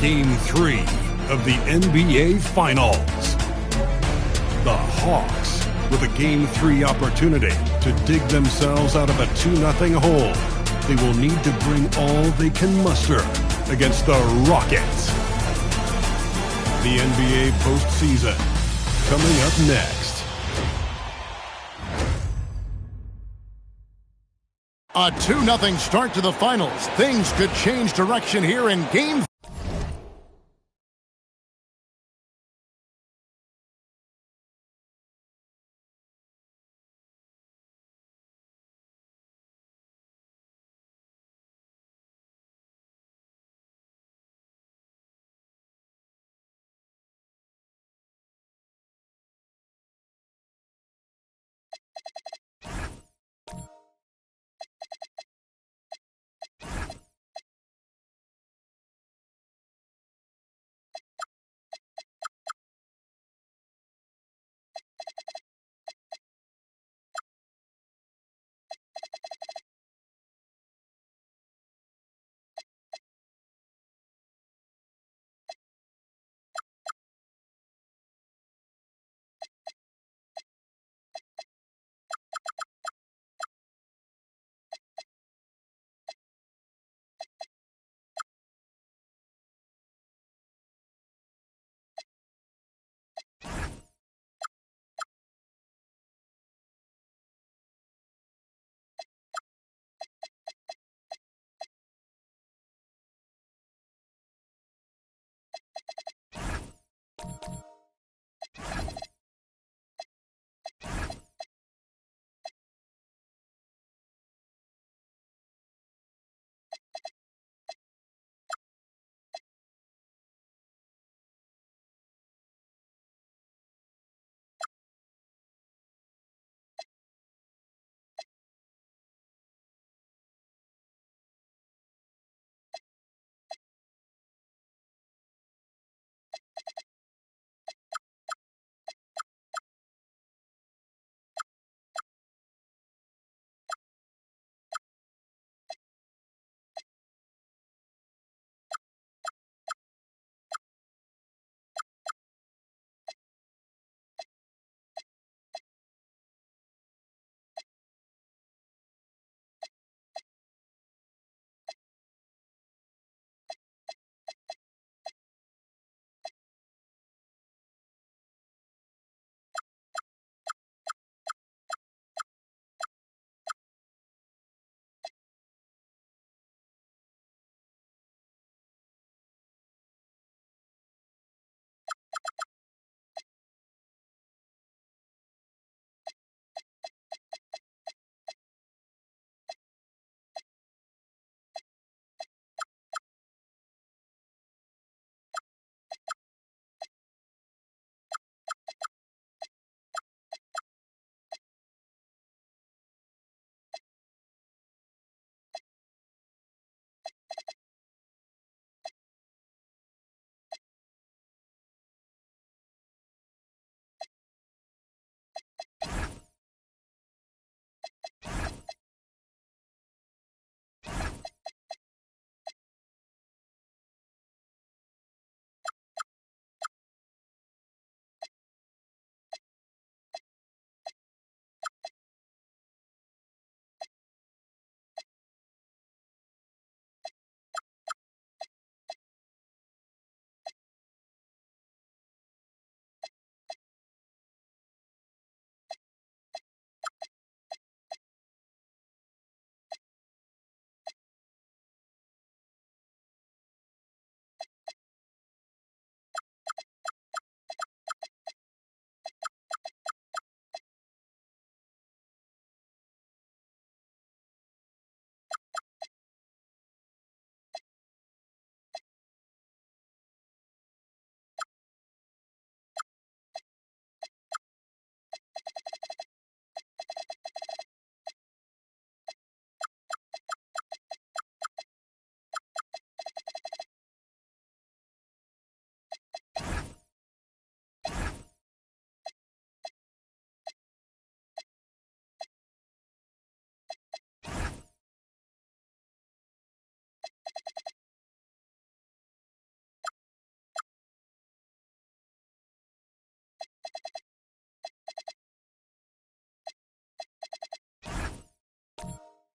Game 3 of the NBA Finals. The Hawks with a Game 3 opportunity to dig themselves out of a 2-0 hole. They will need to bring all they can muster against the Rockets. The NBA postseason coming up next. A 2-0 start to the finals. Things could change direction here in Game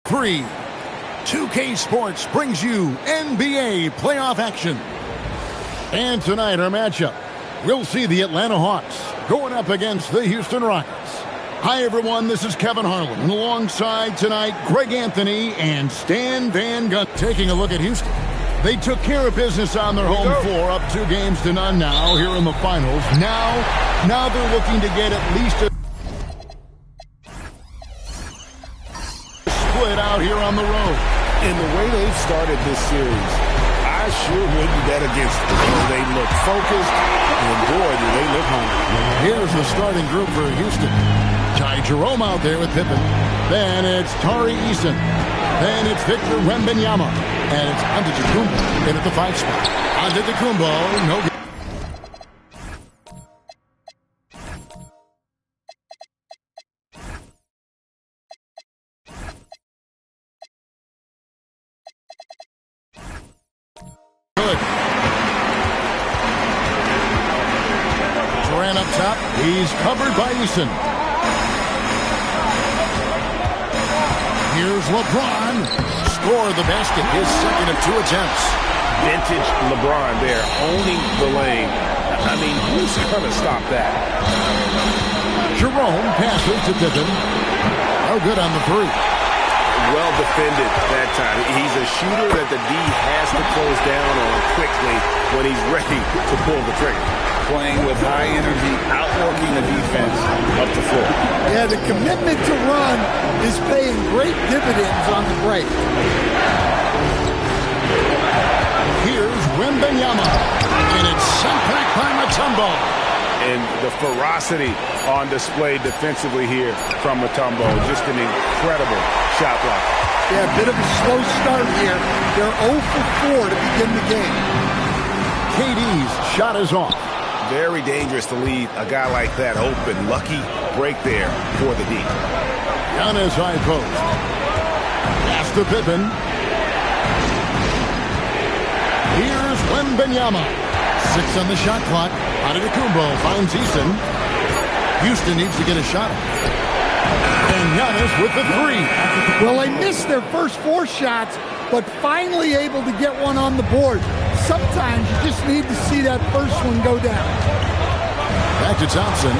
3. 2K Sports brings you NBA playoff action. And tonight, our matchup, we'll see the Atlanta Hawks going up against the Houston Rockets. Hi, everyone. This is Kevin Harlan. And alongside tonight, Greg Anthony and Stan Van Gundy. Taking a look at Houston. They took care of business on their home floor, up 2-0 now here in the finals. Now they're looking to get at least a split out here on the road. And the way they've started this series, I sure wouldn't bet against them. They look focused, and boy, do they look hungry. Here's the starting group for Houston. Ty Jerome out there with Pippen. Then it's Tari Eason. Then it's Victor Wembanyama. And it's Antetokounmpo in at the 5 spot. Antetokounmpo, no good. Durant up top. He's covered by Eason. Here's LeBron. Score the basket, his second of 2 attempts. Vintage LeBron there, owning the lane. I mean, who's going to stop that? Jerome passes to Pippen. Oh, good on the 3. Well defended that time. He's a shooter that the D has to close down on quickly when he's ready to pull the trigger. Playing with high energy, outworking the defense up the floor. Yeah, the commitment to run is paying great dividends on the break. Here's Wembanyama, and it's sent back by Mutombo. And the ferocity on display defensively here from Mutombo. Just an incredible shot block. Yeah, a bit of a slow start here. They're 0 for 4 to begin the game. KD's shot is off. Very dangerous to leave a guy like that open. Lucky break there for the D. Giannis high post. Pass to Pippen. Here's Wembanyama. 6 on the shot clock. Antetokounmpo finds Eason. Houston needs to get a shot. And Giannis with the 3. Well, they missed their first 4 shots, but finally able to get one on the board. Sometimes you just need to see that first one go down. Back to Thompson.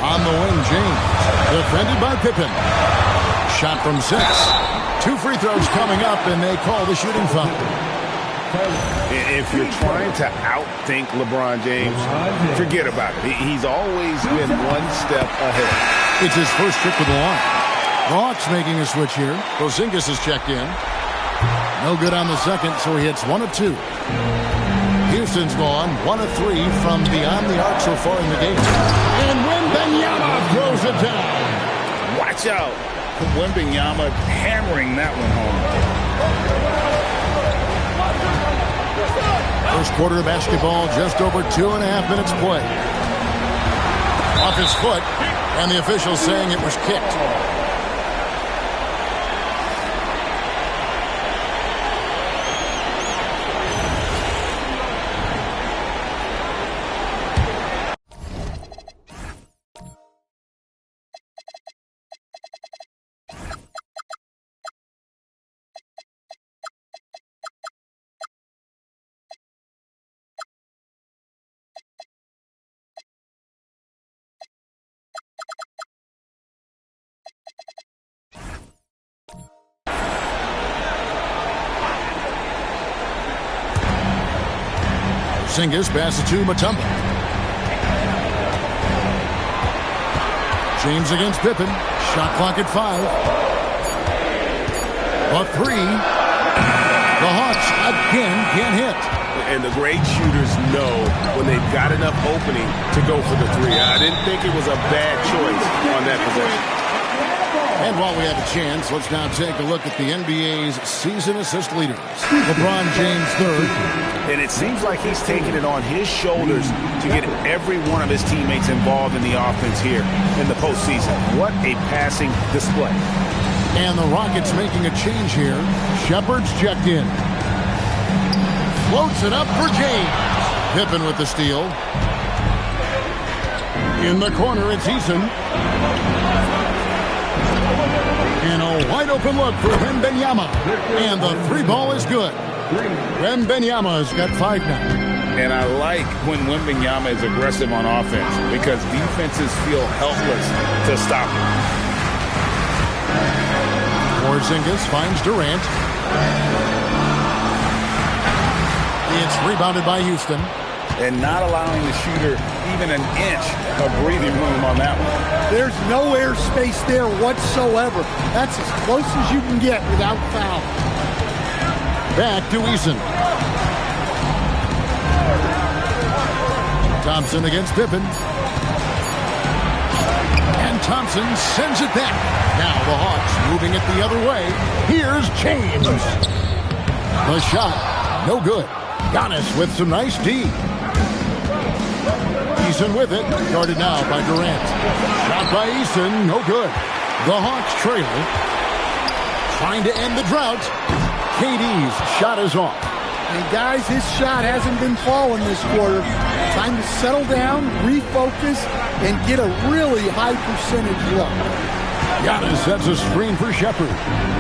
On the wing, James. Defended by Pippen. Shot from 6. 2 free throws coming up, and they call the shooting foul. If you're trying to outthink LeBron James, forget about it. He's always been one step ahead. It's his first trip to the line. Hawks making a switch here. Porzingis is checked in. No good on the second, so he hits 1 of 2. Houston's gone 1 of 3 from beyond the arc so far in the game. And Wembanyama throws it down. Watch out. Wembanyama hammering that one home. First quarter of basketball, just over 2.5 minutes play. Off his foot, and the officials saying it was kicked. Porzingis passes to Mutombo. James against Pippen. Shot clock at 5. A 3. The Hawks again can't hit. And the great shooters know when they've got enough opening to go for the 3. I didn't think it was a bad choice on that possession. And while we have a chance, let's now take a look at the NBA's season assist leaders. LeBron James third. And it seems like he's taking it on his shoulders to get every one of his teammates involved in the offense here in the postseason. What a passing display. And the Rockets making a change here. Shepard's checked in. Floats it up for James. Pippen with the steal. In the corner, it's Eason. And a wide open look for Wembanyama. And the 3 ball is good. Wembanyama's got 5 now. And I like when Wembanyama is aggressive on offense because defenses feel helpless to stop him. Porzingis finds Durant. It's rebounded by Houston. And not allowing the shooter even an inch of breathing room on that one. There's no air space there whatsoever. That's as close as you can get without foul. Back to Eason. Thompson against Pippen. And Thompson sends it back. Now the Hawks moving it the other way. Here's James. The shot, no good. Giannis with some nice D. Eason with it, guarded now by Durant. Shot by Eason, no good. The Hawks trail. Trying to end the drought. KD's shot is off. And guys, his shot hasn't been falling this quarter. Time to settle down, refocus, and get a really high percentage look. Giannis sets a screen for Shepard.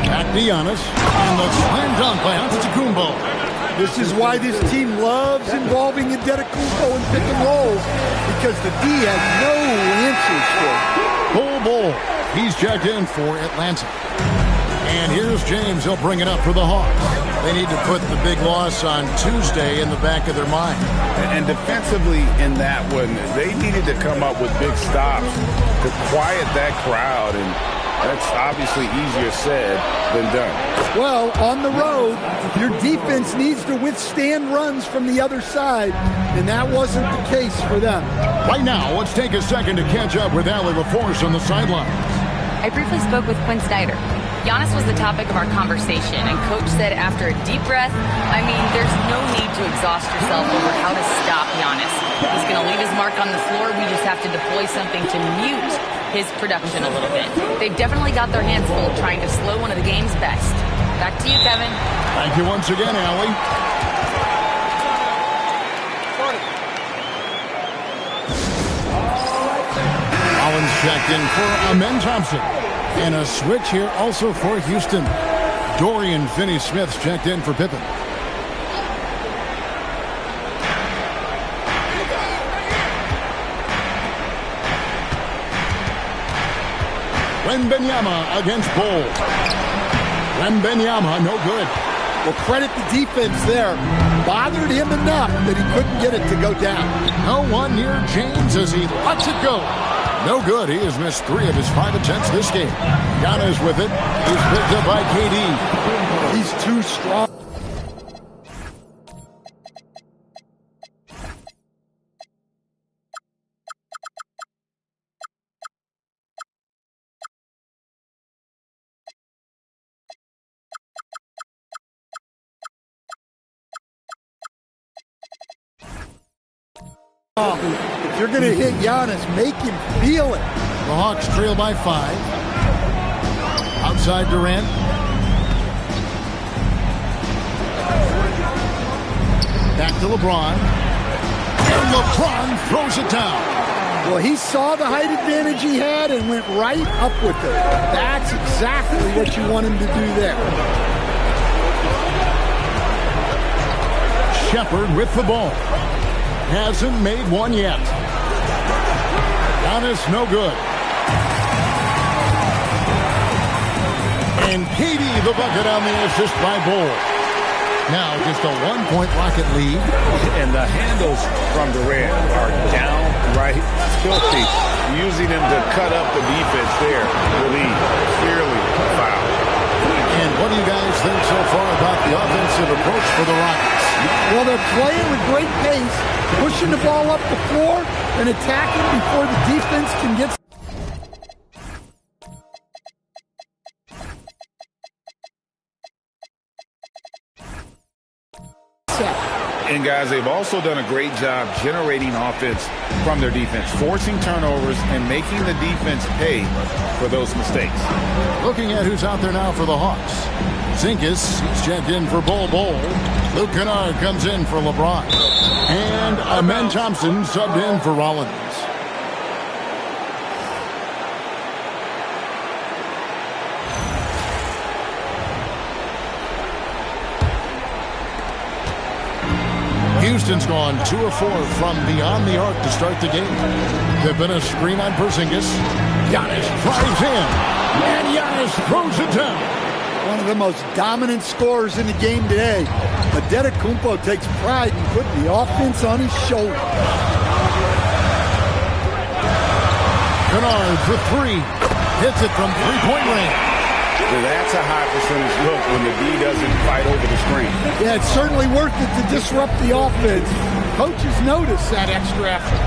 Back to Giannis. And the slam dunk by Antetokounmpo. This is why this team loves involving Antetokounmpo in pick and rolls, because the D has no answers for it. Bull Bull. He's checked in for Atlanta. And here's James. He'll bring it up for the Hawks. They need to put the big loss on Tuesday in the back of their mind. And defensively in that one, they needed to come up with big stops to quiet that crowd. And that's obviously easier said than done. Well, on the road, your defense needs to withstand runs from the other side, and that wasn't the case for them. Right now, let's take a second to catch up with Allie LaForce on the sidelines. I briefly spoke with Quinn Snyder. Giannis was the topic of our conversation, and Coach said after a deep breath, I mean, there's no need to exhaust yourself over how to stop Giannis. He's going to leave his mark on the floor. We just have to deploy something to mute his production a little bit. They've definitely got their hands full trying to slow one of the game's best. Back to you, Kevin. Thank you once again, Allie. Collins checked in for Amen Thompson. And a switch here also for Houston. Dorian Finney-Smith's checked in for Pippen. Wembanyama against Bull. Wembanyama, no good. Well, credit the defense there. Bothered him enough that he couldn't get it to go down. No one near James as he lets it go. No good. He has missed 3 of his 5 attempts this game. Giannis with it. He's picked up by KD. He's too strong. If you're going to hit Giannis, make him feel it. The Hawks trail by 5. Outside Durant. Back to LeBron. And LeBron throws it down. Well, he saw the height advantage he had and went right up with it. That's exactly what you want him to do there. Shepard with the ball. Hasn't made one yet. Giannis no good. And KD the bucket on the assist by Bull. Now just a 1-point Rocket lead. And the handles from Durant are downright filthy. Using them to cut up the defense there will be clearly foul. And what do you guys think so far about the offensive approach for the Rockets? Well, they're playing with great pace, pushing the ball up the floor and attacking before the defense can get set. And guys, they've also done a great job generating offense from their defense, forcing turnovers and making the defense pay for those mistakes. Looking at who's out there now for the Hawks. Zingas, he's checked in for Bol Bol. Luke Kennard comes in for LeBron. And Amen Thompson subbed in for Rollins. Houston's gone 2 of 4 from beyond the arc to start the game. They've been a screen on Porzingis. Giannis drives in. And Giannis throws it down. One of the most dominant scorers in the game today. Antetokounmpo takes pride in putting the offense on his shoulder. Kennard for 3. Hits it from three-point range. That's a high percentage look when the D doesn't fight over the screen. Yeah, it's certainly worth it to disrupt the offense. Coaches notice that extra effort.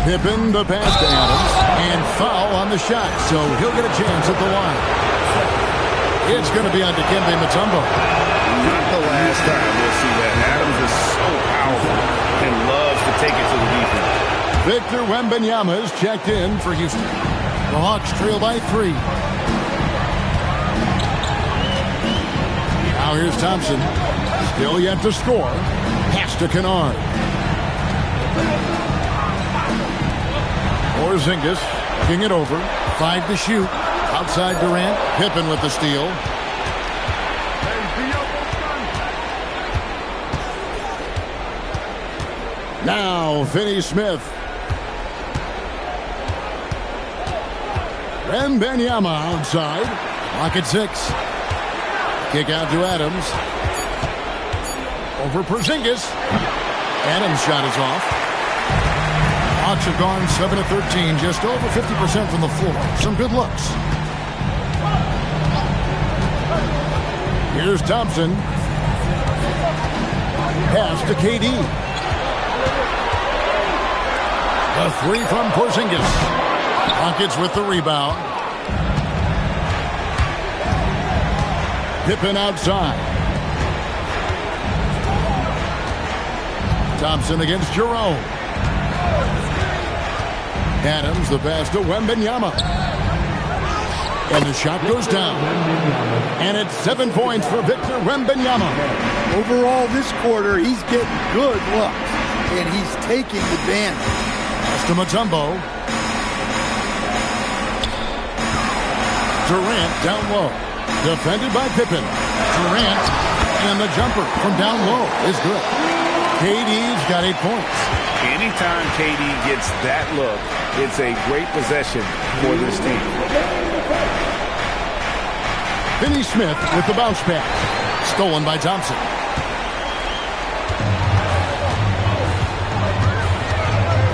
Pippen the pass to Adams. And foul on the shot, so he'll get a chance at the line. It's going to be on Dikembe Mutombo. Not the last time we'll see that. Adams is so powerful and loves to take it to the defense. Victor Wembanyama is checked in for Houston. The Hawks trail by 3. Now here's Thompson. Still yet to score. Pass to Kennard. Porzingis king it over. 5 to shoot. Outside Durant. Pippen with the steal. Now Finney Smith. Wembanyama outside. Clock at 6. Kick out to Adams. Over Porzingis. Adams' shot is off. Hawks have gone 7 of 13, just over 50% from the floor. Some good looks. Here's Thompson. Pass to KD. A 3 from Porzingis. Rockets with the rebound. Pippen outside. Thompson against Jerome. Adams, the pass to Wembanyama. And the shot goes down. And it's 7 points for Victor Wembanyama. Overall, this quarter, he's getting good looks, and he's taking advantage. Pass to Mutombo. Durant down low. Defended by Pippen. Durant, and the jumper from down low is good. KD's got 8 points. Anytime KD gets that look, it's a great possession for this team. Finney Smith with the bounce pass. Stolen by Thompson.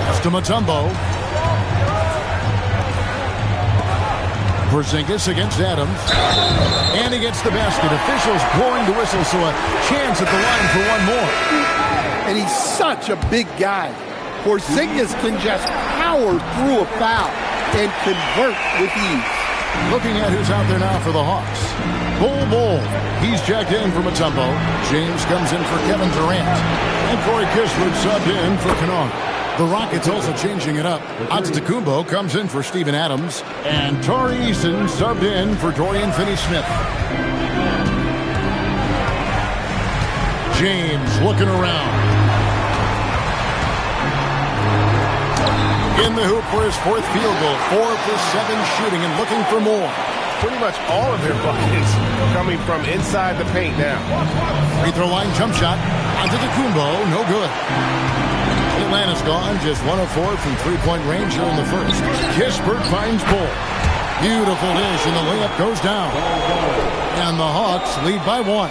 Pass to Mutombo. Porzingis against Adams. And he gets the basket. Officials blowing the whistle, so a chance at the line for one more. And he's such a big guy. Porzingis can just power through a foul and convert with ease. Looking at who's out there now for the Hawks. Bol Bol. He's checked in for Mutombo. James comes in for Kevin Durant. And Corey Kispert subbed in for Kennard. The Rockets also changing it up. Antetokounmpo comes in for Steven Adams. And Tari Eason subbed in for Dorian Finney-Smith. James looking around. In the hoop for his 4th field goal. 4 for 7 shooting and looking for more. Pretty much all of their buckets coming from inside the paint now. Free throw line jump shot. Antetokounmpo, no good. Atlanta's gone just 1 of 4 from three-point range here in the first. Kispert finds Bol. Beautiful dish, and the layup goes down. And the Hawks lead by 1.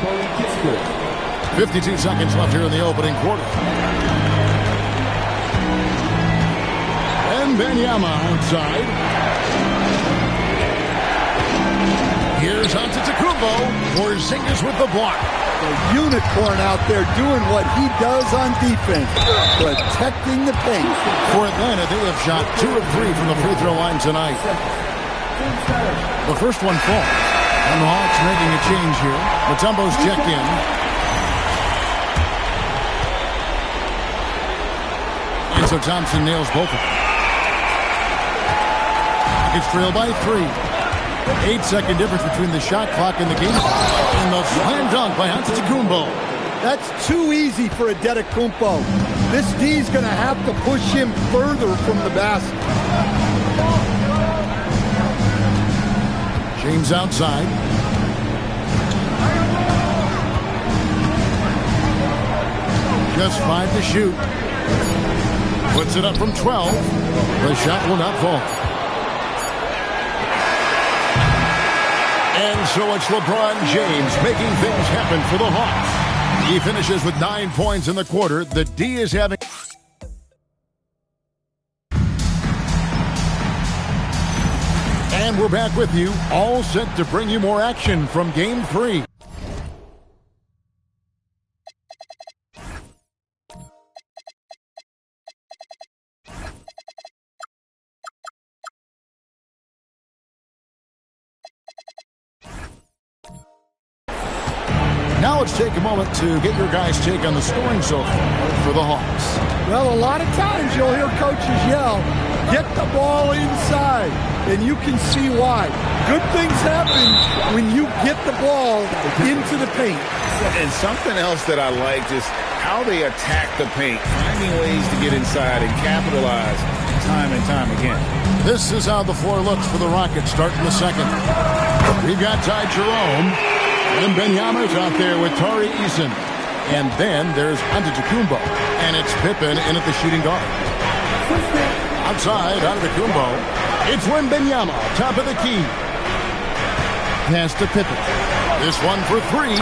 52 seconds left here in the opening quarter. And Wembanyama outside. Here's Antetokounmpo. Porzingis with the block. The unicorn out there doing what he does on defense, protecting the paint. For Atlanta, they have shot 2 of 3 from the free throw line tonight. The first one falls. And the Hawks making a change here. Mutombo's checked in. And so Thompson nails both of them. It's trailed by 3. 8-second difference between the shot clock and the game clock. And the slam dunk by Antetokounmpo. That's too easy for Antetokounmpo. This D's going to have to push him further from the basket. James outside. Just 5 to shoot. Puts it up from 12. The shot will not fall. And so it's LeBron James making things happen for the Hawks. He finishes with 9 points in the quarter. The D is having... And we're back with you, all set to bring you more action from Game 3. Now let's take a moment to get your guys' take on the scoring so far for the Hawks. Well, a lot of times you'll hear coaches yell, get the ball inside, and you can see why. Good things happen when you get the ball into the paint. And something else that I like is how they attack the paint, finding ways to get inside and capitalize time and time again. This is how the floor looks for the Rockets starting the second. We've got Ty Jerome. And Wembanyama's out there with Tari Eason. And then there's Antetokounmpo. And it's Pippen in at the shooting guard. Outside, Antetokounmpo. It's Wembanyama, top of the key. Pass to Pippen. This one for 3.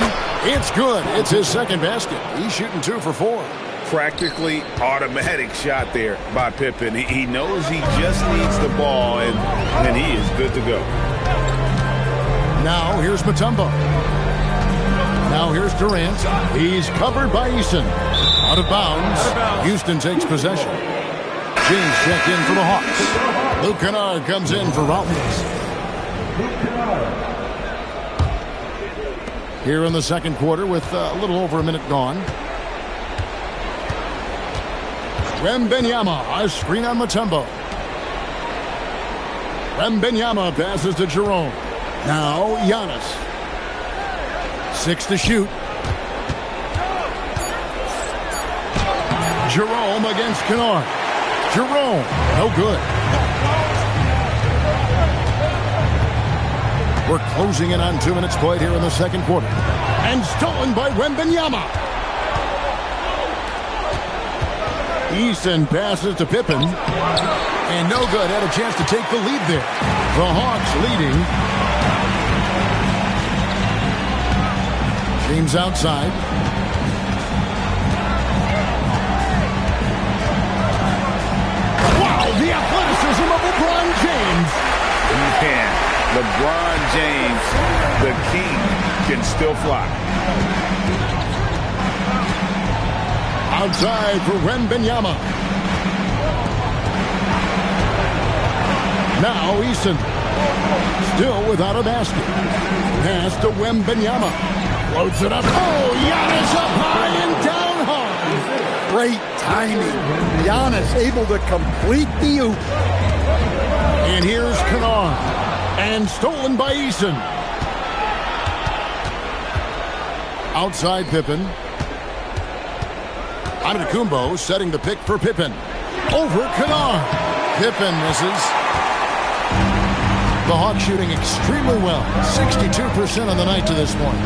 It's good. It's his second basket. He's shooting 2 for 4. Practically automatic shot there by Pippen. He knows he just needs the ball, and he is good to go. Now here's Mutombo. Now here's Durant. He's covered by Eason. Out of bounds. Houston takes possession. James checked in for the Hawks. Luke Kennard comes in for Rollins. Here in the second quarter with a little over a minute gone. Wembanyama, a screen on Mutombo. Wembanyama passes to Jerome. Now Giannis. 6 to shoot. Jerome against Kennard. Jerome, no good. We're closing in on 2 minutes played here in the second quarter. And stolen by Wembanyama. Eason passes to Pippen. And no good. Had a chance to take the lead there. The Hawks leading. James outside. Wow, the athleticism of LeBron James. Man, LeBron James, the king, can still fly. Outside for Wembanyama. Now Eason. Still without a basket. Pass to Wembanyama. Loads it up. Oh, Giannis up high and down hard. Great timing. Giannis able to complete the oop. And here's Kennard. And stolen by Eason. Outside Pippen. Antetokounmpo setting the pick for Pippen. Over Kennard. Pippen misses. The Hawks shooting extremely well. 62% on the night to this point.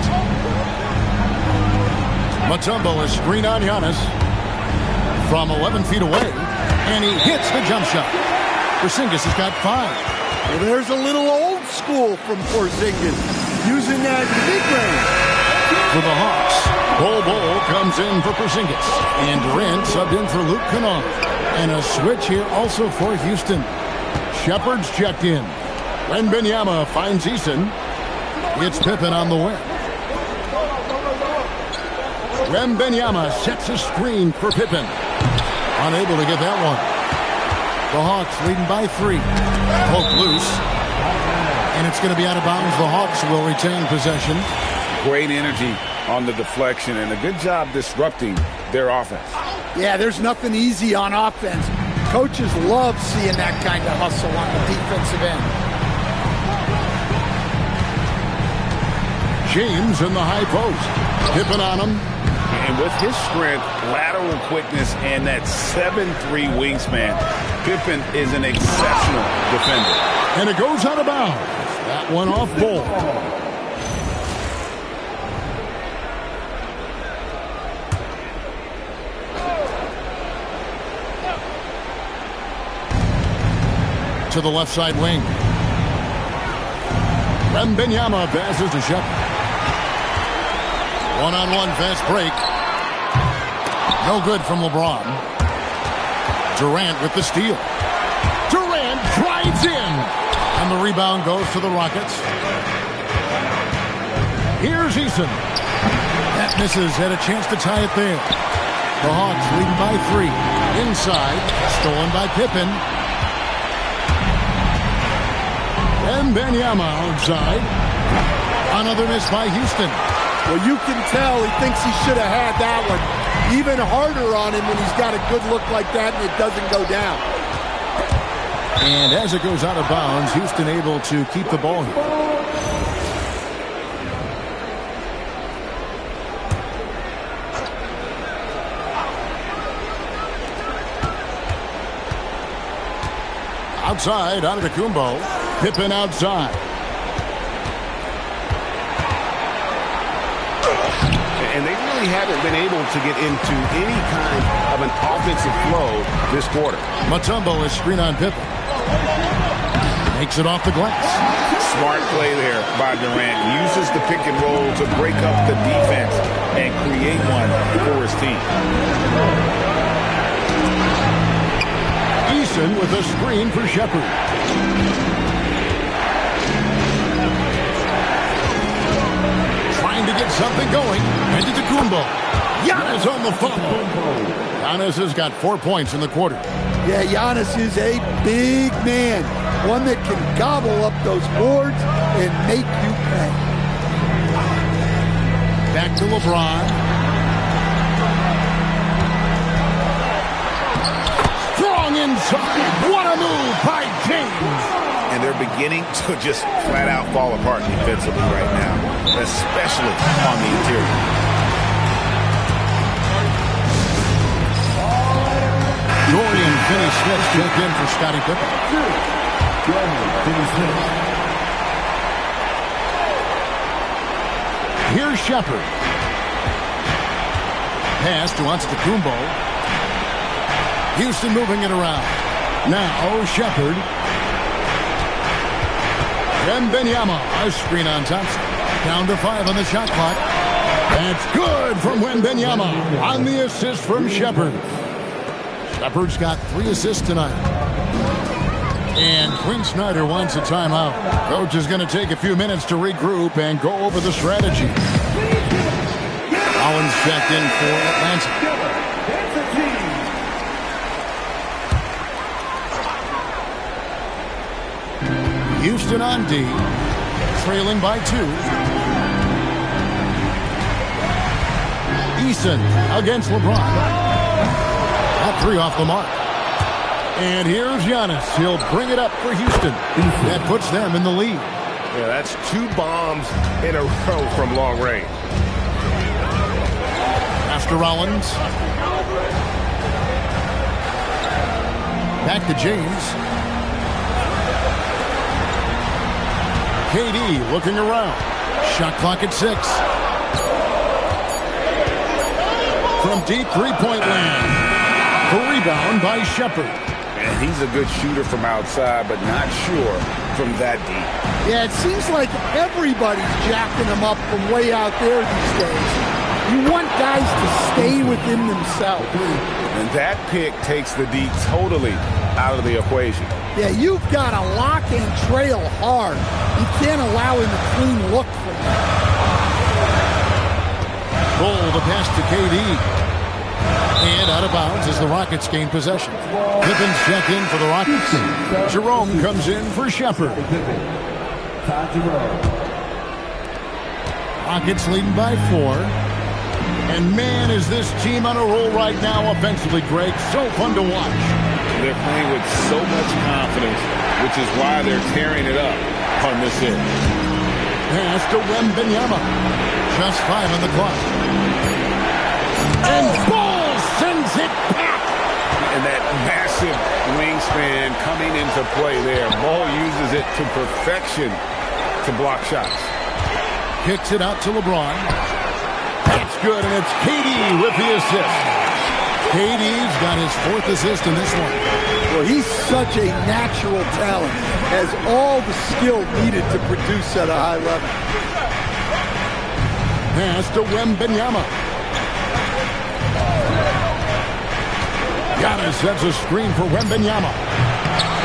Mutombo is screen on Giannis from 11 feet away, and he hits the jump shot. Porzingis has got 5. Well, there's a little old school from Porzingis. using that mid-range. For the Hawks, Bol comes in for Porzingis. And Durant subbed in for Luke Kennard. And a switch here also for Houston. Shepard's checked in. Wembanyama finds Eason. It's Pippen on the wing. Wembanyama sets a screen for Pippen. Unable to get that one. The Hawks leading by 3. Poked loose. And it's going to be out of bounds. The Hawks will retain possession. Great energy on the deflection and a good job disrupting their offense. Yeah, there's nothing easy on offense. Coaches love seeing that kind of hustle on the defensive end. James in the high post. Pippen on him. And with his strength, lateral quickness, and that 7'3" wingspan, Pippen is an exceptional defender. And it goes out of bounds. That one off Bol. To the left side wing. Wembanyama passes to Shepard. One-on-one fast break. No good from LeBron. Durant with the steal. Durant drives in. And the rebound goes to the Rockets. Here's Eason. That misses. Had a chance to tie it there. The Hawks leading by 3. Inside. Stolen by Pippen. Wembanyama outside. Another miss by Houston. Well, you can tell he thinks he should have had that one. Even harder on him when he's got a good look like that and it doesn't go down. And as it goes out of bounds, Houston able to keep the ball here. Outside, Antetokounmpo. Pippen outside. And they really haven't been able to get into any kind of an offensive flow this quarter. Mutombo is screen on Pippen. Makes it off the glass. Smart play there by Durant. Uses the pick and roll to break up the defense and create one for his team. Eason with a screen for Shepard. Trying to get something going. Antetokounmpo. Giannis on the fumble. Giannis has got 4 points in the quarter. Yeah, Giannis is a big man. One that can gobble up those boards and make you pay. Back to LeBron. Strong inside. What a move by James. And they're beginning to just flat out fall apart defensively right now, especially on the interior. Dorian Finney-Smith checked in for Scottie Pippen. Here's Shepard. Pass to Antetokounmpo. Houston moving it around. Now Shepard. Wembanyama, a screen on Thompson. Down to 5 on the shot clock. That's good from Wembanyama on the assist from Shepard. Shepard's got 3 assists tonight. And Quinn Snyder wants a timeout. Coach is going to take a few minutes to regroup and go over the strategy. Collins checked in for Atlanta. Houston on D, trailing by 2. Eason against LeBron. That 3 off the mark. And here's Giannis. He'll bring it up for Houston. That puts them in the lead. Yeah, that's 2 bombs in a row from long range. After Rollins. Back to James. KD looking around. Shot clock at 6. From deep three-point land. The rebound by Shepard. And he's a good shooter from outside, but not sure from that deep. Yeah, it seems like everybody's jacking them up from way out there these days. You want guys to stay within themselves. And that pick takes the D totally out of the equation. Yeah, you've got to lock and trail hard. You can't allow him a clean look from that. Bull the pass to KD. And out of bounds as the Rockets gain possession. Pippen's checked in for the Rockets. Jerome comes in for Shepherd. Rockets leading by 4. And man, is this team on a roll right now offensively, Greg. So fun to watch. They're playing with so much confidence, which is why they're tearing it up on this end. Pass to Wembanyama. Just 5 on the clock. And Ball sends it back. And that massive wingspan coming into play there. Ball uses it to perfection to block shots. Kicks it out to LeBron. That's good, and it's KD with the assist. KD's got his 4th assist in this one. Well, he's such a natural talent, has all the skill needed to produce at a high level. Pass to Wembanyama. Giannis sets a screen for Wembanyama.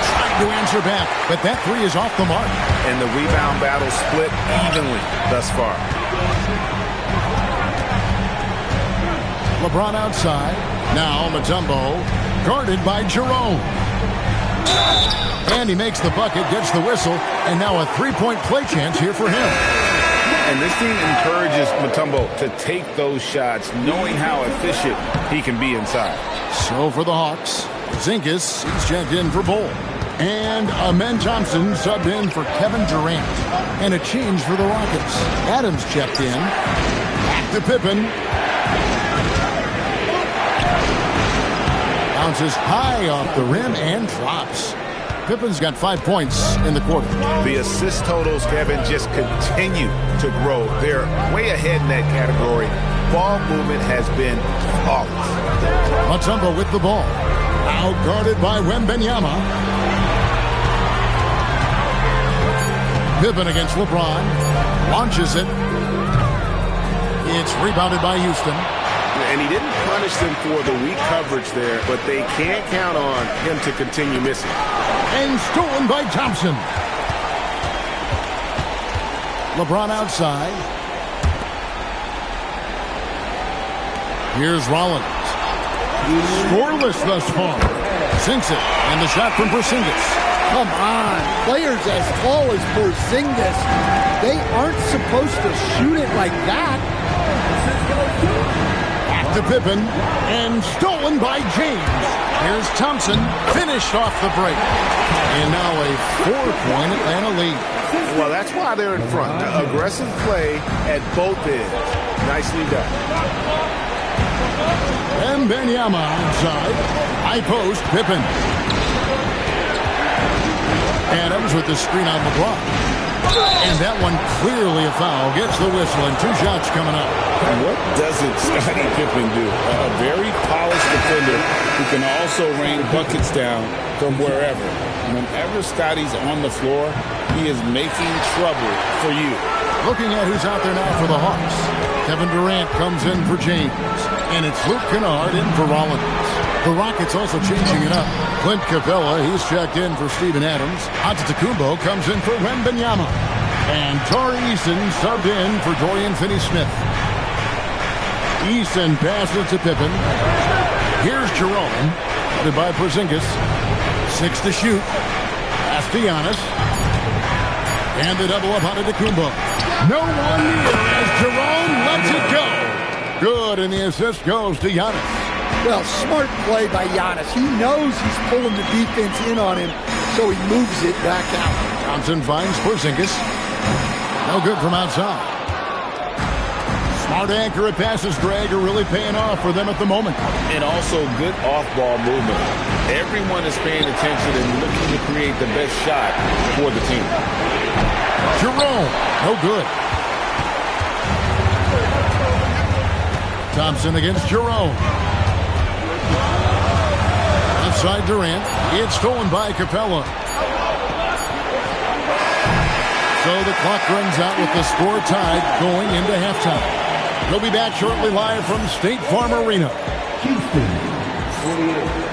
Trying to answer back, but that 3 is off the mark. And the rebound battle split evenly thus far. LeBron outside. Now Mutombo, guarded by Jerome. And he makes the bucket, gets the whistle, and now a 3-point play chance here for him. And this team encourages Mutombo to take those shots, knowing how efficient he can be inside. So for the Hawks, Zingas, he's checked in for Bull. And Amen Thompson subbed in for Kevin Durant. And a change for the Rockets. Adams checked in. Back to Pippen. Bounces high off the rim and drops. Pippen's got 5 points in the quarter. The assist totals, Kevin, just continue to grow. They're way ahead in that category. Ball movement has been flawless. Mutombo with the ball. Now guarded by Wembanyama. Pippen against LeBron. Launches it. It's rebounded by Houston. And he didn't punish them for the weak coverage there, but they can't count on him to continue missing. And stolen by Thompson. LeBron outside. Here's Rollins. Scoreless thus far. Sinks it. And the shot from Porzingis. Come on. Players as tall as Porzingis, they aren't supposed to shoot it like that. Back to Pippen. And stolen by James. Here's Thompson. Finished off the break. And now a 4-point Atlanta lead. Well, that's why they're in front. Aggressive play at both ends. Nicely done. Wembanyama outside. High post, Pippen. Adams with the screen on LeBron. And that one clearly a foul. Gets the whistle and 2 shots coming up. What doesn't Scottie Pippen do? A very polished defender who can also rain buckets down from wherever. Whenever Scottie's on the floor, he is making trouble for you. Looking at who's out there now for the Hawks. Kevin Durant comes in for James. And it's Luke Kennard in for Rollins. The Rockets also changing it up. Clint Capella, he's checked in for Steven Adams. Antetokounmpo comes in for Wembanyama. And Tari Eason subbed in for Dorian Finney-Smith. Eason passes to Pippen. Here's Jerome. Led by Porzingis. 6 to shoot. Pass to Giannis. And the double up Antetokounmpo. No one near as Jerome lets it go. Good, and the assist goes to Giannis. Well, smart play by Giannis. He knows he's pulling the defense in on him, so he moves it back out. Thompson finds Porzingis. No good from outside. Smart accurate passes, Greg, are really paying off for them at the moment. And also good off-ball movement. Everyone is paying attention and looking to create the best shot for the team. Jerome, no good. Thompson against Jerome. Outside Durant. It's stolen by Capella. So the clock runs out with the score tied going into halftime. We'll be back shortly live from State Farm Arena. Houston, 48.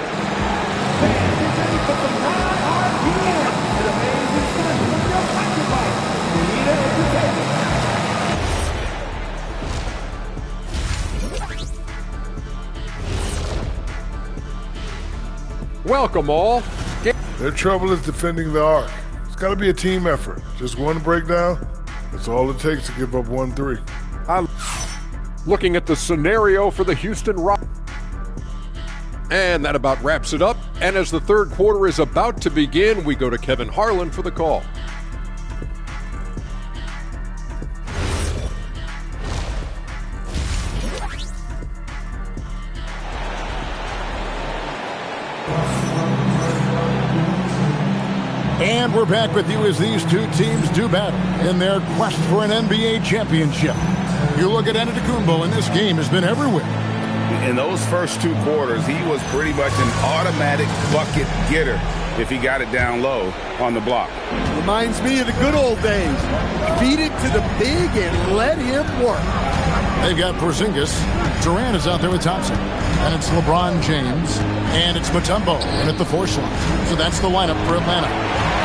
Welcome all. Their trouble is defending the arc. It's got to be a team effort. Just one breakdown, that's all it takes to give up 1-3. Looking at the scenario for the Houston Rockets. And that about wraps it up. And as the third quarter is about to begin, we go to Kevin Harlan for the call. And we're back with you as these two teams do battle in their quest for an NBA championship. You look at Antetokounmpo, and this game has been everywhere. In those first two quarters, he was pretty much an automatic bucket getter if he got it down low on the block. Reminds me of the good old days. Feed it to the big and let him work. They've got Porzingis. Durant is out there with Thompson. And it's LeBron James. And it's Mutombo in at the 4 slot. So that's the lineup for Atlanta.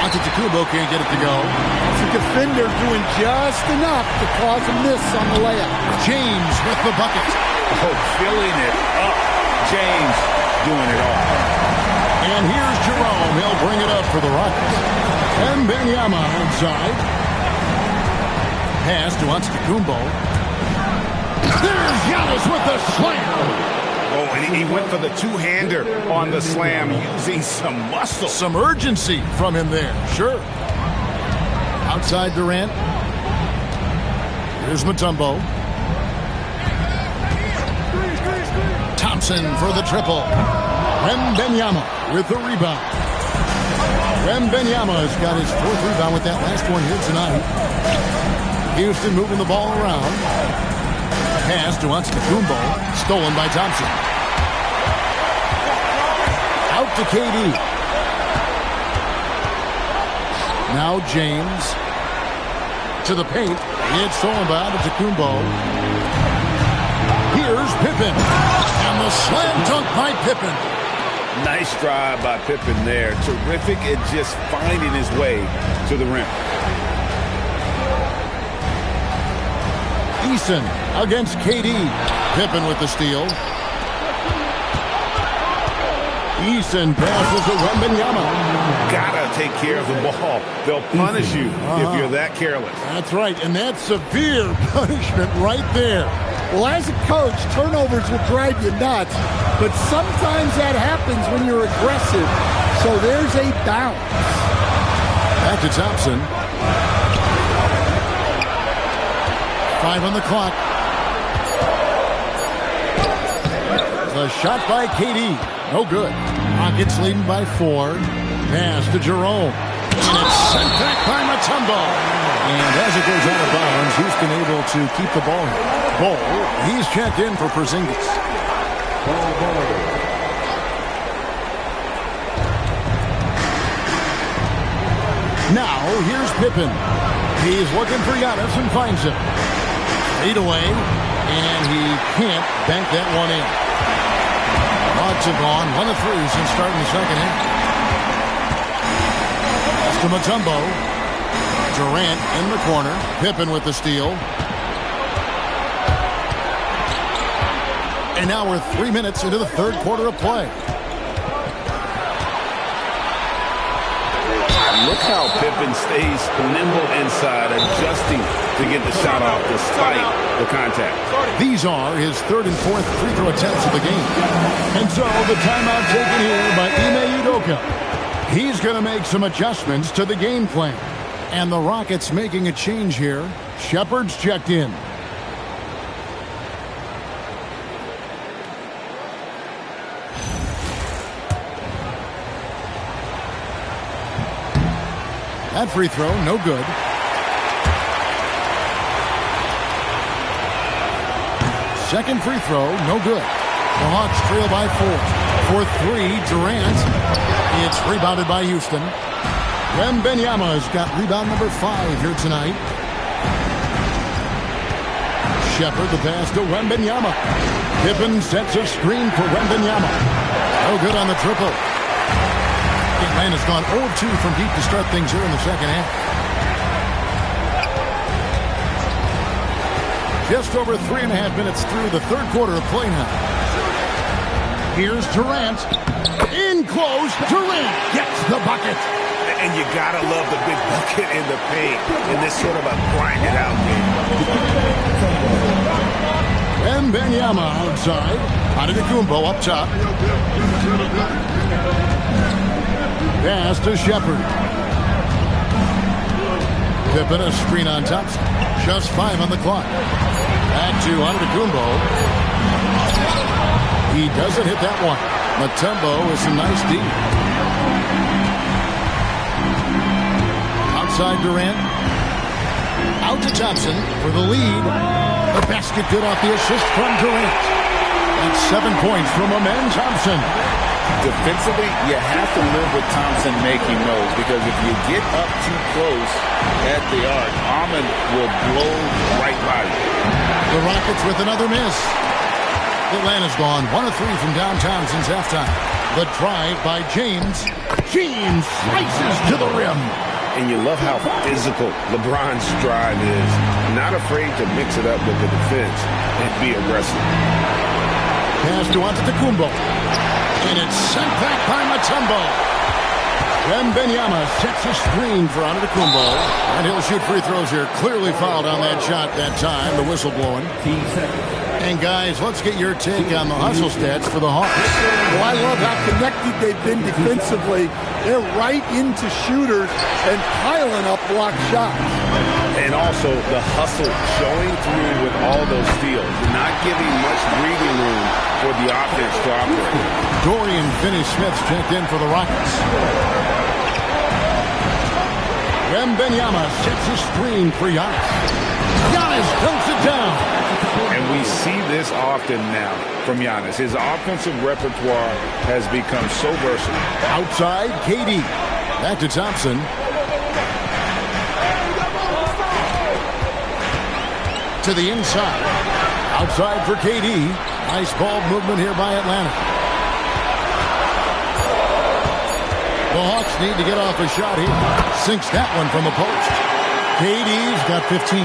Antetokounmpo can't get it to go. It's a defender doing just enough to cause a miss on the layup. James with the bucket. Oh, filling it up. James doing it all. And here's Jerome. He'll bring it up for the Rockets. And Wembanyama inside. Pass to Antetokounmpo. There's Giannis with the slam. Oh, and he went for the two-hander on the slam using some muscle. Some urgency from him there, sure. Outside Durant. Here's Mutombo. Thompson for the triple. Wembanyama with the rebound. Wembanyama has got his 4th rebound with that last one here tonight. Houston moving the ball around. Pass to Antetokounmpo. Stolen by Thompson. Out to KD. Now James. To the paint. It's stolen by Antetokounmpo. Here's Pippen. And the slam dunk by Pippen. Nice drive by Pippen there. Terrific at just finding his way to the rim. Eason against KD. Pippen with the steal. Eason passes to Wembanyama. Gotta take care of the ball. They'll punish you if you're that careless. That's right, and that's severe punishment right there. Well, as a coach, turnovers will drive you nuts, but sometimes that happens when you're aggressive. So there's a bounce. Back to Thompson. 5 on the clock. The shot by KD. No good. Rockets leading by 4. Pass to Jerome. And it's sent back by Mutombo. And as it goes out of bounds, Houston able to keep the ball. Ball. He's checked in for Porzingis. Now, here's Pippen. He's looking for Giannis and finds him. 8 away, and he can't bank that one in. Lots have gone. 1 of 3 since starting the second half. That's to Mutombo. Durant in the corner. Pippen with the steal. And now we're 3 minutes into the third quarter of play. Look how Pippen stays nimble inside, adjusting to get the shot off despite the contact. These are his 3rd and 4th free throw attempts of the game. And so the timeout taken here by Ime Udoka. He's going to make some adjustments to the game plan. And the Rockets making a change here. Shepard's checked in. That free throw, no good. Second free throw, no good. The Hawks trail by 4. For 3, Durant. It's rebounded by Houston. Wembanyama's got rebound number 5 here tonight. Shepard, the pass to Wembanyama. Pippen sets a screen for Wembanyama. No good on the triple. Atlanta's gone 0-2 from deep to start things here in the second half. Just over 3.5 minutes through the third quarter of play now. Here's Durant. In close. Durant gets the bucket. And you gotta love the big bucket in the paint in this sort of a grinded out game. Wembanyama outside. Antetokounmpo up top. Pass to Shepard. Pippen a screen on Thompson. Just 5 on the clock. Back to Antetokounmpo. He doesn't hit that one. Mutombo is a nice D. Outside Durant. Out to Thompson for the lead. The basket good off the assist from Durant. And 7 points from Amen Thompson. Defensively, you have to live with Thompson making those, because if you get up too close at the arc, Amen will blow right by you. The Rockets with another miss. Atlanta's gone 1 of 3 from downtown since halftime. The drive by James. James slices to the rim. And you love how physical LeBron's drive is. Not afraid to mix it up with the defense and be aggressive. Pass to Antetokounmpo. And it's sent back by Mutombo. Wembanyama sets a screen for Antetokounmpo. And he'll shoot free throws here. Clearly fouled on that shot that time. The whistle blowing. And guys, let's get your take on the hustle stats for the Hawks. Well, I love how connected they've been defensively. They're right into shooters and piling up block shots. And also the hustle showing through with all those steals. Not giving much breathing room for the offense to operate. Dorian Finney-Smith checked in for the Rockets. Wembanyama sets a screen for Giannis. Giannis dumps it down. And we see this often now from Giannis. His offensive repertoire has become so versatile. Outside, KD. Back to Thompson. To the inside. Outside for KD. Nice ball movement here by Atlanta. The Hawks need to get off a shot here. Sinks that one from the post. KD's got 15.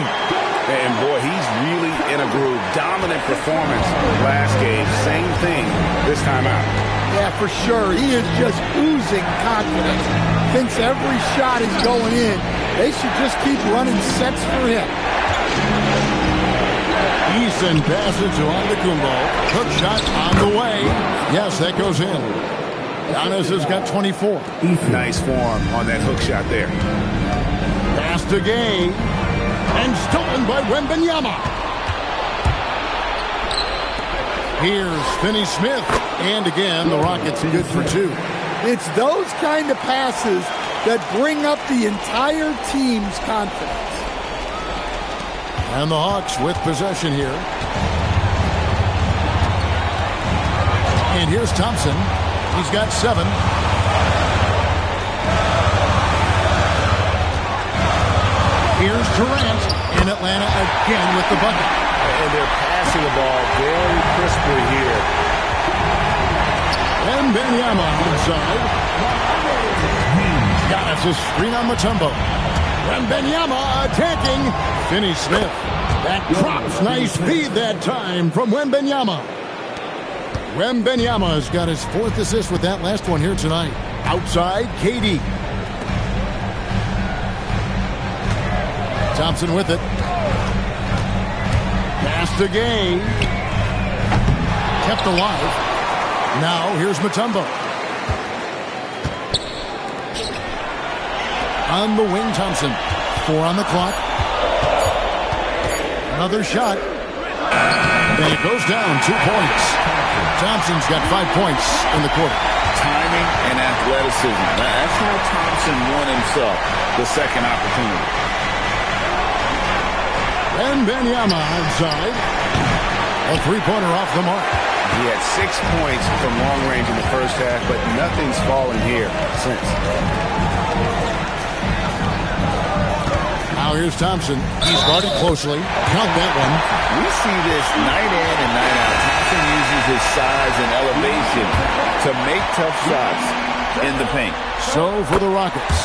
And boy, he's really in a groove. Dominant performance last game. Same thing this time out. Yeah, for sure. He is just oozing confidence. Thinks every shot is going in. They should just keep running sets for him. Eason passes to Antetokounmpo. Hook shot on the way. Yes, that goes in. Giannis has got 24. Nice form on that hook shot there. Pass to Gay. And stolen by Wembanyama. Here's Finney-Smith. And again, the Rockets good for 2. It's those kind of passes that bring up the entire team's confidence. And the Hawks with possession here. And here's Thompson. He's got 7. Here's Durant in Atlanta again with the bucket. And they're passing the ball very crisply here. Wembanyama inside. Giannis a screen on Mutombo. Wembanyama attacking. Finney-Smith. That drops. Nice feed that time from Wembanyama. Wembanyama's got his 4th assist with that last one here tonight. Outside, KD. Thompson with it. Pass to Gay. Kept alive. Now here's Mutombo. On the wing, Thompson. 4 on the clock. Another shot. And it goes down 2 points. Thompson's got 5 points in the quarter. Timing and athleticism. That's how Thompson won himself the second opportunity. Wembanyama outside. A 3-pointer off the mark. He had 6 points from long range in the first half, but nothing's fallen here since. Now here's Thompson. He's guarded closely. Count that one. We see this night in and night out. Thompson uses his size and elevation to make tough shots in the paint. So for the Rockets,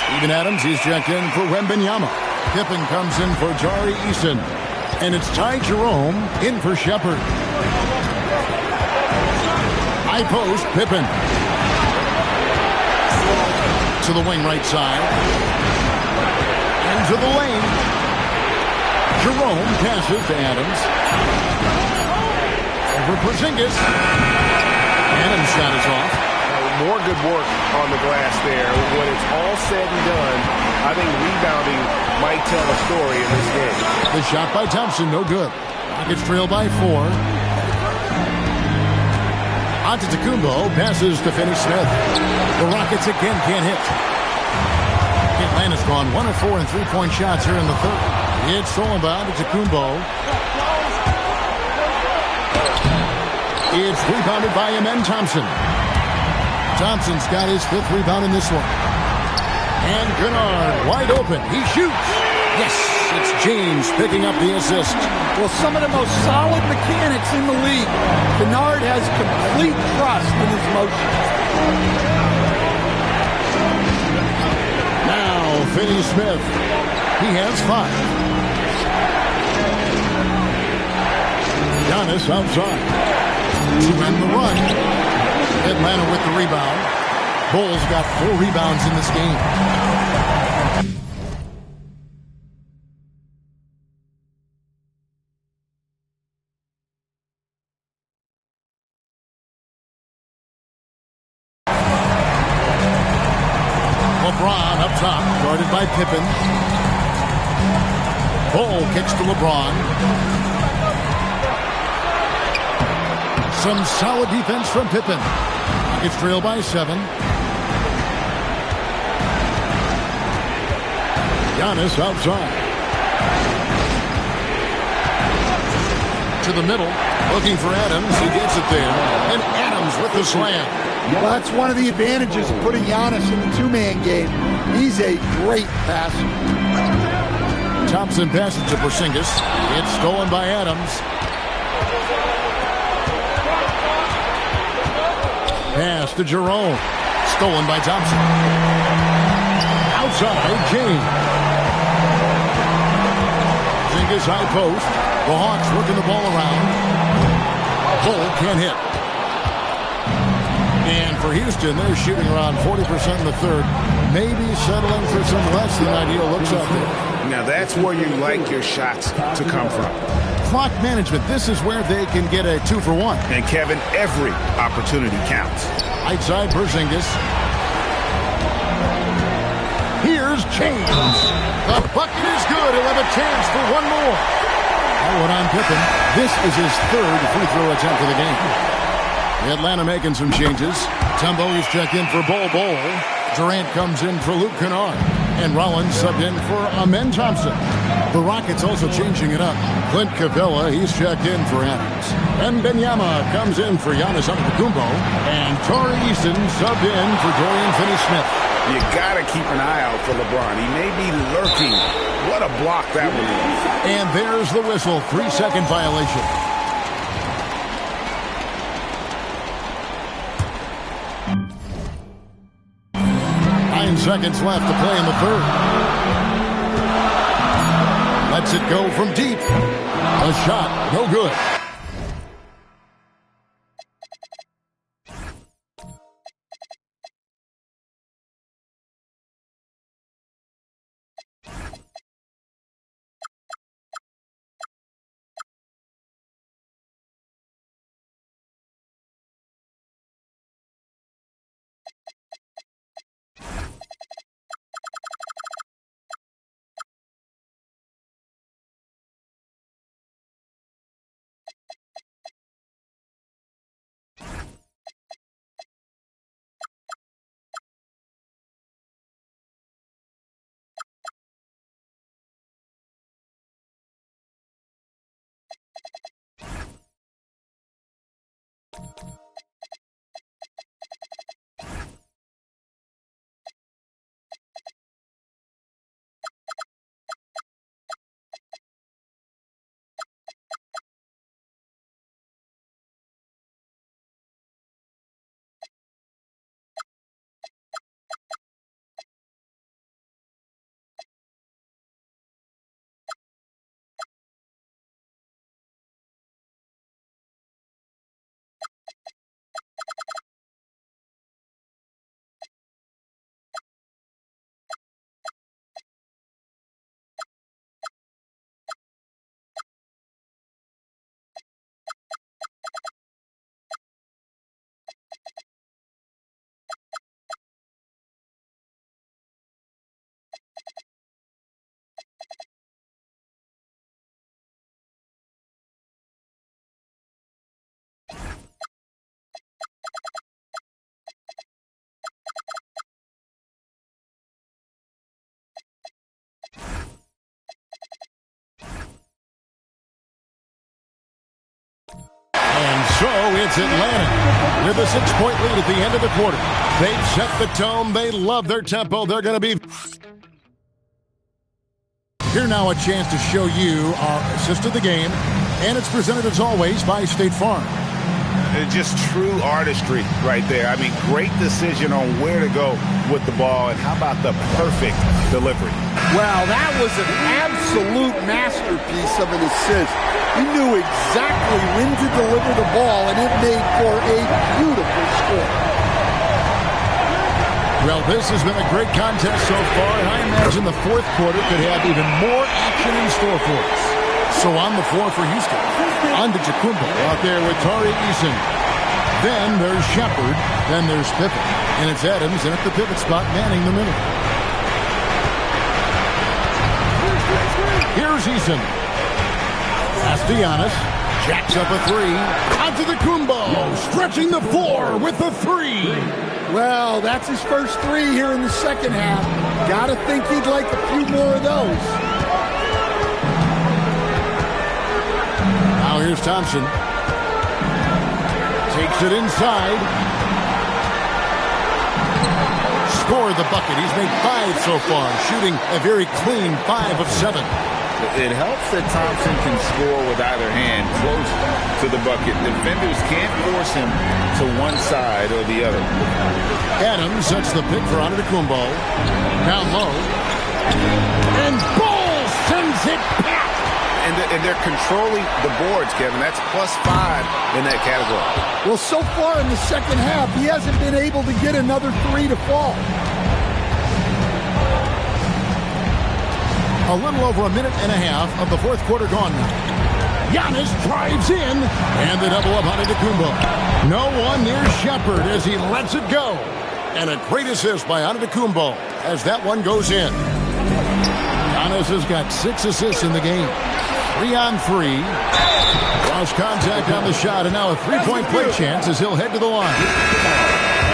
Steven Adams, he's checked in for Wembanyama. Pippen comes in for Tari Eason. And it's Ty Jerome in for Shepard. High post, Pippen. To the wing right side. Into the lane. Jerome passes to Adams. Over Porzingis. Adams' shot is off. More good work on the glass there. When it's all said and done, I think rebounding might tell a story in this game. The shot by Thompson, no good. Rockets trail by 4. Antetokounmpo passes to Finney-Smith. The Rockets again can't hit. Atlanta's gone 1 of 4 in three-point shots here in the third. It's stolen by Antetokounmpo. It's rebounded by Amen Thompson. Thompson's got his 5th rebound in this one. And Kennard wide open. He shoots. Yes, it's James picking up the assist. Well, some of the most solid mechanics in the league. Kennard has complete trust in his motion. Now, Finney-Smith. He has 5. Giannis outside. To end the run. Atlanta with the rebound. Bulls got 4 rebounds in this game. LeBron up top, guarded by Pippen. Bull kicks to LeBron. Some solid defense from Pippen. It's trailed by 7. Giannis outside. To the middle. Looking for Adams. He gets it there. And Adams with the slam. Well, that's one of the advantages of putting Giannis in the two-man game. He's a great passer. Thompson passes to Porzingis. It's stolen by Adams. Pass to Jerome. Stolen by Thompson. Outside, James. Porzingis high post. The Hawks working the ball around. Bull can't hit. And for Houston, they're shooting around 40% in the third. Maybe settling for some less than ideal looks out there. Now that's where you like your shots to come from. Clock management. This is where they can get a 2-for-1. And Kevin, every opportunity counts. Right side, Porzingis. Here's James. The bucket is good. He'll have a chance for one more. One on Pippen. This is his 3rd free throw attempt of the game. Atlanta making some changes. Tumbo is checked in for Bol Bol. Durant comes in for Luke Kennard. And Rollins subbed in for Amen Thompson. The Rockets also changing it up. Clint Capella, he's checked in for Adams. And Wembanyama comes in for Giannis Antetokounmpo. And Tari Eason subbed in for Dorian Finney-Smith. You got to keep an eye out for LeBron. He may be lurking. What a block that one was. And there's the whistle. 3-second violation. 9 seconds left to play in the third. Lets it go from deep. A shot, no good. It's Atlanta with a 6-point lead at the end of the quarter. They've set the tone. They love their tempo. They're going to be... Here now a chance to show you our assist of the game. And it's presented as always by State Farm. Just true artistry right there. I mean, great decision on where to go with the ball, and how about the perfect delivery? Well, that was an absolute masterpiece of an assist. He knew exactly when to deliver the ball, and it made for a beautiful score. Well, this has been a great contest so far, and I imagine the fourth quarter could have even more action in store for us. So on the floor for Houston, Antetokounmpo out there with Tari Eason. Then there's Shepard, then there's Pippen. And it's Adams in at the pivot spot, manning the middle. Here's Eason. Pass to Giannis. Jacks up a three. Antetokounmpo stretching the floor with the three. Well, that's his first three here in the second half. Gotta think he'd like a few more of those. Now here's Thompson. Takes it inside. Scored the bucket. He's made 5 so far, shooting a very clean 5 of 7. It helps that Thompson can score with either hand close to the bucket. Defenders can't force him to one side or the other. Adams sets the pick for Antetokounmpo. Down low. And Ball sends it back. And they're controlling the boards, Kevin. That's +5 in that category. Well, so far in the second half, he hasn't been able to get another three to fall. A little over a minute and a half of the fourth quarter gone now. Giannis drives in, and the double up on Antetokounmpo. No one near Shepard as he lets it go. And a great assist by Antetokounmpo as that one goes in. Giannis has got 6 assists in the game. 3 on 3. Lost contact on the shot, and now a 3-point play chance as he'll head to the line.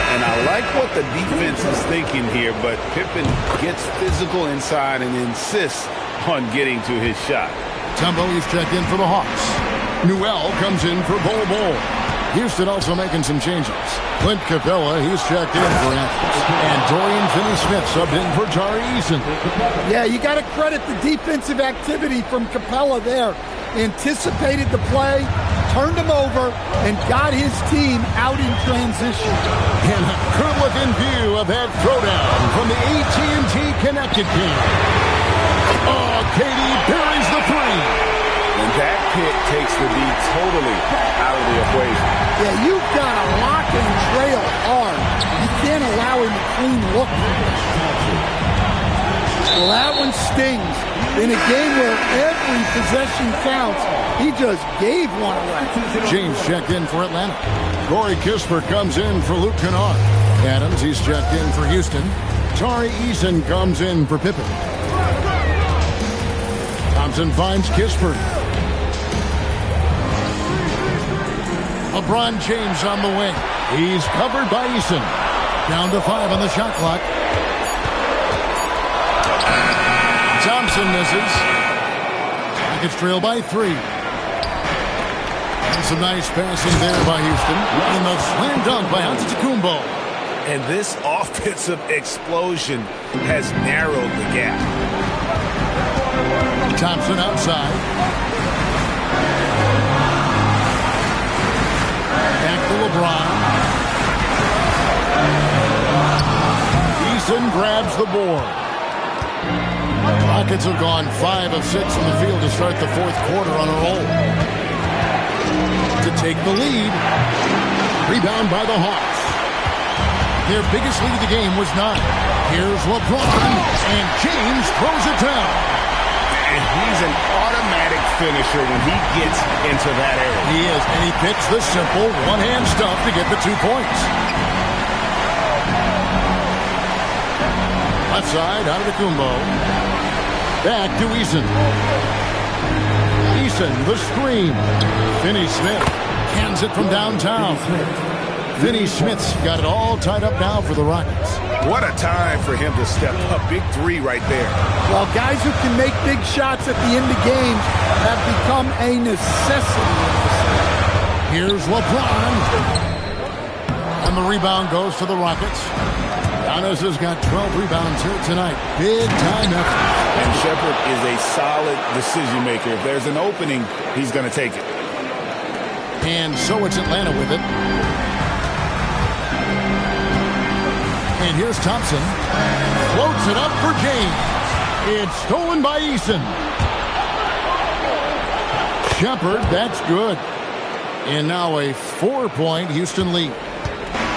And I like what the defense is thinking here, but Pippen gets physical inside and insists on getting to his shot. Tumbo is checked in for the Hawks. Newell comes in for Bol Bol. Houston also making some changes. Clint Capella, he's checked in for Athens. And Dorian Finney-Smith subbed in for Tari Eason. Yeah, you got to credit the defensive activity from Capella there. Anticipated the play, turned him over, and got his team out in transition. And a good look in view of that throwdown from the AT&T Connected team. Oh, Katie buries the three. And that pick takes the D totally out of the equation. Yeah, you've got to lock and trail hard. You can't allow him to clean look. Well, that one stings. In a game where every possession counts, he just gave one away. James checked in for Atlanta. Corey Kispert comes in for Luke Kennard. Adams, he's checked in for Houston. Tari Eason comes in for Pippen. Thompson finds Kispert. LeBron James on the wing. He's covered by Eason. Down to 5 on the shot clock. Thompson misses. Rockets trail by 3. And some nice passing there by Houston. And the slam dunk by Antetokounmpo. And this offensive explosion has narrowed the gap. Thompson outside. Back to LeBron. Eason grabs the board. Rockets have gone 5 of 6 from the field to start the fourth quarter on a roll. To take the lead. Rebound by the Hawks. Their biggest lead of the game was 9. Here's LeBron, and James throws it down. And he's an automatic finisher when he gets into that area. He is, and he picks the simple one-hand stuff to get the 2 points. Left side, Antetokounmpo. Back to Eason. Eason, the screen. Finney-Smith hands it from downtown. Finney-Smith's got it all tied up now for the Rockets. What a time for him to step up. Big 3 right there. Well, guys who can make big shots at the end of games have become a necessity. Here's LeBron. And the rebound goes to the Rockets. Giannis has got 12 rebounds here tonight. Big time effort. And Shepherd is a solid decision maker. If there's an opening, he's going to take it. And so it's Atlanta with it. And here's Thompson. Floats it up for James. It's stolen by Eason. Shepherd, that's good. And now a 4-point Houston lead.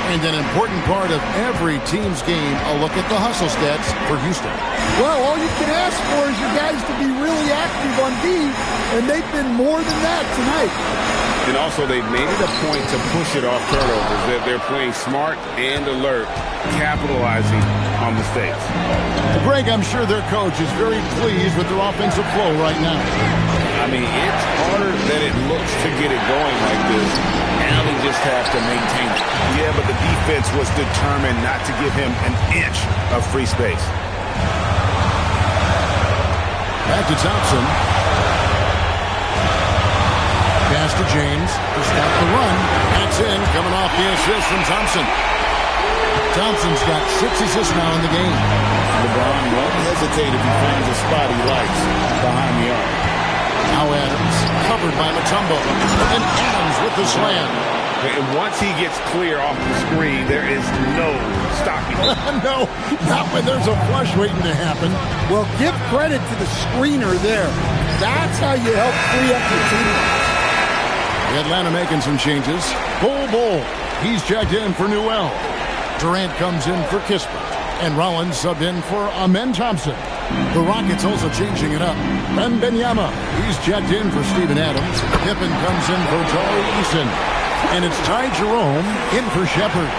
And an important part of every team's game, a look at the hustle stats for Houston. Well, all you can ask for is your guys to be really active on D, and they've been more than that tonight. And also, they've made it a point to push it off turnovers. They're playing smart and alert, capitalizing on mistakes. Greg, I'm sure their coach is very pleased with their offensive flow right now. I mean, it's harder than it looks to get it going like this. Now they just have to maintain it. Yeah, but the defense was determined not to give him an inch of free space. Back to Thompson. Pass to James to stop the run. That's in, coming off the assist from Thompson. Thompson's got 6 assists now in the game. LeBron won't hesitate if he finds a spot he likes behind the arc. Now Adams, covered by Mutombo. And Adams with the slam. And once he gets clear off the screen, there is no stopping him. No, not when there's a flush waiting to happen. Well, give credit to the screener there. That's how you help free up your team. Atlanta making some changes. Bull. He's checked in for Newell. Durant comes in for Kispert. And Rollins subbed in for Amen Thompson. The Rockets also changing it up. Wembanyama, he's checked in for Steven Adams. Pippen comes in for Tari Eason. And it's Ty Jerome in for Shepherd.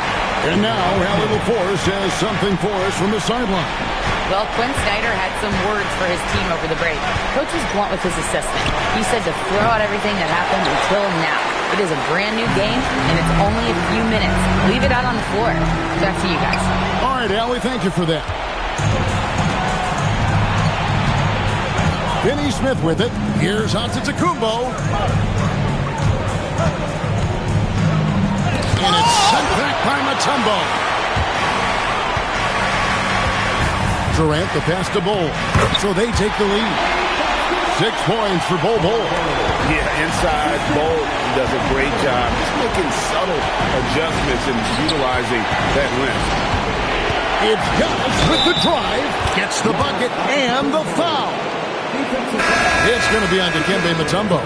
And now Allie LaForce has something for us from the sideline. Well, Quinn Snyder had some words for his team over the break. Coach was blunt with his assessment. He said to throw out everything that happened until now. It is a brand new game, and it's only a few minutes. Leave it out on the floor. Back to you guys. All right, Allie, thank you for that. Finney Smith with it. Here's Antetokounmpo. And it's sent back by Mutombo. Durant the pass to Bull. So they take the lead. 6 points for Bull. Yeah, inside, Bull does a great job just making subtle adjustments and utilizing that length. It's Giannis with the drive. Gets the bucket and the foul. It's going to be on Dikembe Mutombo.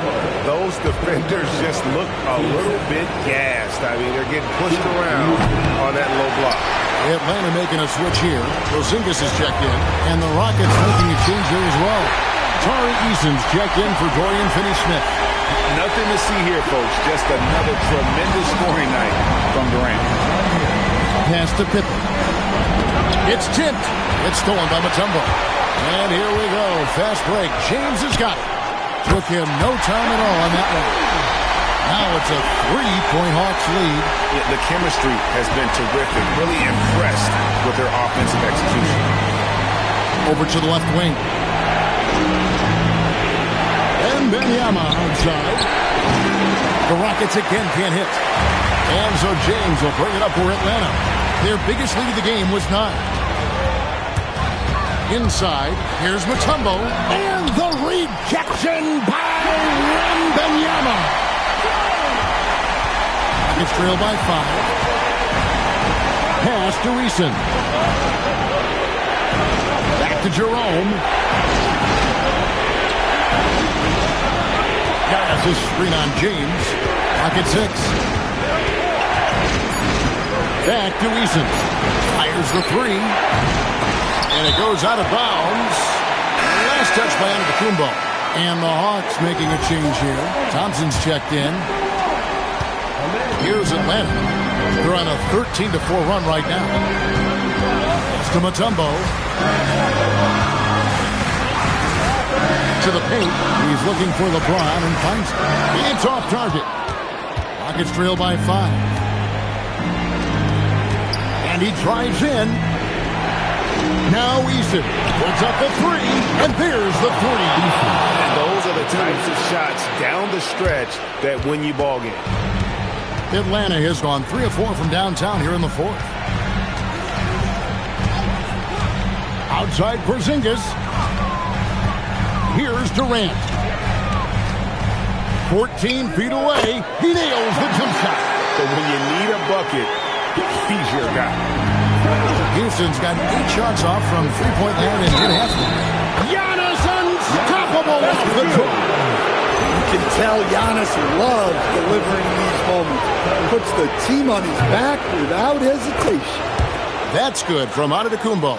Those defenders just look a little bit gassed. I mean, they're getting pushed around on that low block. Atlanta making a switch here. Porzingis is checked in, and the Rockets making a change here as well. Tari Eason's checked in for Dorian Finney-Smith. Nothing to see here, folks. Just another tremendous scoring night from Durant. Pass to Pippen. It's tipped. It's stolen by Mutombo. And here we go. Fast break. James has got it. Took him no time at all on that one. Now it's a 3-point Hawks lead. Yeah, the chemistry has been terrific. Really impressed with their offensive execution. Over to the left wing. And Wembanyama outside. The Rockets again can't hit. And so James will bring it up for Atlanta. Their biggest lead of the game was 9. Inside, here's Mutombo. And the rejection by Wembanyama. It's trailed by 5. Pass to Eason. Back to Jerome. Giannis is screen on James. Pocket 6. Back to Eason. Fires the 3. And it goes out of bounds. Last touch by Antetokounmpo. And the Hawks making a change here. Thompson's checked in. Here's Atlanta. They're on a 13-4 run right now. It's to Mutombo. To the paint. He's looking for LeBron and finds him. It's off target. Rockets trail by 5. And he drives in. Now Eason puts up the 3, and there's the 3. And those are the types of shots down the stretch that win you ball games. Atlanta has gone 3 of 4 from downtown here in the fourth. Outside Porzingis. Here's Durant. 14 feet away. He nails the jump shot. But when you need a bucket, he's your guy. Houston's got 8 shots off from three-point land in mid-half. Giannis unstoppable off the dribble. You can tell Giannis loves delivering these moments. Puts the team on his back without hesitation. That's good from Antetokounmpo.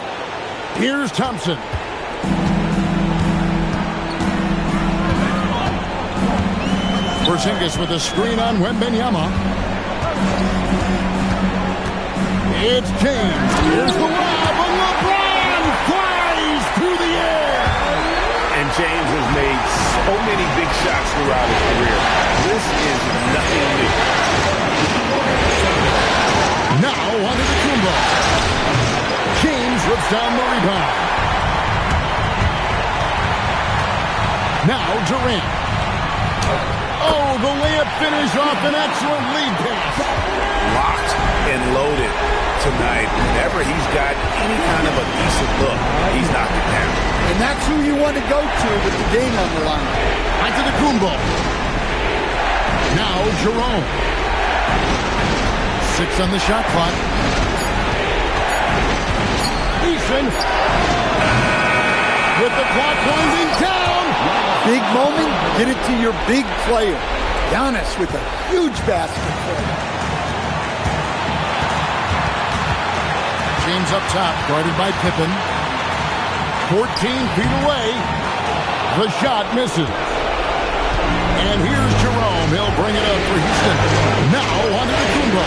Here's Thompson. Porzingis with a screen on Wembanyama. It's James. Here's the lob, and LeBron flies through the air. And James has made so many big shots throughout his career. This is nothing new. Now Antetokounmpo. James rips down the rebound. Now Durant. Oh, the layup finish off an excellent lead pass. Locked and loaded tonight. Whenever he's got any kind of a decent look, he's knocked it down. And that's who you want to go to with the game on the line. Antetokounmpo. Now Jerome. 6 on the shot clock. Eason. With the clock winding down. Big moment, get it to your big player. Giannis with a huge basket. James up top, guarded by Pippen. 14 feet away. The shot misses. And here's Jerome. He'll bring it up for Houston. Now Antetokounmpo.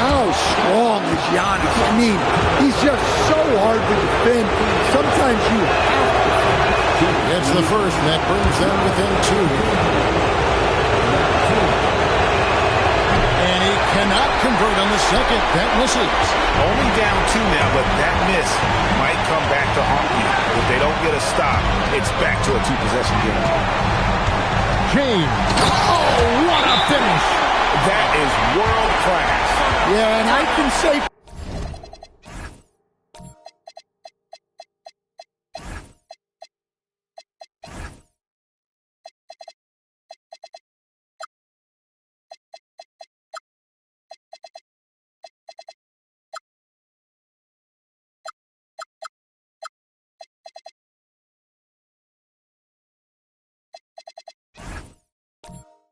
How strong is Giannis? I mean, he's just so hard to defend. Sometimes you have to. It's the first, and that brings them within 2. And he cannot convert on the second. That misses. Only down 2 now, but that miss might come back to haunt you. If they don't get a stop, it's back to a 2-possession game. James. Oh, what a finish. That is world class. Yeah, and I can say...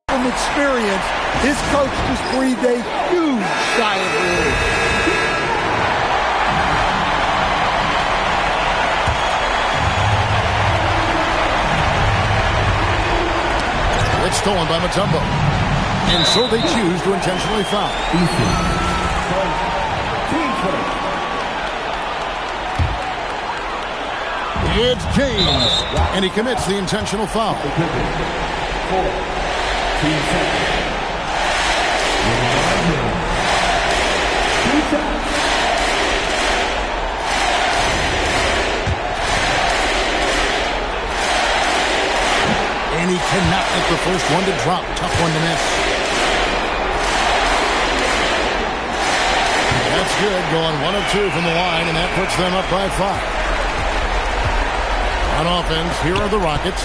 From experience, his coach just breathed a huge sigh of relief. It's stolen by Mutombo. And so they choose to intentionally foul. It's James. And he commits the intentional foul. And he cannot get the first one to drop. Tough one to miss. That's good. Going 1 of 2 from the line, and that puts them up by 5. On offense, here are the Rockets.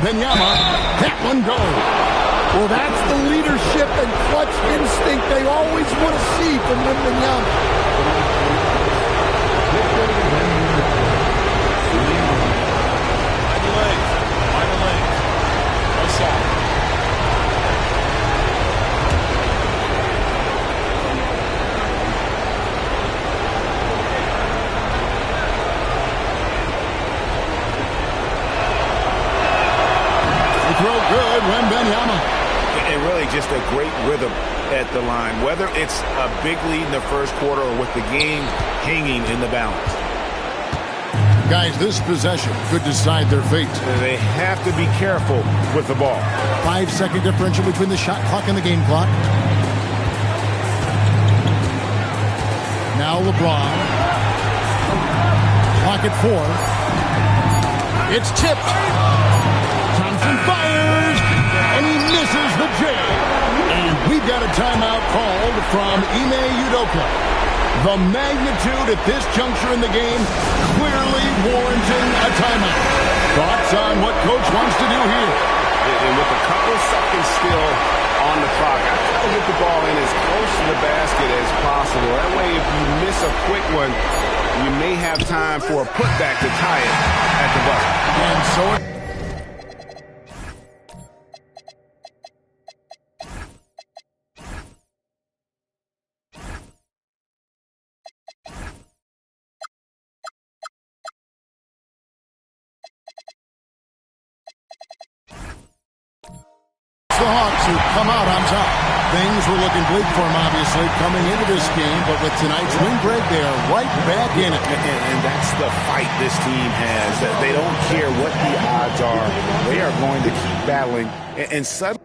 Wembanyama, that one goes. Well, that's the leadership and clutch instinct they always want to see from Wembanyama. Mind the legs. No shot. Throw good, Wembanyama. And really just a great rhythm at the line, whether it's a big lead in the first quarter or with the game hanging in the balance. Guys, this possession could decide their fate. They have to be careful with the ball. 5-second differential between the shot clock and the game clock. Now LeBron. Clock at 4. It's tipped. Thompson fires, and he misses the jam. And we've got a timeout called from Ime Udoka. The magnitude at this juncture in the game clearly warranting a timeout. Thoughts on what Coach wants to do here? And with a couple seconds still on the clock, I try to get the ball in as close to the basket as possible. That way, if you miss a quick one, you may have time for a putback to tie it at the buzzer. And so the Hawks who come out on top. Things were looking bleak for them, obviously, coming into this game, but with tonight's win, Greg, they are right back in it. And that's the fight this team has. They don't care what the odds are. They are going to keep battling. And suddenly,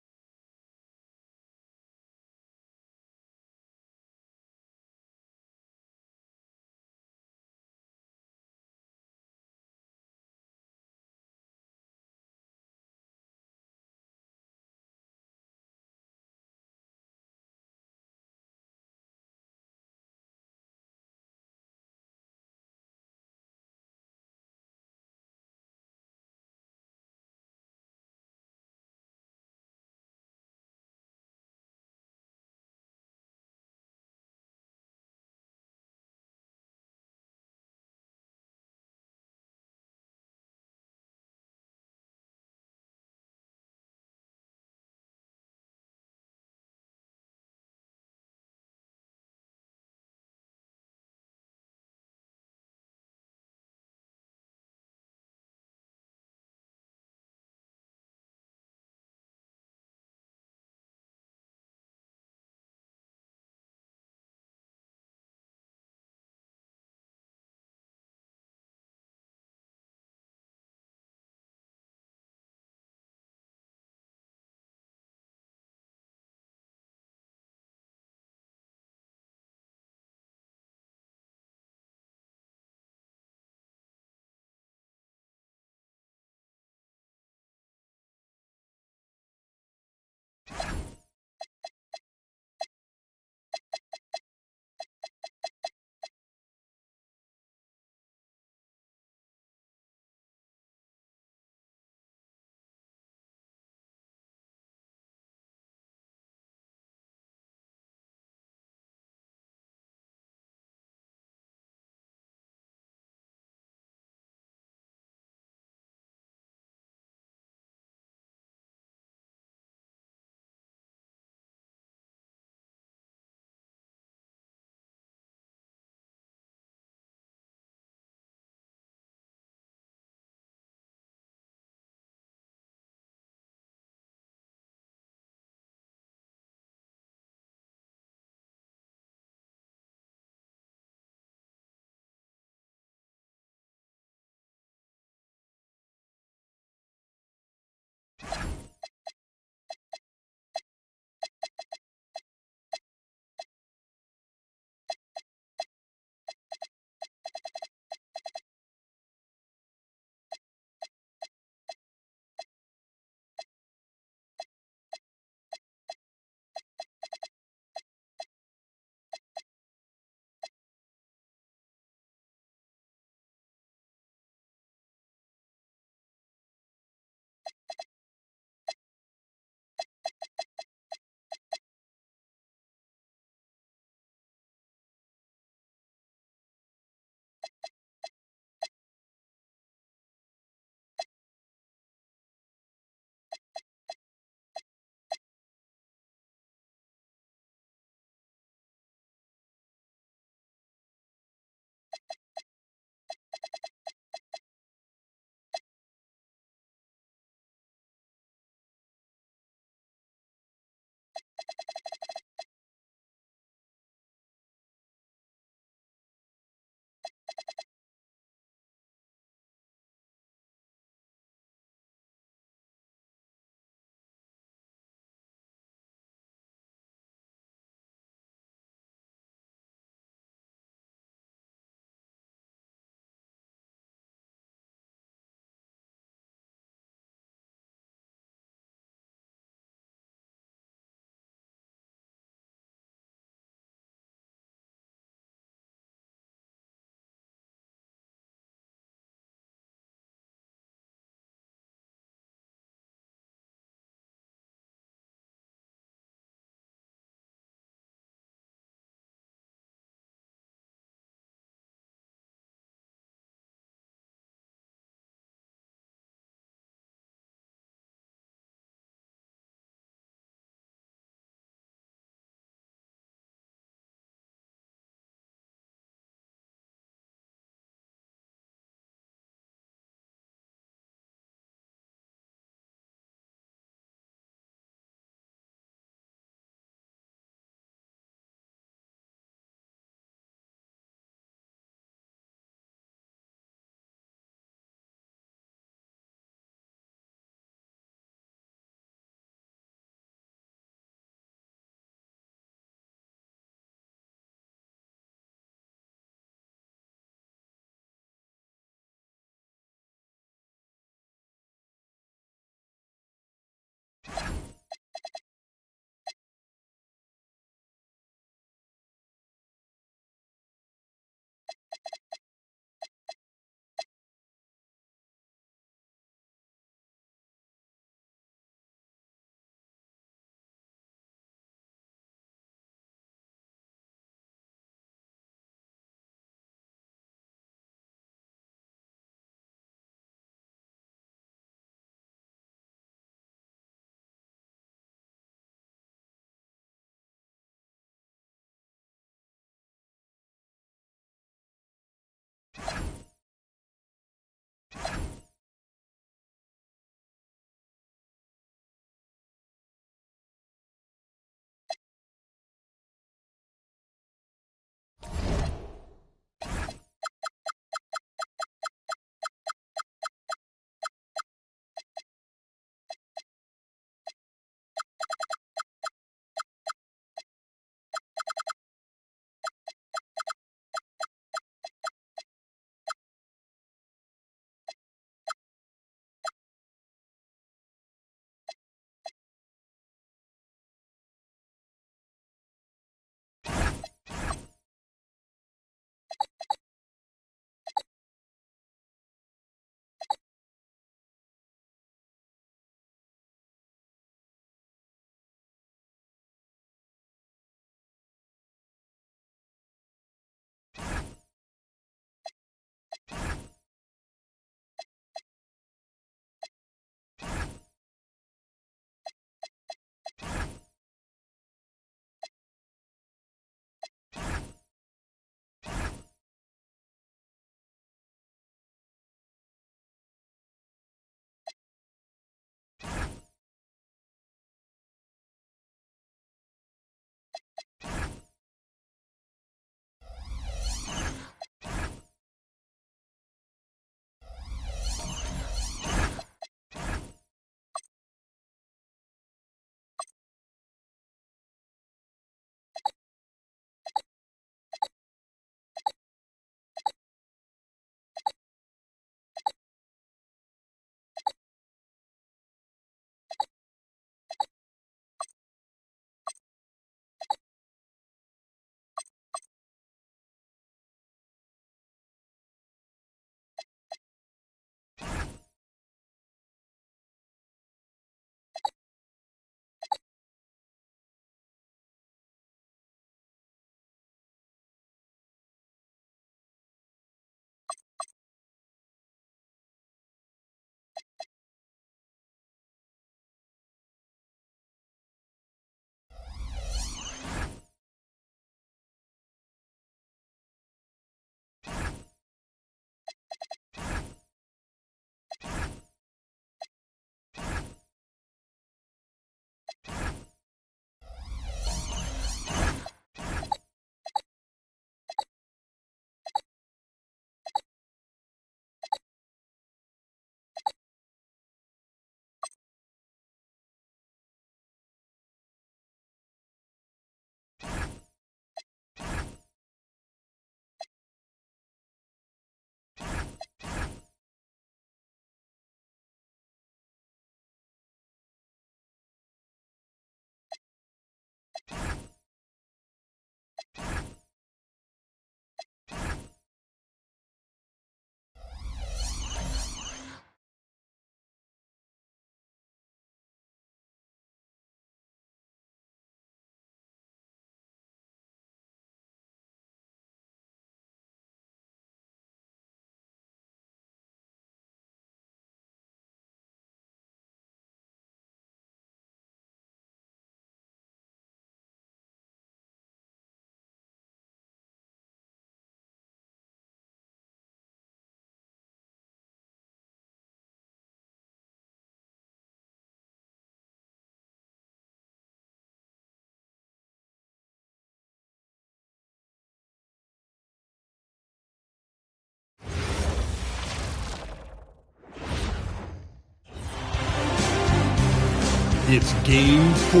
It's Game 4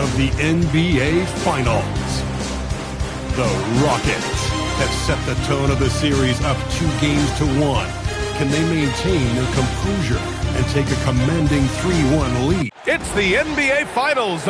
of the NBA Finals. The Rockets have set the tone of the series up 2-1. Can they maintain their composure and take a commanding 3-1 lead? It's the NBA Finals.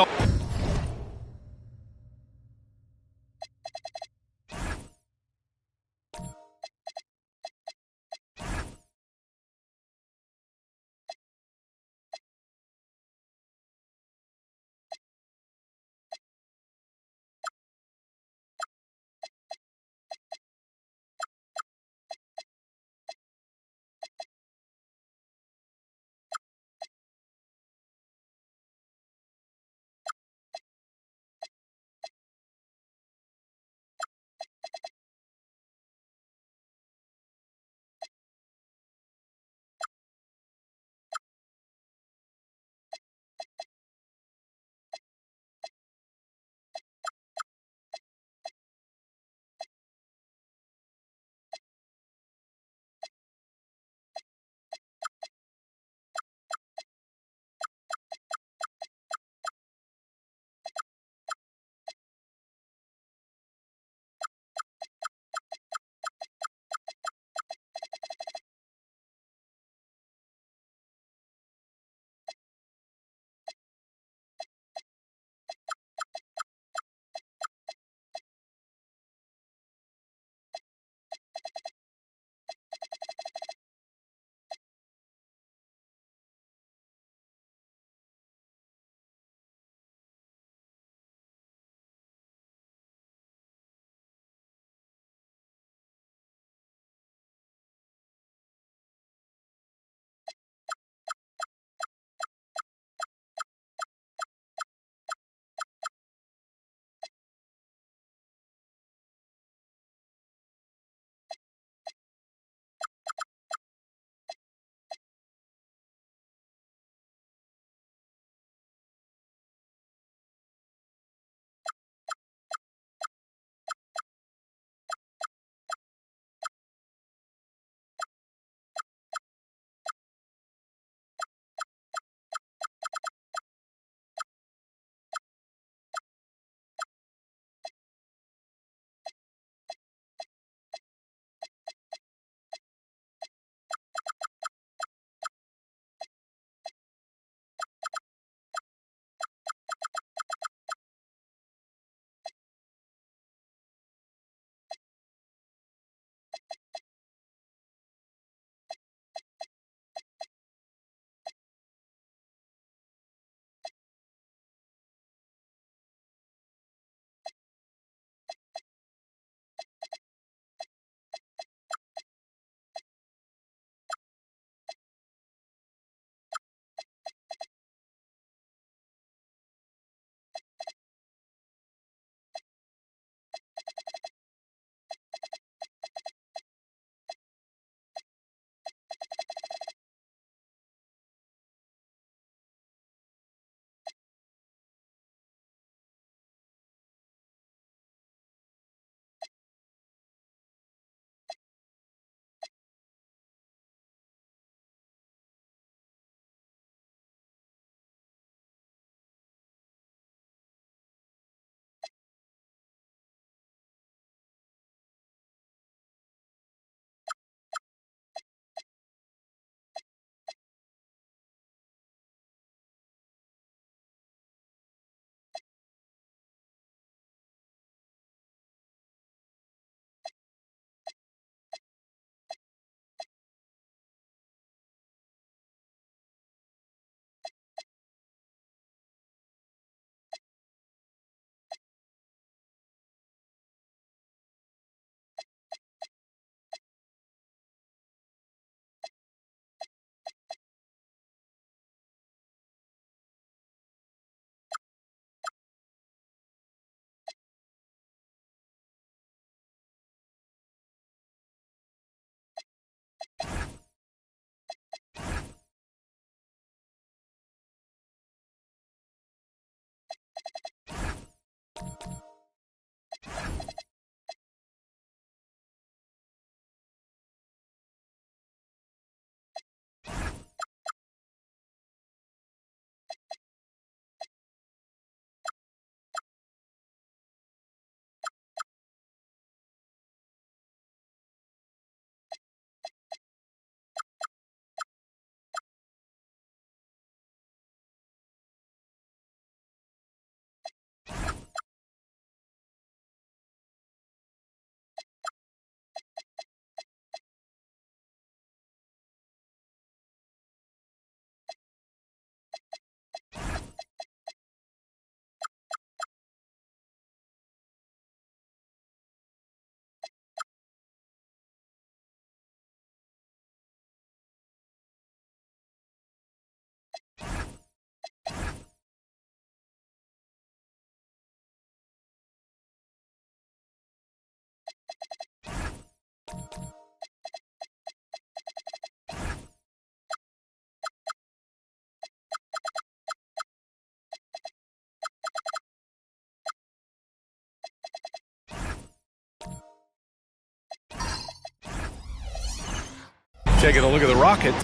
Taking a look at the Rockets.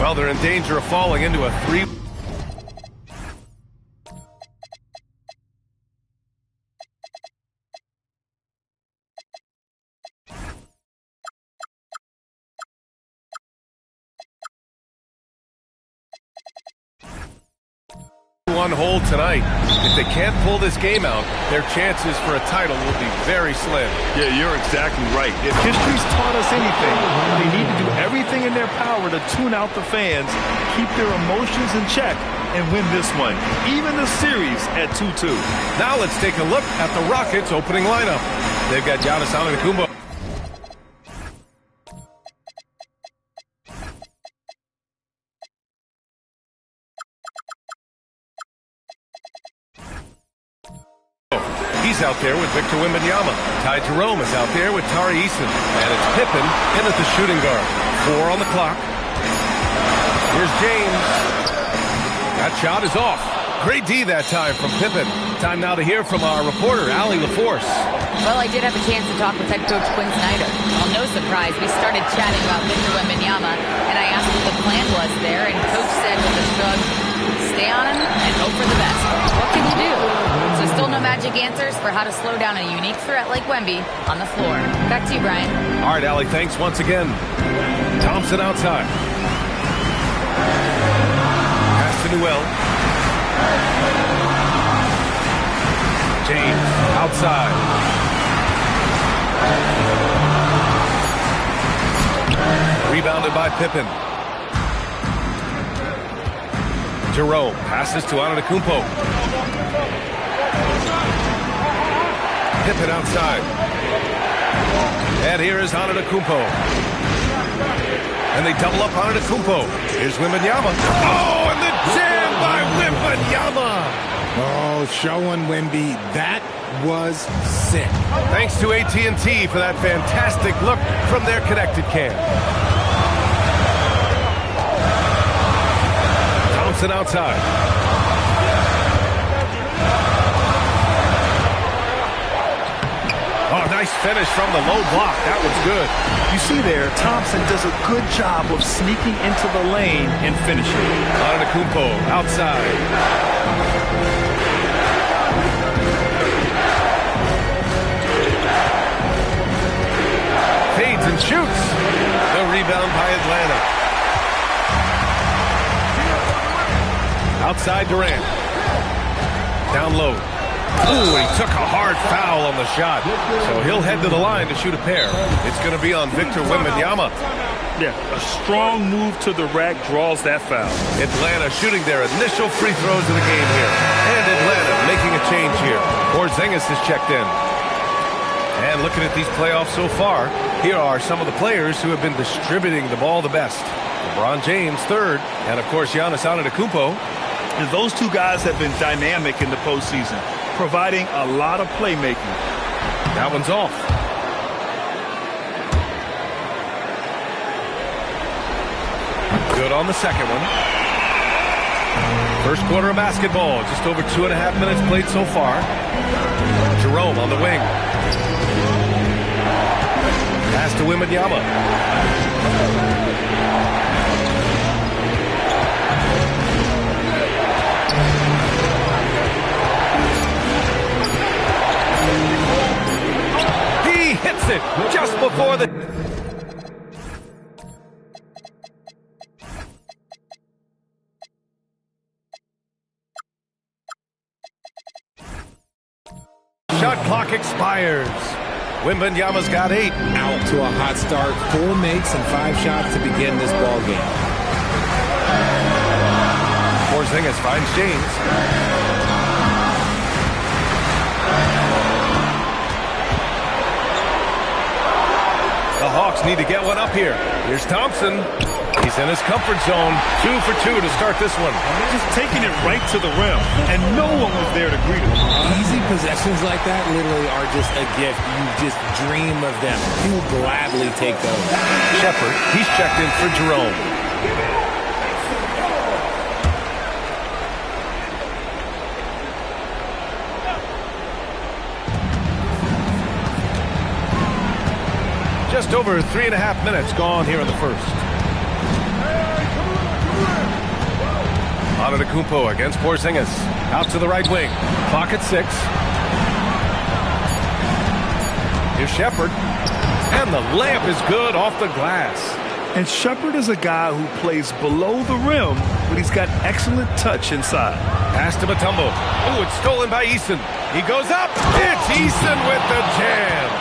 Well, they're in danger of falling into a 3. One hold tonight. If they can't pull this game out, their chances for a title will be very slim. Yeah, you're exactly right. If history's taught us anything, they need to do everything in their power to tune out the fans, keep their emotions in check, and win this one, even the series at 2-2. Now let's take a look at the Rockets' opening lineup. They've got Giannis Antetokounmpo. He's out there with Victor Wembanyama. Ty Jerome is out there with Tari Eason. And it's Pippen in at the shooting guard. 4 on the clock. Here's James. That shot is off. Great D that time from Pippen. Time now to hear from our reporter, Allie LaForce. Well, I did have a chance to talk with head coach Quinn Snyder. Well, no surprise, we started chatting about Victor Wembanyama, and I asked what the plan was there, and coach said with a shrug, stay on him and hope for the best. What can you do? So still no magic answers for how to slow down a unique threat like Wemby on the floor. Back to you, Brian. All right, Allie, thanks once again. Thompson outside. Pass to Newell. James outside. Rebounded by Pippen. Jerome passes to Antetokounmpo. Pippen outside. And here is Antetokounmpo. And they double up Antetokounmpo. Here's Wembanyama. Oh, and the jam by Wembanyama. Oh, showing Wemby. That was sick. Thanks to AT&T for that fantastic look from their connected cam. Thompson outside. Oh, nice finish from the low block. That was good. You see there, Thompson does a good job of sneaking into the lane and finishing. Antetokounmpo outside. Fades and shoots. The rebound by Atlanta. Outside Durant. Down low. Ooh, he took a hard foul on the shot. So he'll head to the line to shoot a pair. It's going to be on Victor Wembanyama. Yeah, a strong move to the rack draws that foul. Atlanta shooting their initial free throws of the game here. And Atlanta making a change here. Porzingis is checked in. And looking at these playoffs so far, here are some of the players who have been distributing the ball the best. LeBron James, third, and of course Giannis Antetokounmpo. And those two guys have been dynamic in the postseason, providing a lot of playmaking. That one's off. Good on the second one. First quarter of basketball, just over 2.5 minutes played so far. Jerome on the wing. Pass to Wembanyama. He hits it just before the... Shot clock expires. Wembanyama's got 8. Out to a hot start. 4 makes and 5 shots to begin this ball game. Porzingis finds James. The Hawks need to get one up here. Here's Thompson. He's in his comfort zone. 2 for 2 to start this one. Just taking it right to the rim, and no one was there to greet him. Easy possessions like that literally are just a gift. You just dream of them. You will gladly take those. Shepherd, he's checked in for Jerome. Just over 3.5 minutes gone here in the first. Antetokounmpo against Porzingis. Out to the right wing. Clock at 6. Here's Shepherd. And the layup is good off the glass. And Shepherd is a guy who plays below the rim, but he's got excellent touch inside. Pass to Mutombo. Oh, it's stolen by Eason. He goes up. It's Eason with the jam.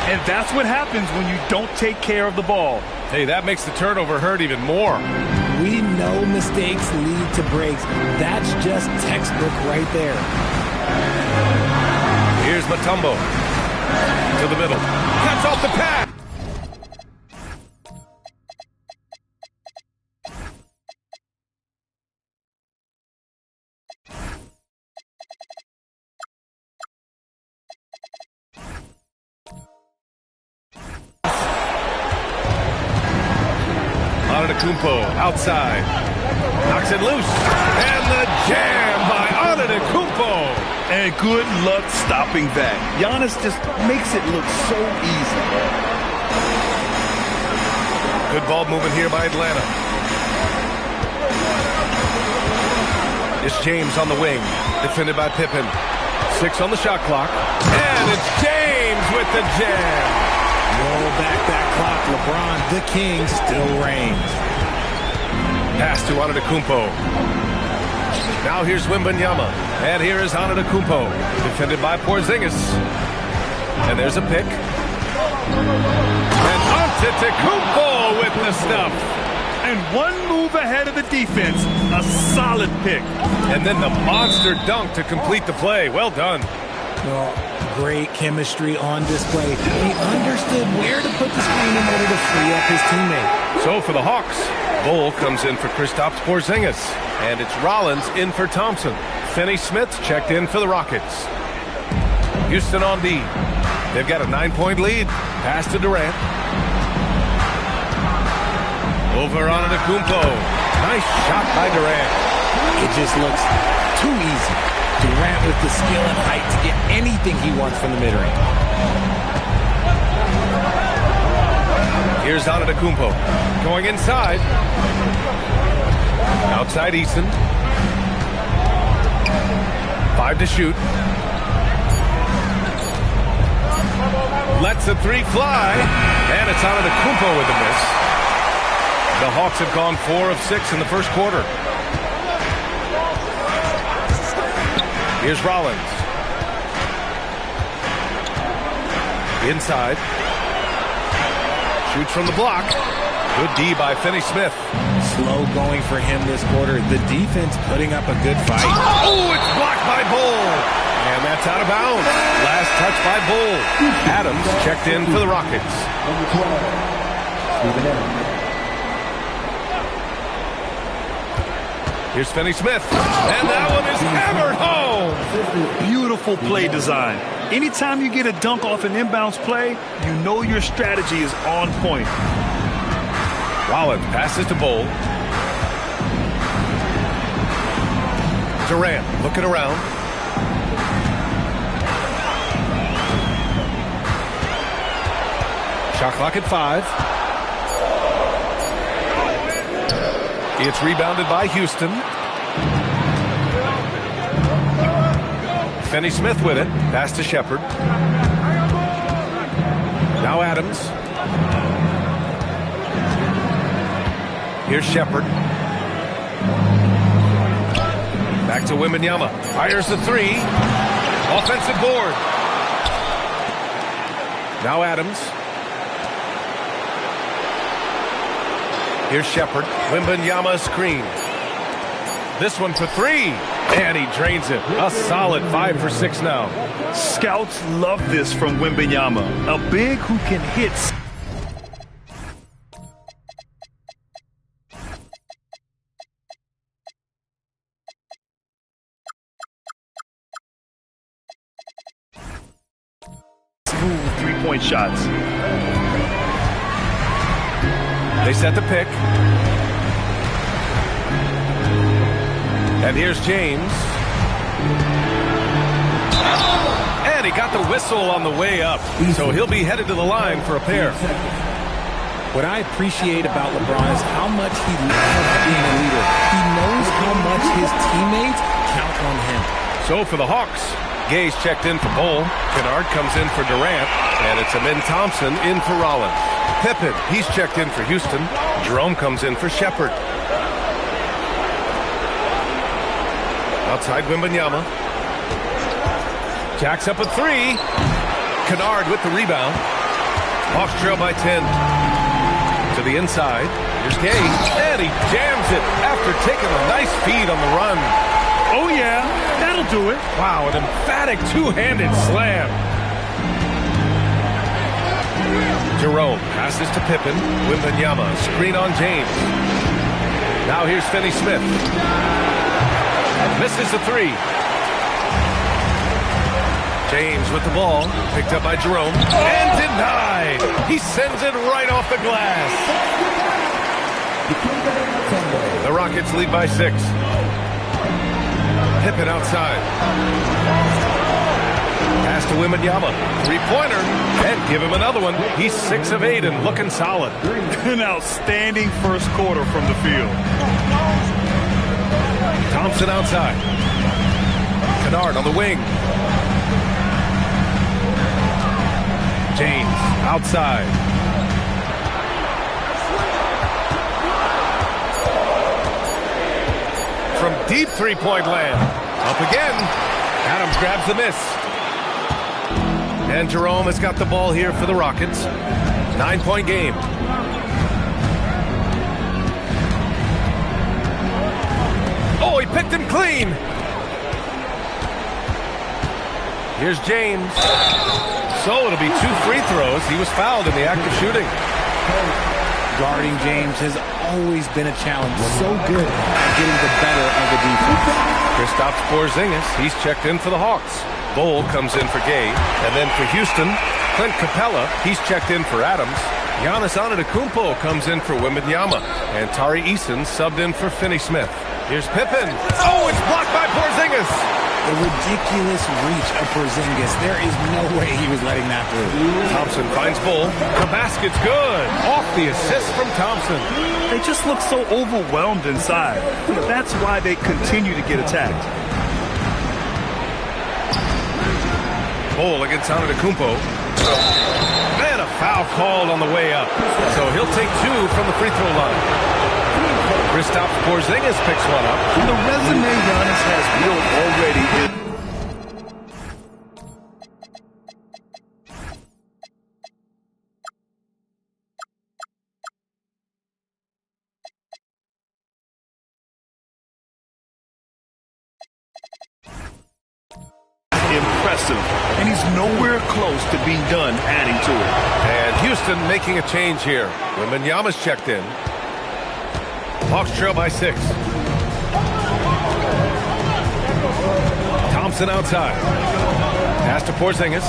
And that's what happens when you don't take care of the ball. Hey, that makes the turnover hurt even more. We know mistakes lead to breaks. That's just textbook right there. Here's Mutombo. To the middle. Cuts off the pass. Antetokounmpo outside. Knocks it loose. And the jam by Antetokounmpo. And good luck stopping that. Giannis just makes it look so easy. Good ball movement here by Atlanta. It's James on the wing. Defended by Pippen. 6 on the shot clock. And it's James with the jam. Roll back that clock. LeBron, the king, still reigns. Pass to Antetokounmpo. Now here's Wembanyama. And here is Antetokounmpo. Defended by Porzingis. And there's a pick. And Antetokounmpo with the stuff. And one move ahead of the defense. A solid pick. And then the monster dunk to complete the play. Well done. Well, great chemistry on display. He understood where to put the screen in order to free up his teammate. So for the Hawks, Bol comes in for Kristaps Porzingis. And it's Rollins in for Thompson. Finney-Smith checked in for the Rockets. Houston on D. They've got a 9-point lead. Pass to Durant. Over Antetokounmpo. Nice shot by Durant. It just looks too easy. Durant with the skill and height to get anything he wants from the mid-range. Here's Antetokounmpo going inside. Outside Eason. 5 to shoot. Lets the 3 fly. And it's Antetokounmpo with the miss. The Hawks have gone 4 of 6 in the first quarter. Here's Rollins. Inside. Shoots from the block. Good D by Finney-Smith. Slow going for him this quarter. The defense putting up a good fight. Oh, it's blocked by Bol. And that's out of bounds. Last touch by Bol. Adams checked in for the Rockets. Here's Finney-Smith. And that one is hammered home. Beautiful play design. Anytime you get a dunk off an inbounds play, you know your strategy is on point. Rollins passes to Bol. Durant looking around. Shot clock at 5. It's rebounded by Houston. Finney-Smith with it. Pass to Shepherd. Now Adams. Here's Shepherd. Back to Wembanyama. Fires the 3. Offensive board. Now Adams. Here's Shepherd. Wembanyama screen. This one for 3. And he drains it. A solid 5 for 6 now. Scouts love this from Wembanyama. A big who can hit. shots. They set the pick. And here's James. And he got the whistle on the way up. So he'll be headed to the line for a pair. What I appreciate about LeBron is how much he loves being a leader. He knows how much his teammates count on him. So for the Hawks, Gay's checked in for Bol. Kennard comes in for Durant. And it's Amin Thompson in for Rollins. Pippen, he's checked in for Houston. Jerome comes in for Shepherd. Outside Wembanyama. Jacks up a three. Kennard with the rebound. Hawks trail by 10. To the inside. Here's Gay. And he jams it after taking a nice feed on the run. Oh, yeah. That'll do it. Wow, an emphatic two-handed slam. Jerome passes to Pippen. Wembanyama, screen on James. Now here's Finney Smith. Misses the three. James with the ball. Picked up by Jerome. And denied. He sends it right off the glass. The Rockets lead by 6. Pippen outside. Pass to Wembanyama. Three-pointer. And give him another one. He's 6 of 8 and looking solid. An outstanding first quarter from the field. Thompson outside. Kennard on the wing. James outside. From deep three-point land. Up again. Adams grabs the miss. And Jerome has got the ball here for the Rockets. 9-point game. Oh, he picked him clean. Here's James. So it'll be 2 free throws. He was fouled in the act of shooting. Guarding James has always been a challenge. So good at getting the better of the defense. Kristaps Porzingis, he's checked in for the Hawks. Bol comes in for Gay. And then for Houston, Clint Capella, he's checked in for Adams. Giannis Antetokounmpo comes in for Wembanyama. And Tari Eason subbed in for Finney Smith. Here's Pippen. Oh, it's blocked by Porzingis. The ridiculous reach of Porzingis. There is no way he was letting that through. Thompson finds Bol. The basket's good. Off the assist from Thompson. They just look so overwhelmed inside. That's why they continue to get attacked. Bol against Antetokounmpo. And a foul called on the way up. So he'll take 2 from the free throw line. Kristaps Porzingis picks one up. The resume Giannis has built already is impressive, and he's nowhere close to being done adding to it. And Houston making a change here. Wembanyama's checked in. Hawks trail by 6. Thompson outside. Pass to Porzingis.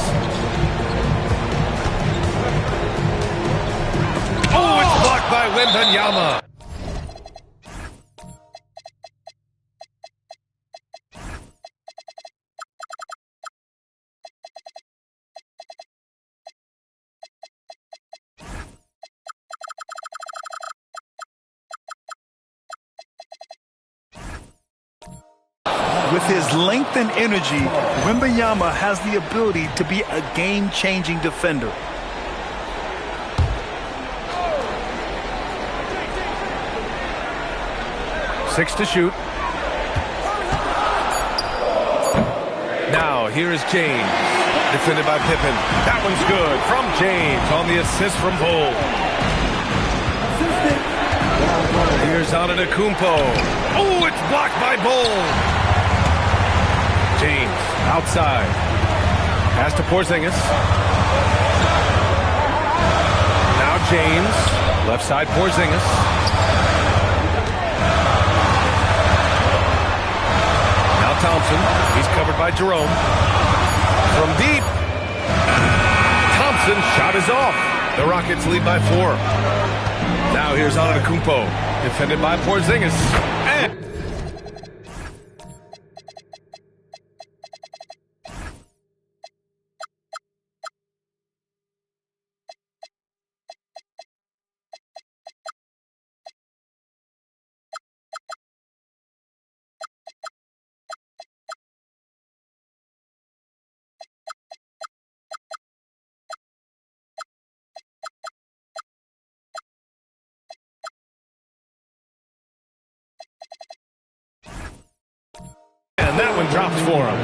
Oh, it's blocked by Wembanyama. With his length and energy, Wembanyama has the ability to be a game-changing defender. Six to shoot. Now, here is James. Defended by Pippen. That one's good from James on the assist from Bol. Here's Antetokounmpo. Oh, it's blocked by Bol. James outside. Pass to Porzingis. Now James. Left side Porzingis. Now Thompson. He's covered by Jerome. From deep. Thompson Thompson, shot is off. The Rockets lead by 4. Now here's Antetokounmpo, defended by Porzingis. And that one drops for him.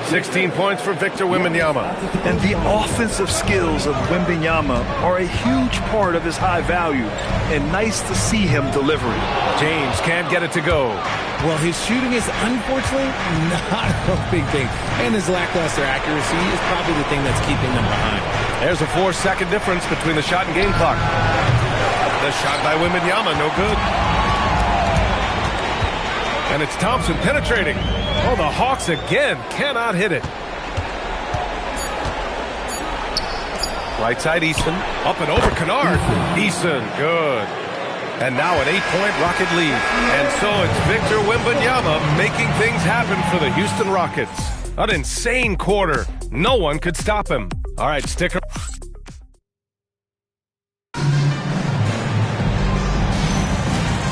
16 points for Victor Wembanyama. And the offensive skills of Wembanyama are a huge part of his high value, and nice to see him delivering. James can't get it to go. Well, his shooting is unfortunately not a big thing, and his lackluster accuracy is probably the thing that's keeping them behind. There's a 4-second difference between the shot and game clock. The shot by Wembanyama, no good. And it's Thompson penetrating. Oh, the Hawks again cannot hit it. Right side, Easton. Up and over Kennard. Easton, good. And now an 8-point Rocket lead. And so it's Victor Wembanyama making things happen for the Houston Rockets. An insane quarter. No one could stop him. All right, stick around.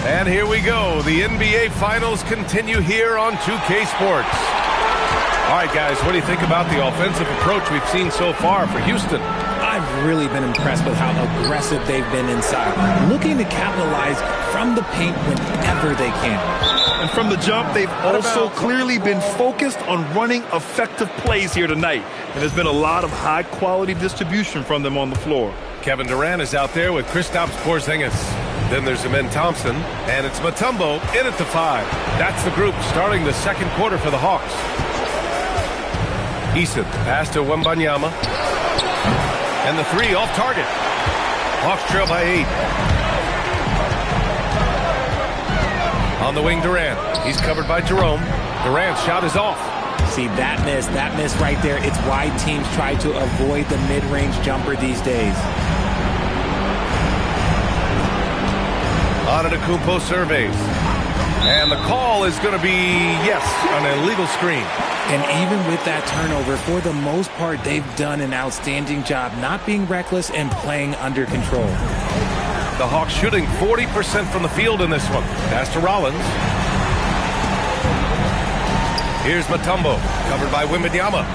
And here we go. The NBA Finals continue here on 2K Sports. All right, guys, what do you think about the offensive approach we've seen so far for Houston? I've really been impressed with how aggressive they've been inside, looking to capitalize from the paint whenever they can. And from the jump, they've also clearly been focused on running effective plays here tonight. And there's been a lot of high-quality distribution from them on the floor. Kevin Durant is out there with Kristaps Porzingis. Then there's Amen Thompson, and it's Mutombo in at the 5. That's the group starting the second quarter for the Hawks. Eason, pass to Wembanyama. And the 3 off target. Hawks trail by 8. On the wing, Durant. He's covered by Jerome. Durant's shot is off. See, that miss right there, it's why teams try to avoid the mid-range jumper these days. Antetokounmpo surveys. And the call is going to be, yes, an illegal screen. And even with that turnover, for the most part, they've done an outstanding job not being reckless and playing under control. The Hawks shooting 40% from the field in this one. Pass to Rollins. Here's Mutombo, covered by Wembanyama.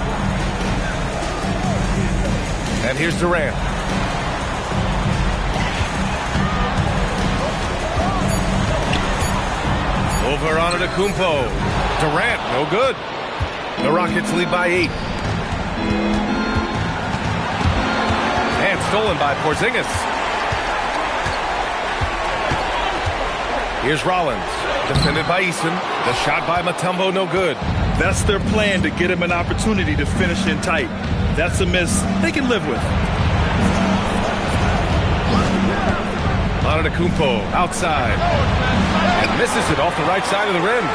And here's Durant. Over Antetokounmpo. Durant, no good. The Rockets lead by 8. And stolen by Porzingis. Here's Rollins, defended by Eason. The shot by Mutombo, no good. That's their plan, to get him an opportunity to finish in tight. That's a miss they can live with. Antetokounmpo outside. And misses it off the right side of the rim.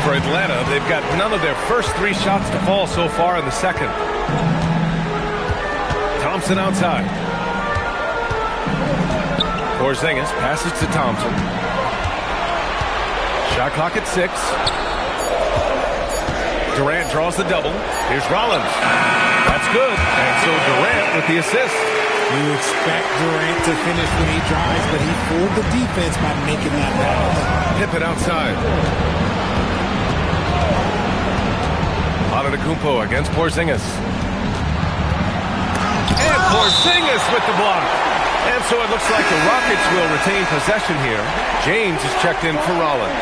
For Atlanta, they've got none of their first 3 shots to fall so far in the second. Thompson outside. Porzingis passes to Thompson. Shot clock at 6. Durant draws the double. Here's Rollins. That's good. And so Durant with the assist. You expect Durant to finish when he drives, but he fooled the defense by making that pass. Pippen outside. Antetokounmpo against Porzingis. And Porzingis with the block. And so it looks like the Rockets will retain possession here. James is checked in for Rollins.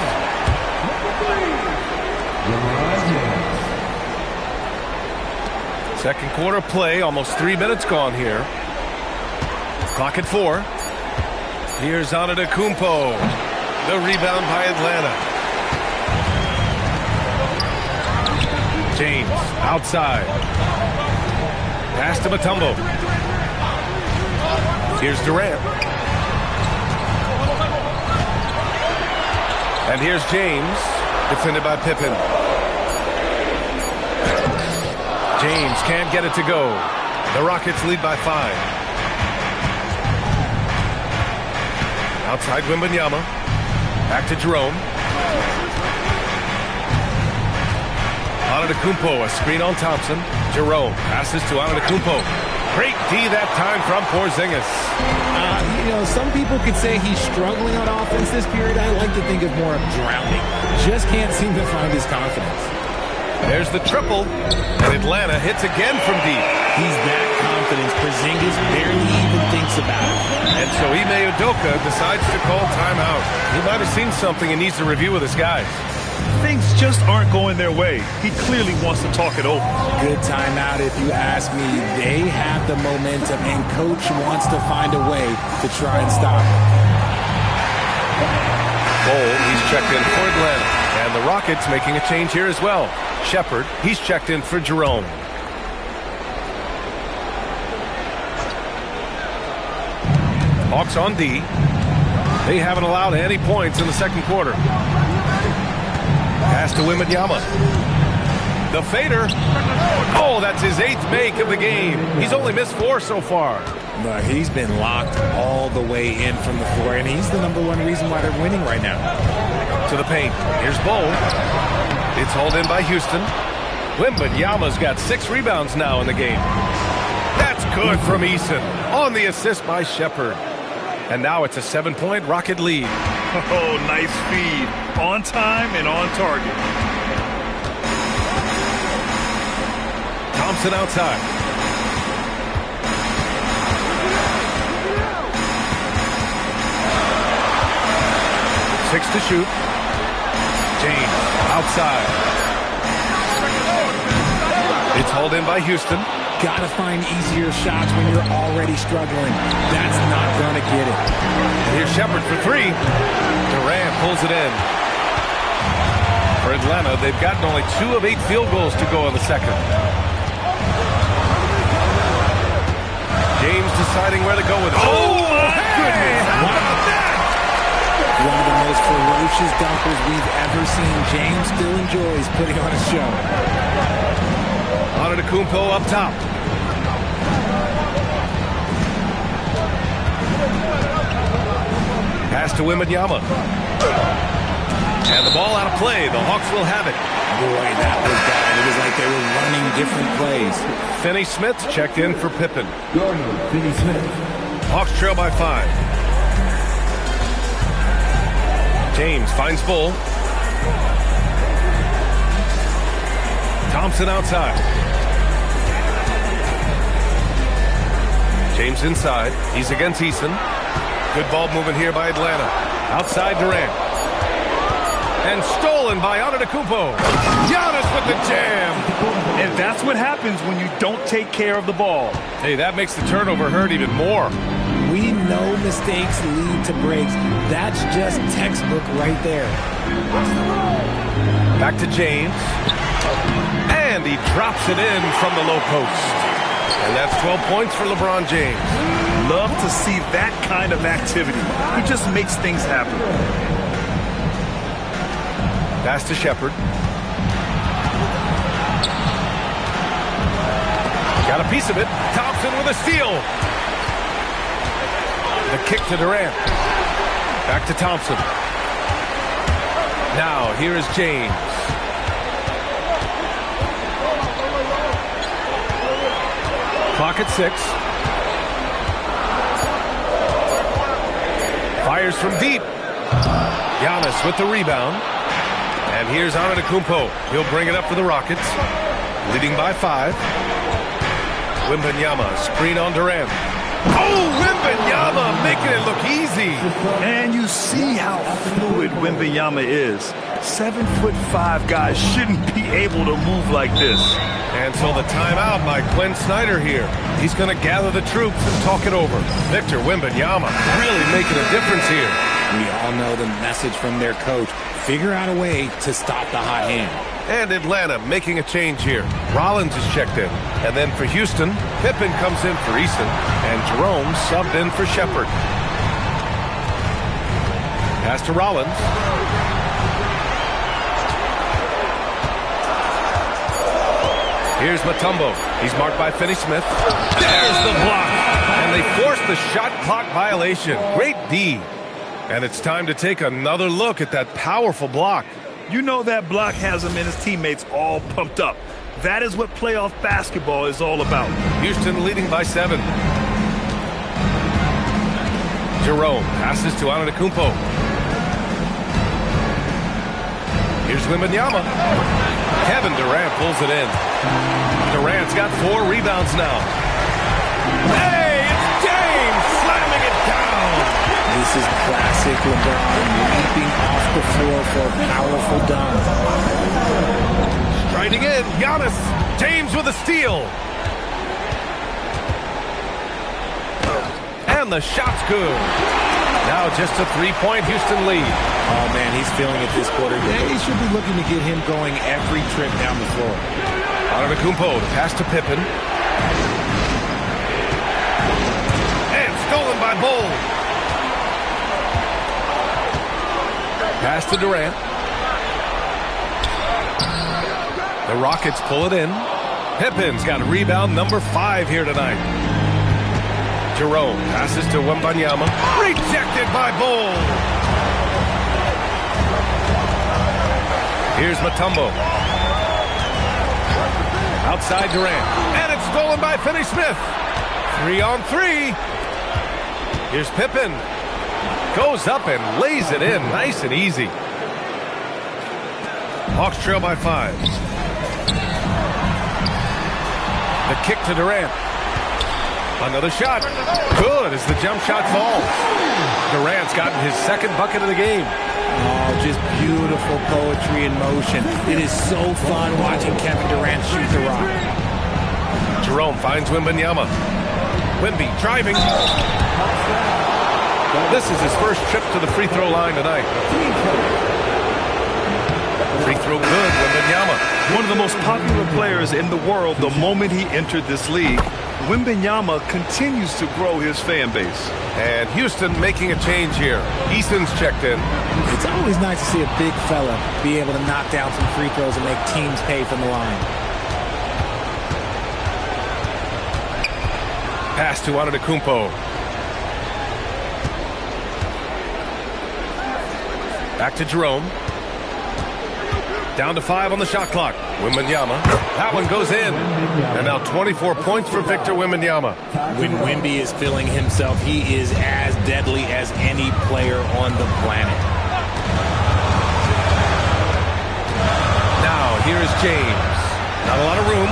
Second quarter play, almost 3 minutes gone here. Clock at 4. Here's Antetokounmpo. The rebound by Atlanta. James outside. Pass to Mutombo. Here's Durant. And here's James, defended by Pippen. James can't get it to go. The Rockets lead by 5. Outside Wembanyama. Back to Jerome. Antetokounmpo, a screen on Thompson. Jerome passes to Antetokounmpo. Great D that time from Porzingis. Some people could say he's struggling on offense this period. I like to think of more of drowning. Just can't seem to find his confidence. There's the triple, and Atlanta hits again from deep. He's that confident. Porzingis barely even thinks about it. And so Ime Udoka decides to call timeout. He might have seen something and needs to review with his guys. Things just aren't going their way. He clearly wants to talk it over. Good timeout if you ask me. They have the momentum, and Coach wants to find a way to try and stop it. Bol, he's checked in for Atlanta. And the Rockets making a change here as well. Shepherd, he's checked in for Jerome. Hawks on D. They haven't allowed any points in the second quarter. Pass to Wembanyama. The fader. Oh, that's his 8th make of the game. He's only missed 4 so far. But he's been locked all the way in from the floor, and he's the #1 reason why they're winning right now. To the paint. Here's Bol. It's hauled in by Houston. Wembanyama's got 6 rebounds now in the game. That's good from Eason. On the assist by Shepherd. And now it's a 7-point Rocket lead. Oh, nice feed. On time and on target. Thompson outside. Six to shoot. James outside. It's hauled in by Houston. Gotta find easier shots when you're already struggling. That's not gonna get it. And here's Shepherd for 3. Durant pulls it in. For Atlanta, they've gotten only 2 of 8 field goals to go in the second. James deciding where to go with it. Oh, my goodness. How about that? One of the most ferocious dunkers we've ever seen. James still enjoys putting on a show. Antetokounmpo up top. Pass to Wembanyama. And the ball out of play. The Hawks will have it. Boy, that was bad. It was like they were running different plays. Finney-Smith checked in for Pippen. Finney-Smith. Hawks trail by 5. James finds Bol. Thompson outside. James inside. He's against Eason. Good ball movement here by Atlanta. Outside Durant. And stolen by Antetokounmpo. Giannis with the jam. And that's what happens when you don't take care of the ball. Hey, that makes the turnover hurt even more. We know mistakes lead to breaks. That's just textbook right there. Back to James. And he drops it in from the low post. And that's 12 points for LeBron James. Love to see that kind of activity. He just makes things happen. Pass to Shepherd. Got a piece of it. Thompson with a steal. The kick to Durant. Back to Thompson. Now, here is James. Clock at 6. Fires from deep. Giannis with the rebound. And here's Antetokounmpo. He'll bring it up for the Rockets. Leading by 5. Wembanyama, screen on Durant. Oh, Wembanyama making it look easy. And you see how fluid Wembanyama is. 7'5" guys shouldn't be able to move like this. And so the timeout by Quinn Snyder here. He's going to gather the troops and talk it over. Victor Wembanyama really making a difference here. We all know the message from their coach. Figure out a way to stop the hot hand. And Atlanta making a change here. Rollins is checked in. And then for Houston, Pippen comes in for Eason. And Jerome subbed in for Shepherd. Pass to Rollins. Here's Mutombo. He's marked by Finney-Smith. There's the block. And they force the shot clock violation. Great D. And it's time to take another look at that powerful block. You know that block has him and his teammates all pumped up. That is what playoff basketball is all about. Houston leading by 7. Jerome passes to Antetokounmpo. Here's Wembanyama. Kevin Durant pulls it in. Durant's got 4 rebounds now. Hey, it's James slamming it down. This is classic LeBron leaping off the floor for a powerful dunk. Striding in, Giannis. James with a steal. And the shot's good. Now just a 3-point Houston lead. Oh, man, he's feeling it this quarter. They should be looking to get him going every trip down the floor. Antetokounmpo to pass to Pippen. And stolen by Bol. Pass to Durant. The Rockets pull it in. Pippen's got rebound number 5 here tonight. Jerome passes to Wembanyama. Rejected by Bol. Here's Mutombo. Outside Durant. And it's stolen by Finney-Smith. 3-on-3. Here's Pippen. Goes up and lays it in. Nice and easy. Hawks trail by 5. The kick to Durant. Another shot. Good as the jump shot falls. Durant's gotten his second bucket of the game. Oh, just beautiful poetry in motion. It is so fun watching Kevin Durant shoot the rock. Jerome finds Wembanyama. Wemby driving. This is his first trip to the free throw line tonight. Free throw good, Wembanyama. One of the most popular players in the world the moment he entered this league. Wembanyama continues to grow his fan base. And Houston making a change here. Easton's checked in. It's always nice to see a big fella be able to knock down some free throws and make teams pay from the line. Pass to Antetokounmpo. Back to Jerome. Down to 5 on the shot clock. Wembanyama. That one goes in. And now 24 points for Victor Wembanyama. When Wemby is feeling himself, he is as deadly as any player on the planet. Now here's James. Not a lot of room.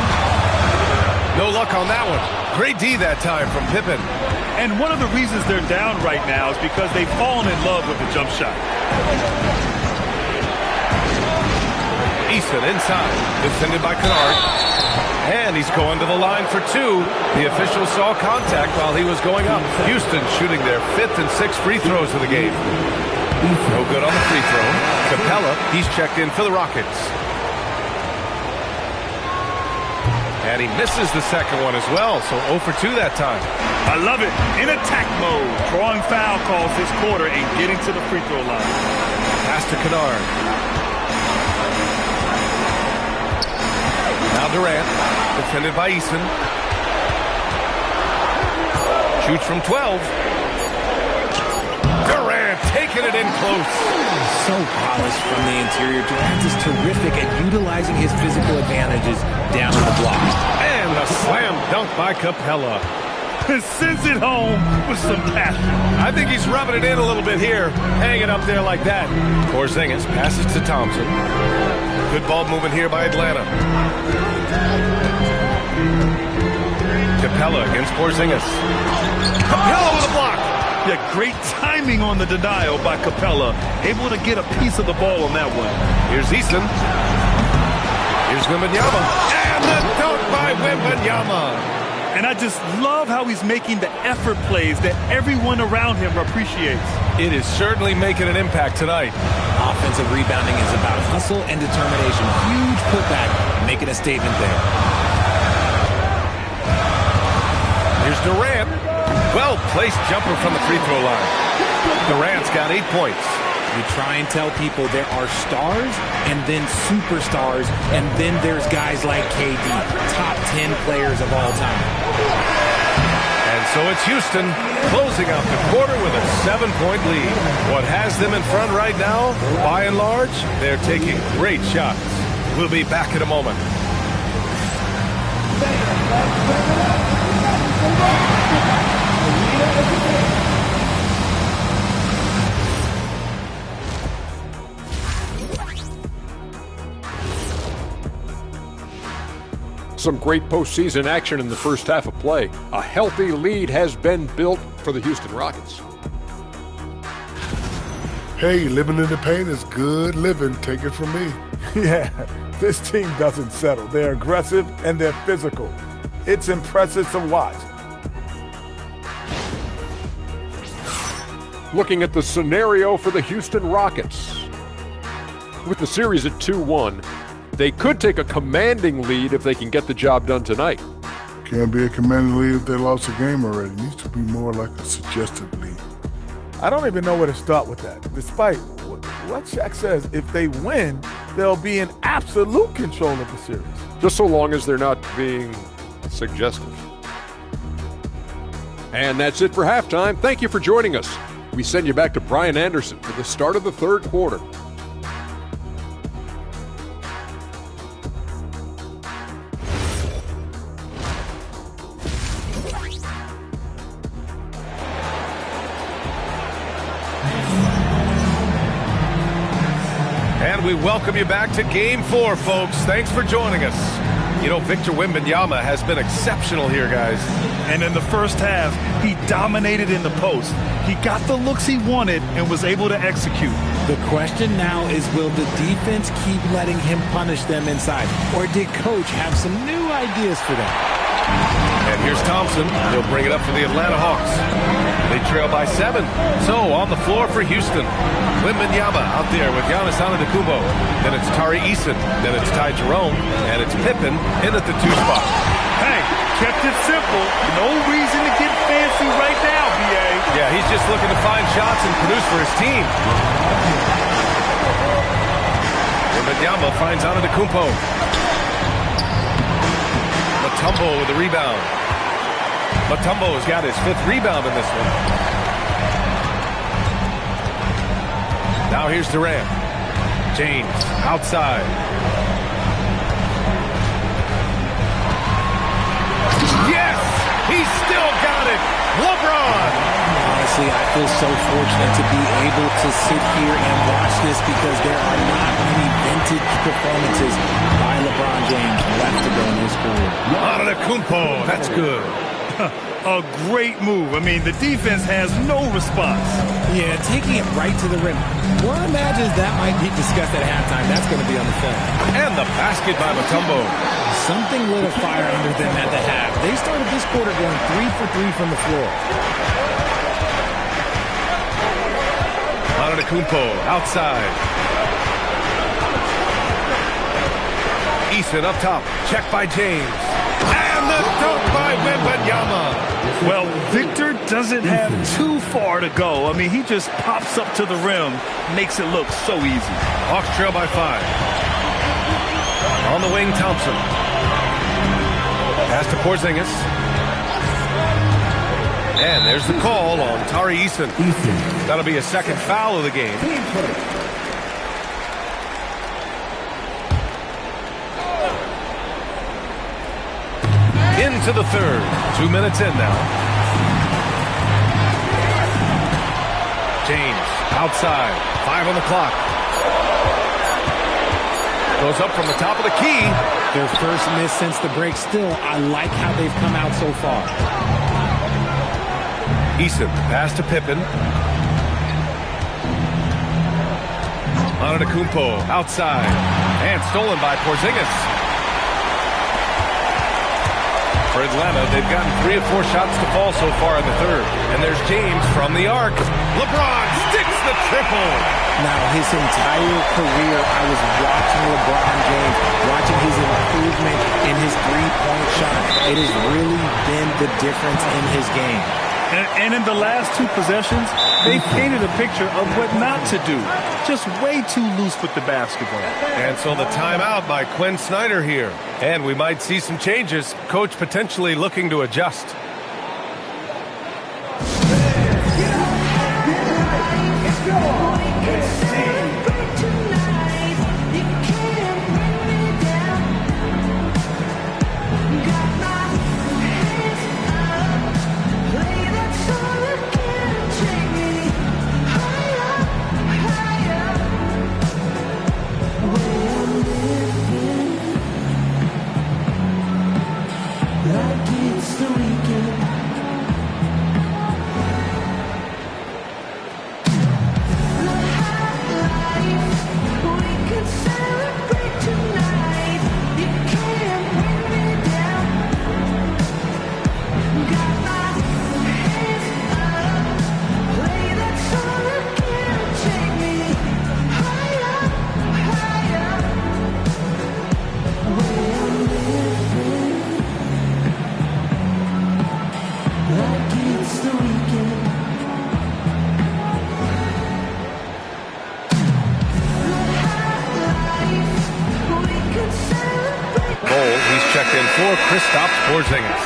No luck on that one. Great D that time from Pippen. And one of the reasons they're down right now is because they've fallen in love with the jump shot. Easton inside, defended by Kennard. And he's going to the line for 2. The official saw contact while he was going up. Houston shooting their 5th and 6th free throws of the game. No good on the free throw. Capella, he's checked in for the Rockets. And he misses the second one as well, so 0 for 2 that time. I love it. In attack mode, drawing foul calls this quarter and getting to the free throw line. Pass to Kennard. Now Durant, defended by Easton. Shoots from 12. Durant taking it in close. So polished from the interior. Durant is terrific at utilizing his physical advantages down to the block. And a slam dunk by Capella. Sends it home with some passion. I think he's rubbing it in a little bit here. Hang it up there like that. Porzingis passes to Thompson. Good ball movement here by Atlanta. Capella against Porzingis. Capella with a block. Yeah, great timing on the denial by Capella. Able to get a piece of the ball on that one. Here's Easton. Here's Wembanyama. And the dunk by Wembanyama. And I just love how he's making the effort plays that everyone around him appreciates. It is certainly making an impact tonight. Offensive rebounding is about hustle and determination. Huge putback, making a statement there. Here's Durant. Well-placed jumper from the free throw line. Durant's got 8 points. You try and tell people there are stars and then superstars, and then there's guys like KD, top 10 players of all time. so it's Houston closing out the quarter with a 7-point lead. What has them in front right now, by and large, they're taking great shots. We'll be back in a moment. Some great postseason action in the first half of play. A healthy lead has been built for the Houston Rockets. Hey, living in the paint is good living. Take it from me. Yeah, this team doesn't settle. They're aggressive and they're physical. It's impressive to watch. Looking at the scenario for the Houston Rockets. With the series at 2-1, they could take a commanding lead if they can get the job done tonight. Can't be a commanding lead if they lost a game already. It needs to be more like a suggestive lead. I don't even know where to start with that. Despite what Shaq says, if they win, they'll be in absolute control of the series. Just so long as they're not being suggestive. And that's it for halftime. Thank you for joining us. We send you back to Brian Anderson for the start of the third quarter. And we welcome you back to Game 4, folks. Thanks for joining us. You know, Victor Wembanyama has been exceptional here, guys. And in the first half, he dominated in the post. He got the looks he wanted and was able to execute. The question now is, will the defense keep letting him punish them inside? Or did Coach have some new ideas for them? And here's Thompson. He'll bring it up for the Atlanta Hawks. They trail by 7. So on the floor for Houston, Wembanyama out there with Giannis Antetokounmpo. Then it's Tari Eason. Then it's Ty Jerome. And it's Pippen in at the 2 spot. Hey, kept it simple. No reason to get fancy right now, B.A. Yeah, he's just looking to find shots and produce for his team. Wembanyama finds Antetokounmpo. Mutombo with the rebound. Mutombo has got his 5th rebound in this one. Now here's Durant. James outside. Yes! He's still got it! LeBron! Honestly, I feel so fortunate to be able to sit here and watch this because there are not many vintage performances by LeBron James left to go in his career. Antetokounmpo, that's good. A great move. I mean, the defense has no response. Yeah, taking it right to the rim. One imagines that might be discussed at halftime. That's going to be on the film. And the basket by Mutombo. Something lit a fire under them at the half. They started this quarter going 3 for 3 from the floor. Antetokounmpo outside. Eason up top. Check by James. And the dunk by Wembanyama. Well, Victor doesn't have too far to go. I mean, he just pops up to the rim, makes it look so easy. Hawks trail by 5. On the wing, Thompson. Pass to Porzingis. And there's the call on Tari Eason. That'll be a 2nd foul of the game. Into the 3rd. 2 minutes in now. James outside. 5 on the clock. Goes up from the top of the key. Their first miss since the break. Still, I like how they've come out so far. Eason, pass to Pippen. Antetokounmpo outside. And stolen by Porzingis. For Atlanta, they've gotten 3 of 4 shots to fall so far in the 3rd. And there's James from the arc. LeBron sticks the triple. Now, his entire career, I was watching LeBron James, watching his improvement in his three-point shot. It has really been the difference in his game. And in the last 2 possessions, they painted a picture of what not to do. Just way too loose with the basketball. And so the timeout by Quinn Snyder here. And we might see some changes. Coach potentially looking to adjust. Kristaps Porzingis.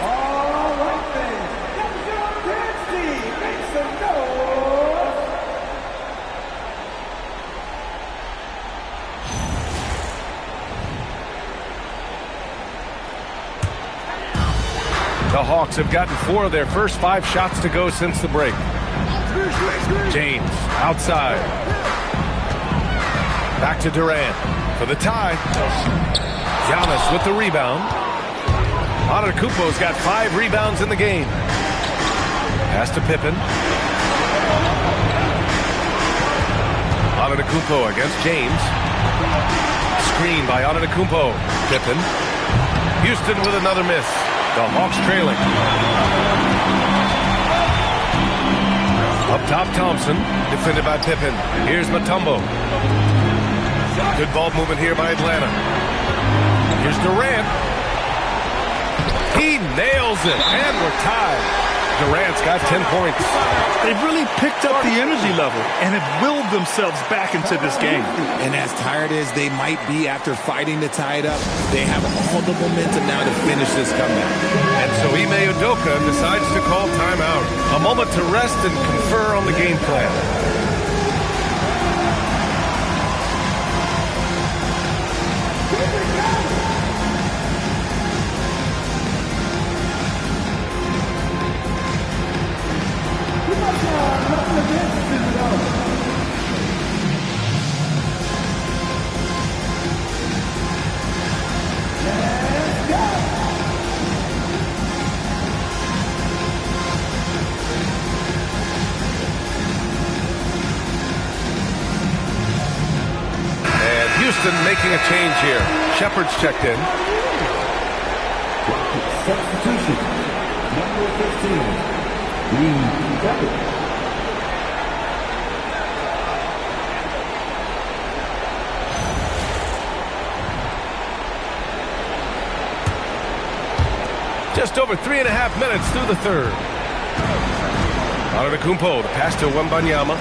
All right, fans. Division dance team. Make some noise. The Hawks have gotten 4 of their first 5 shots to go since the break. James outside. Back to Durant for the tie. Giannis with the rebound. Antetokounmpo's got 5 rebounds in the game. Pass to Pippen. Antetokounmpo against James. Screen by Antetokounmpo. Pippen. Houston with another miss. The Hawks trailing. Up top, Thompson, defended by Pippen. Here's Mutombo. Good ball movement here by Atlanta. Here's Durant. He nails it, and we're tied. Durant's got 10 points. They've really picked up the energy level and have willed themselves back into this game. And as tired as they might be after fighting to tie it up, they have all the momentum now to finish this comeback. And so Ime Udoka decides to call timeout. A moment to rest and confer on the game plan. Houston making a change here. Shepard's checked in. Substitution. Number 15. Lee Shepard. Just over 3.5 minutes through the third. Antetokounmpo, the pass to Wembanyama.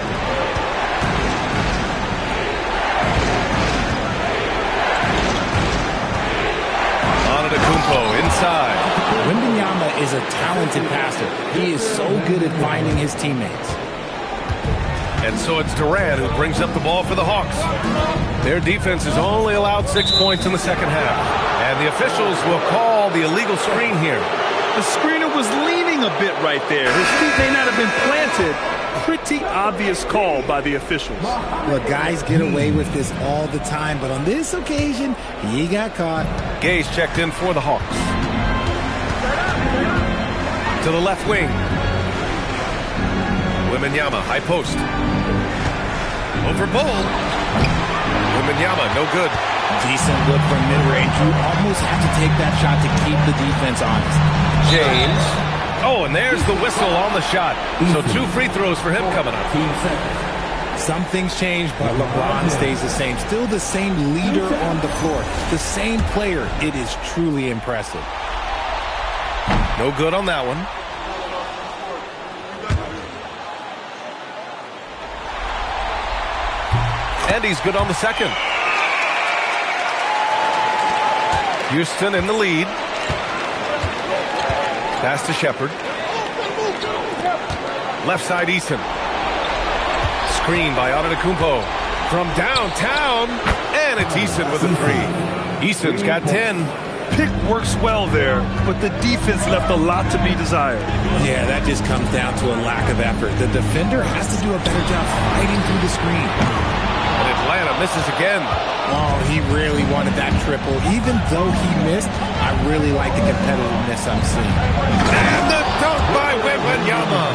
Antetokounmpo inside. Wembanyama is a talented passer. He is so good at finding his teammates. And so it's Durant who brings up the ball for the Hawks. Their defense has only allowed 6 points in the second half. And the officials will call the illegal screen here. The screener was leaning a bit right there. His feet may not have been planted. Pretty obvious call by the officials. Look, guys get away with this all the time, but on this occasion, he got caught. Gay's checked in for the Hawks. To the left wing. Wembanyama, high post. Over Bull. Wembanyama, no good. Decent look from mid-range. You almost have to take that shot to keep the defense honest. James. Oh, and there's the whistle on the shot. So 2 free throws for him coming up. Some things change, but LeBron stays the same. Still the same leader on the floor. The same player. It is truly impressive. No good on that one. And he's good on the second. Houston in the lead. Pass to Shepard. Left side, Eason. Screen by Antetokounmpo. From downtown. And it's Eason with a 3. Eason's got 10. Pick works well there, but the defense left a lot to be desired. Yeah, that just comes down to a lack of effort. The defender has to do a better job fighting through the screen. And Atlanta misses again. Oh, he really wanted that triple. Even though he missed, I really like the competitiveness I'm seeing. And the dunk by Wembanyama.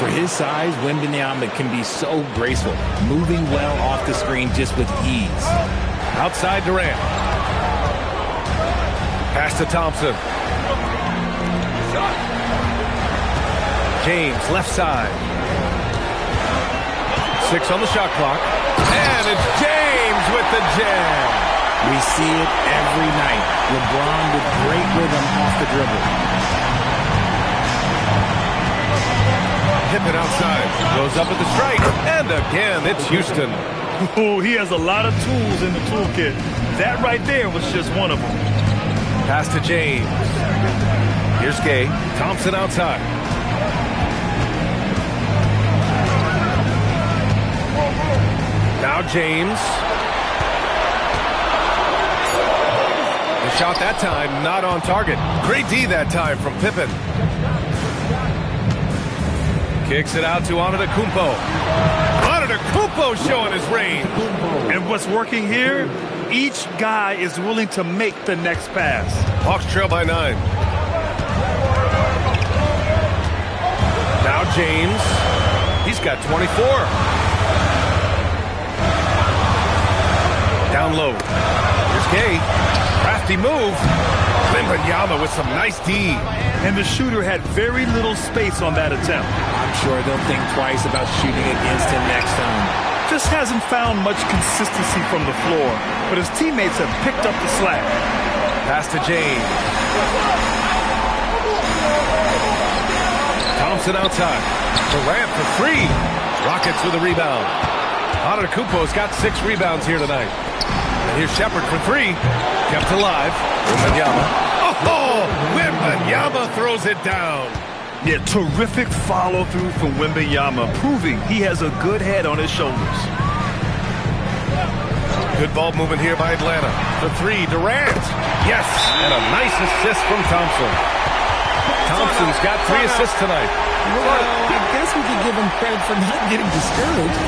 For his size, Wembanyama can be so graceful, moving well off the screen just with ease. Outside Durant. Pass to Thompson. James, left side. 6 on the shot clock. And it's James with the jam. We see it every night. LeBron with great rhythm off the dribble. Pippen outside. Goes up at the strike. And again, it's Houston. Oh, he has a lot of tools in the toolkit. That right there was just one of them. Pass to James. Here's Gay. Thompson outside. Now James. The shot that time not on target. Great D that time from Pippen. Kicks it out to Antetokounmpo. Antetokounmpo showing his range. And what's working here, each guy is willing to make the next pass. Hawks trail by 9. Now James. He's got 24. Down low. Here's Gay. Crafty move. Wembanyama with some nice D. And the shooter had very little space on that attempt. I'm sure they'll think twice about shooting against him next time. Just hasn't found much consistency from the floor, but his teammates have picked up the slack. Pass to James. Thompson outside. Durant for 3. Rockets with a rebound. Antetokounmpo's got 6 rebounds here tonight. And here's Shepherd for 3. Kept alive. Wembanyama. Oh, Wembanyama throws it down. Yeah, terrific follow-through from Wembanyama, proving he has a good head on his shoulders. Good ball movement here by Atlanta. For 3, Durant. Yes, and a nice assist from Thompson. Thompson's got 3 assists tonight. Well, I guess we could give him credit for not getting discouraged.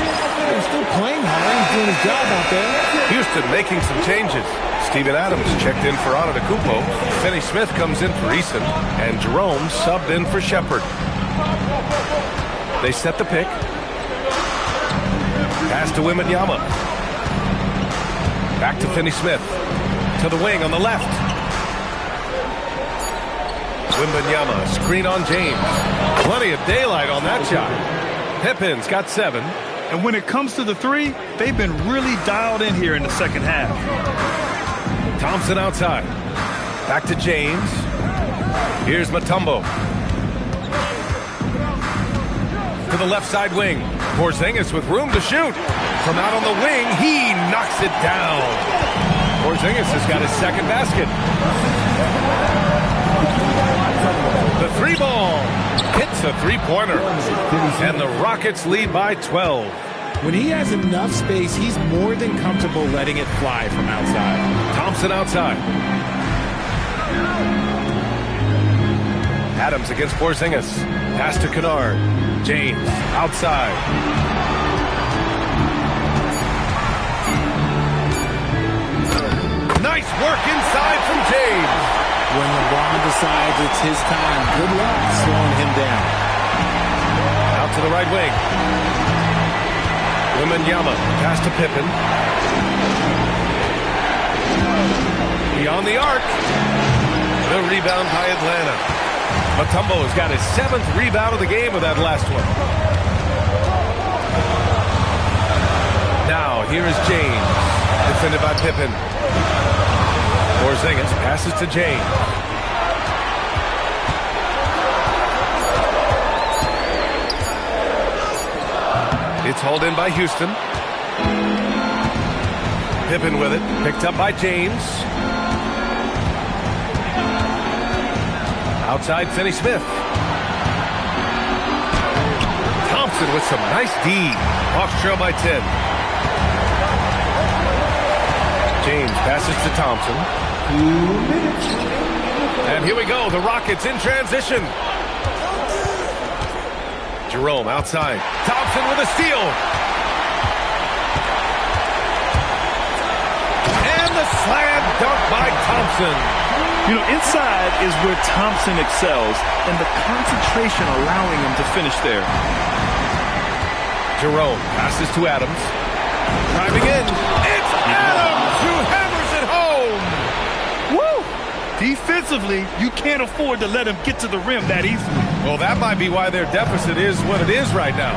They're still playing hard. He's doing his job out there. Houston making some changes. Steven Adams checked in for Antetokounmpo. Finney Smith comes in for Eason. And Jerome subbed in for Shepherd. They set the pick. Pass to Wembanyama. Back to Finney Smith. To the wing on the left. Wembanyama, screen on James. Plenty of daylight on that shot. Pippen's got 7. And when it comes to the 3, they've been really dialed in here in the second half. Thompson outside. Back to James. Here's Mutombo. To the left side wing. Porzingis with room to shoot. From out on the wing, he knocks it down. Porzingis has got his second basket. The 3 ball hits a 3-pointer. And the Rockets lead by 12. When he has enough space, he's more than comfortable letting it fly from outside. Thompson outside. Adams against Porzingis. Pass to Kennard. James outside. Nice work inside from James. When LeBron decides it's his time, good luck slowing him down. Out to the right wing. Wembanyama, pass to Pippen. Beyond the arc. The rebound by Atlanta. Mutombo has got his 7th rebound of the game with that last one. Now, here is James. Defended by Pippen. Porzingis passes to James. It's hauled in by Houston. Pippen with it. Picked up by James. Outside Finney Smith. Thompson with some nice D. Hawks trail by 10. James passes to Thompson. And here we go. The Rockets in transition. Jerome outside. Thompson with a steal. And the slam dunk by Thompson. You know, inside is where Thompson excels, and the concentration allowing him to finish there. Jerome passes to Adams. Driving in. It's Adams who hammers it home. Woo! Defensively, you can't afford to let him get to the rim that easily. Well, that might be why their deficit is what it is right now.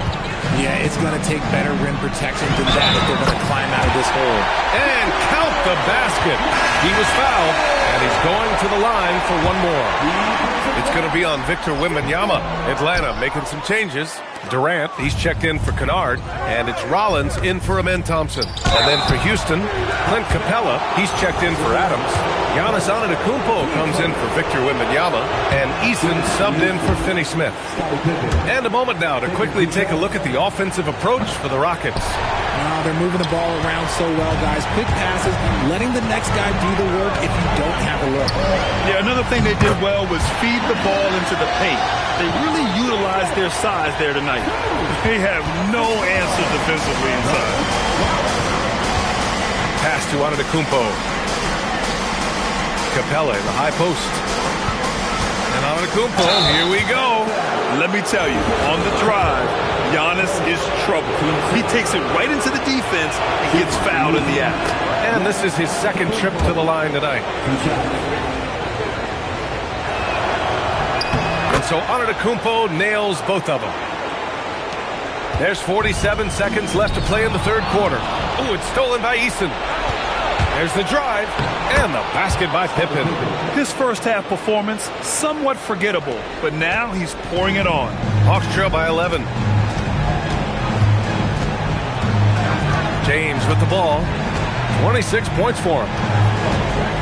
Yeah, it's going to take better rim protection than that if they're going to climb out of this hole. And count the basket. He was fouled, and he's going to the line for one more. It's going to be on Victor Wembanyama. Atlanta making some changes. Durant, he's checked in for Kennard, and it's Rollins in for Amen Thompson. And then for Houston, Clint Capella, he's checked in for Adams. Giannis Antetokounmpo comes in for Victor Wembanyama, and Eason subbed in for Finney-Smith. And a moment now to quickly take a look at the offensive approach for the Rockets. They're moving the ball around so well, guys. Quick passes, letting the next guy do the work if you don't have a look. Yeah, another thing they did well was feed the ball into the paint. They really utilized their size there tonight. They have no answer defensively inside. Pass to Antetokounmpo. Capella in the high post. And Antetokounmpo, here we go. Let me tell you, on the drive, Giannis is trouble. He takes it right into the defense and gets fouled in the act. And this is his second trip to the line tonight. And so Antetokounmpo nails both of them. There's 47 seconds left to play in the third quarter. Oh, it's stolen by Eason. There's the drive and the basket by Pippen. His first half performance, somewhat forgettable, but now he's pouring it on. Hawks trail by 11. James with the ball. 26 points for him.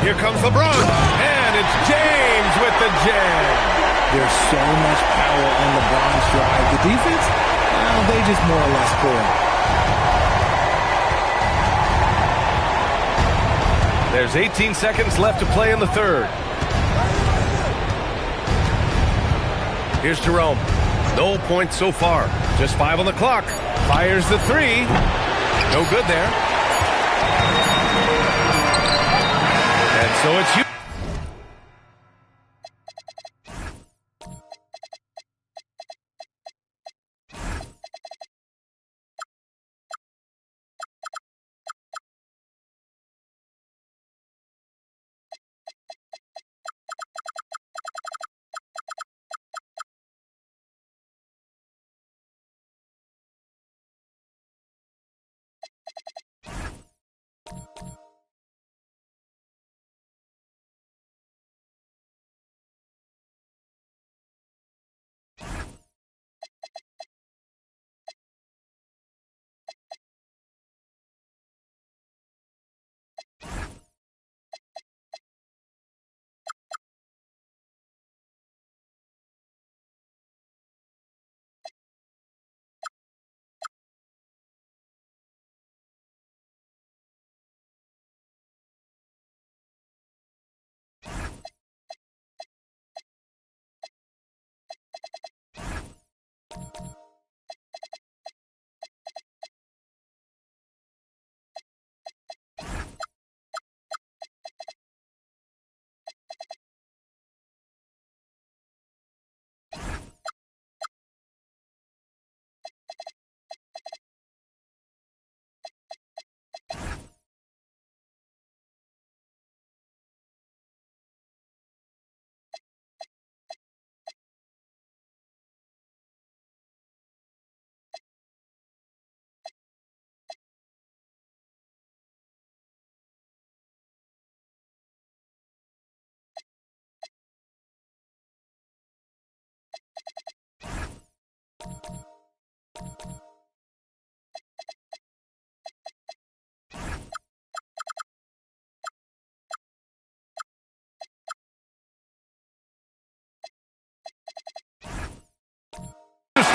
Here comes LeBron. And it's James with the jam. There's so much power on LeBron's drive. The defense, well, they just more or less score. There's 18 seconds left to play in the third. Here's Jerome. No points so far. Just 5 on the clock. Fires the 3. No good there. And so it's you.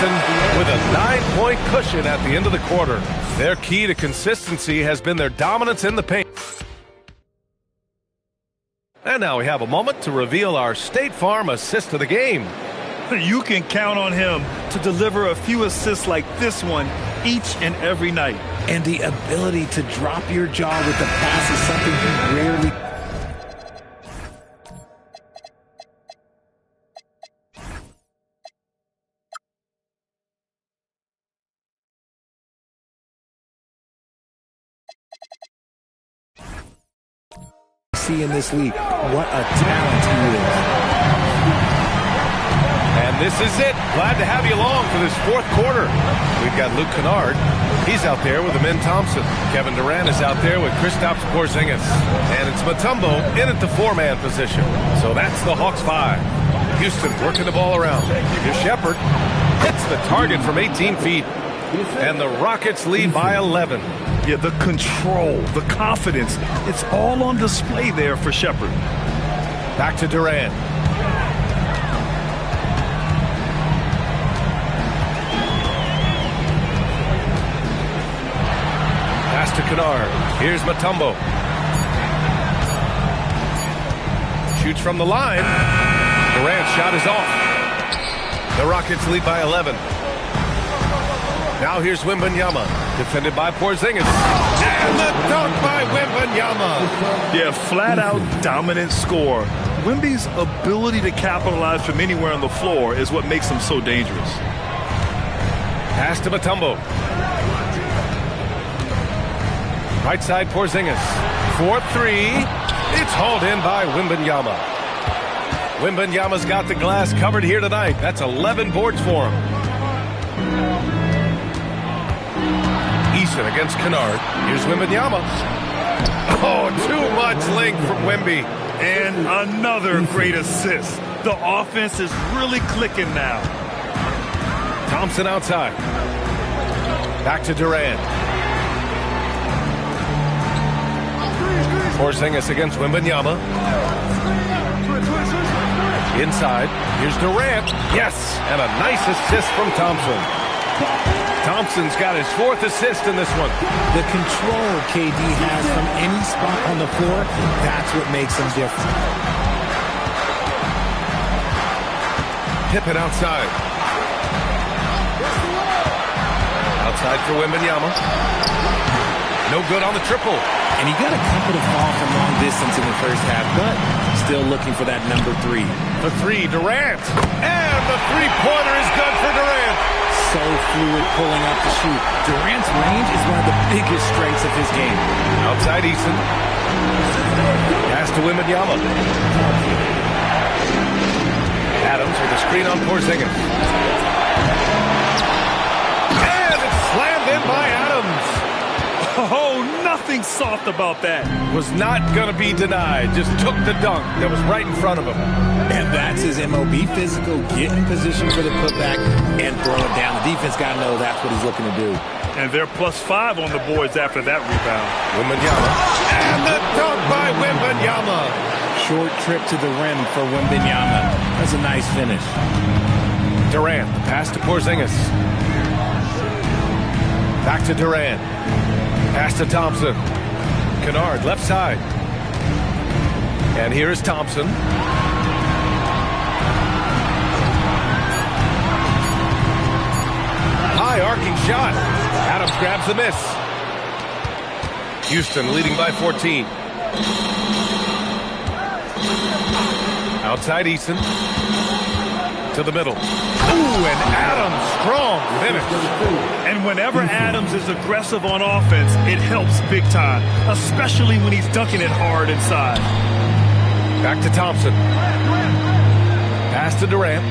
With a 9-point cushion at the end of the quarter. Their key to consistency has been their dominance in the paint. And now we have a moment to reveal our State Farm assist of the game. You can count on him to deliver a few assists like this one each and every night. And the ability to drop your jaw with the pass is something he rarely see in this league. What a talent he is. And this is it. Glad to have you along for this fourth quarter. We've got Luke Kennard. He's out there with Amen Thompson. Kevin Durant is out there with Kristaps Porzingis. And it's Mutombo in at the 4-man position. So that's the Hawks 5. Houston working the ball around. Here's Shepherd. Hits the target from 18 feet. And the Rockets lead by 11. Yeah, the control, the confidence, it's all on display there for Shepherd. Back to Durant. Pass to Kennard. Here's Mutombo. Shoots from the line. Durant's shot is off. The Rockets lead by 11. Now here's Wembanyama, defended by Porzingis. And the dunk by Wembanyama. Yeah, flat-out dominant score. Wemby's ability to capitalize from anywhere on the floor is what makes him so dangerous. Pass to Mutombo. Right side Porzingis. 4-3. It's hauled in by Wembanyama. Wembanyama's got the glass covered here tonight. That's 11 boards for him. Eason against Kennard. Here's Wembanyama. Oh, too much length from Wemby. And another great assist. The offense is really clicking now. Thompson outside. Back to Durant. Porzingis against Wembanyama. Inside. Here's Durant. Yes, and a nice assist from Thompson. Thompson's got his 4th assist in this one. The control KD has from any spot on the floor, that's what makes him different. Pippen outside. Outside for Wembanyama. No good on the triple. And he got a couple to fall from long distance in the first half, but still looking for that number 3. The 3, Durant. And the three-pointer is good for Durant. So fluid pulling up to shoot. Durant's range is one of the biggest strengths of his game. Outside Eason. Pass to Wembanyama. Adams with a screen on Porzingis. And it's slammed in by Adams. Oh, nothing soft about that. Was not going to be denied. Just took the dunk that was right in front of him. And that's his MOB, physical, get in position for the putback and throw it down. The defense got to know that's what he's looking to do. And they're +5 on the boards after that rebound. Wembanyama. And the dunk by Wembanyama. Short trip to the rim for Wembanyama. That's a nice finish. Durant, pass to Porzingis. Back to Durant. Pass to Thompson. Kennard, left side. And here is Thompson. High arcing shot. Adams grabs the miss. Houston leading by 14. Outside Eason. To the middle. Ooh, and Adams, strong finish. And whenever Adams is aggressive on offense, it helps big time, especially when he's dunking it hard inside. Back to Thompson. Pass to Durant.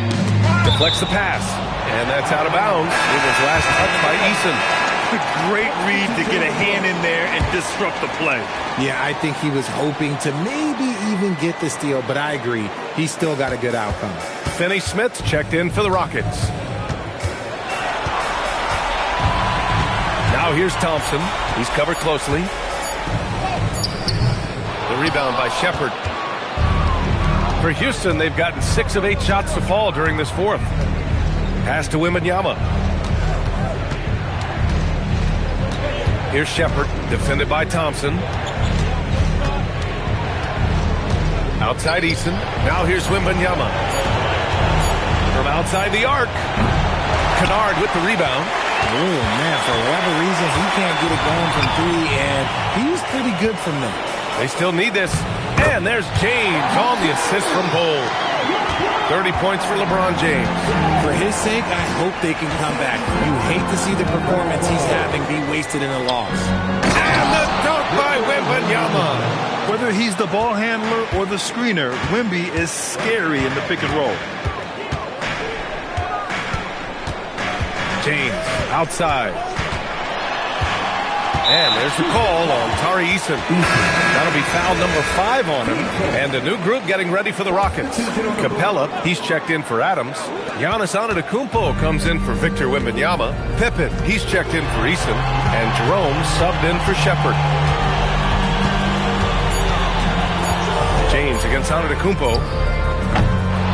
Deflects the pass. And that's out of bounds. It was last touched by Eason. Great read to get a hand in there and disrupt the play. Yeah, I think he was hoping to maybe even get the steal, but I agree. He still got a good outcome. Finney Smith checked in for the Rockets. Now here's Thompson. He's covered closely. The rebound by Shepherd. For Houston, they've gotten 6 of 8 shots to fall during this fourth. Pass to Wembanyama. Here's Shepherd, defended by Thompson. Outside Eason. Now here's Wembanyama. From outside the arc. Kennard with the rebound. Oh, man, for whatever reason, he can't get it going from 3, and he's pretty good from there. They still need this. And there's James on the assist from Bol. 30 points for LeBron James. For his sake, I hope they can come back. You hate to see the performance he's having be wasted in a loss. And the dunk by Wembanyama. Whether he's the ball handler or the screener, Wemby is scary in the pick and roll. James outside. And there's the call on Tari Eason. That'll be foul number 5 on him. And a new group getting ready for the Rockets. Capella, he's checked in for Adams. Giannis Antetokounmpo comes in for Victor Wembanyama. Pippen, he's checked in for Eason. And Jerome subbed in for Shepherd. James against Antetokounmpo.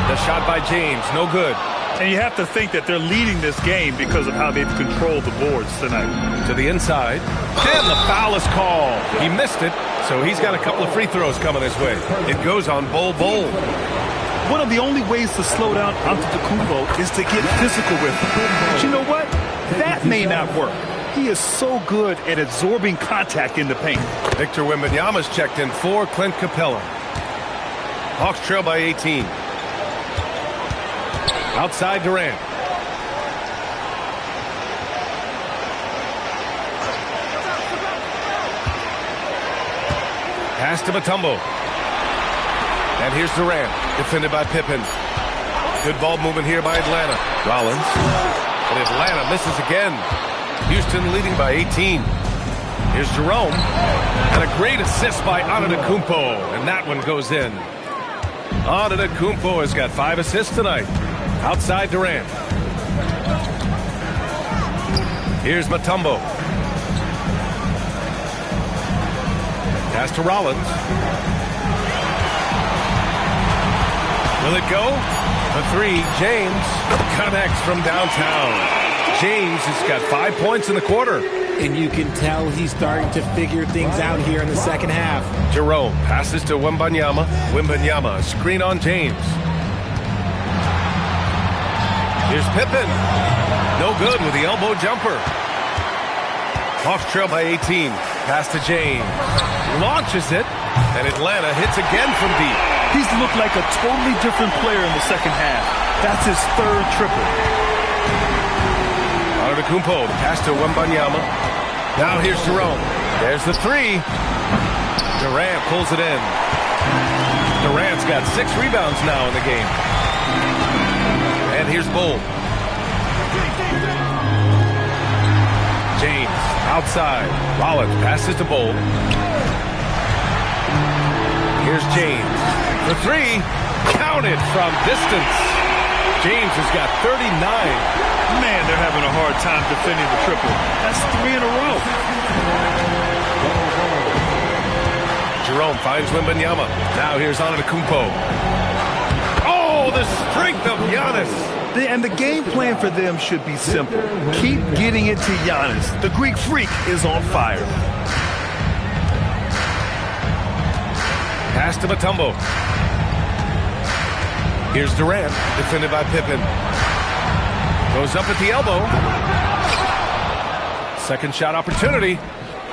The shot by James, no good. And you have to think that they're leading this game because of how they've controlled the boards tonight. To the inside. And the foul is called. He missed it, so he's got a couple of free throws coming his way. It goes on Bol Bol. One of the only ways to slow down Antetokounmpo is to get physical with him. But you know what? That may not work. He is so good at absorbing contact in the paint. Victor Wembanyama's checked in for Clint Capella. Hawks trail by 18. Outside Durant. Pass to Mutombo. And here's Durant, defended by Pippen. Good ball movement here by Atlanta. Rollins. And Atlanta misses again. Houston leading by 18. Here's Jerome. And a great assist by Antetokounmpo. And that one goes in. Antetokounmpo has got 5 assists tonight. Outside Durant. Here's Mutombo. Pass to Rollins. Will it go? The 3, James connects from downtown. James has got 5 points in the quarter. And you can tell he's starting to figure things out here in the second half. Jerome passes to Wembanyama. Wembanyama, screen on James. Here's Pippen. No good with the elbow jumper. Hawks trail by 18. Pass to James. Launches it. And Atlanta hits again from deep. He's looked like a totally different player in the second half. That's his 3rd triple. Antetokounmpo, the pass to Wembanyama. Now here's Jerome. There's the 3. Durant pulls it in. Durant's got 6 rebounds now in the game. And here's Bol. James outside. Rollins passes to Bol. Here's James. The 3 counted from distance. James has got 39. Man, they're having a hard time defending the triple. That's 3 in a row. Jerome finds Wembanyama. Now here's Antetokounmpo. Oh, the strength of Giannis. And the game plan for them should be simple. Keep getting it to Giannis. The Greek freak is on fire. Pass to Mutombo. Here's Durant, defended by Pippen. Goes up at the elbow. Second shot opportunity.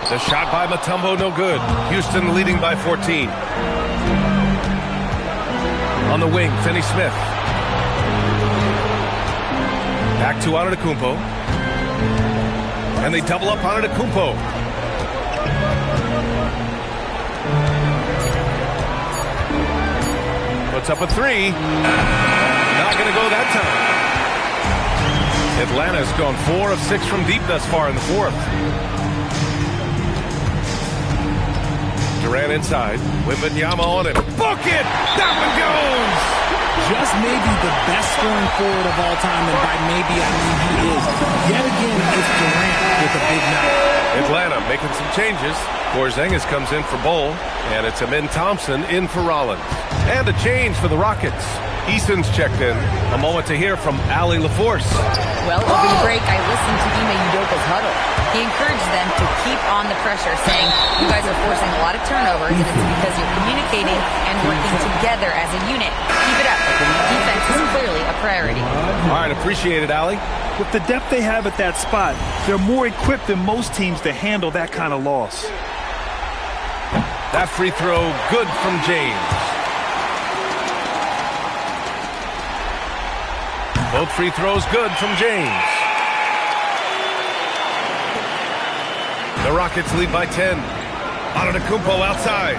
The shot by Mutombo, no good. Houston leading by 14. On the wing, Finney-Smith. Back to Antetokounmpo. And they double up Antetokounmpo. Puts up a 3. Not going to go that time. Atlanta's gone 4 of 6 from deep thus far in the 4th. Durant inside. Wembanyama on it. Book it! That one goes! Just maybe the best scoring forward of all time, and by maybe I mean he is. Yet again, it's Durant with a big night. Atlanta making some changes. Porzingis comes in for Bol, and it's Amin Thompson in for Rollins. And a change for the Rockets. Eason's checked in. A moment to hear from Allie LaForce. Well, over the break, I listened to Ime Udoka's huddle. He encouraged them to keep on the pressure, saying, you guys are forcing a lot of turnovers, and it's because you're communicating and working together as a unit. Keep it up. Defense is clearly a priority. All right, appreciate it, Allie. With the depth they have at that spot, they're more equipped than most teams to handle that kind of loss. That free throw, good from James. Both free throws good from James. The Rockets lead by 10. Antetokounmpo outside.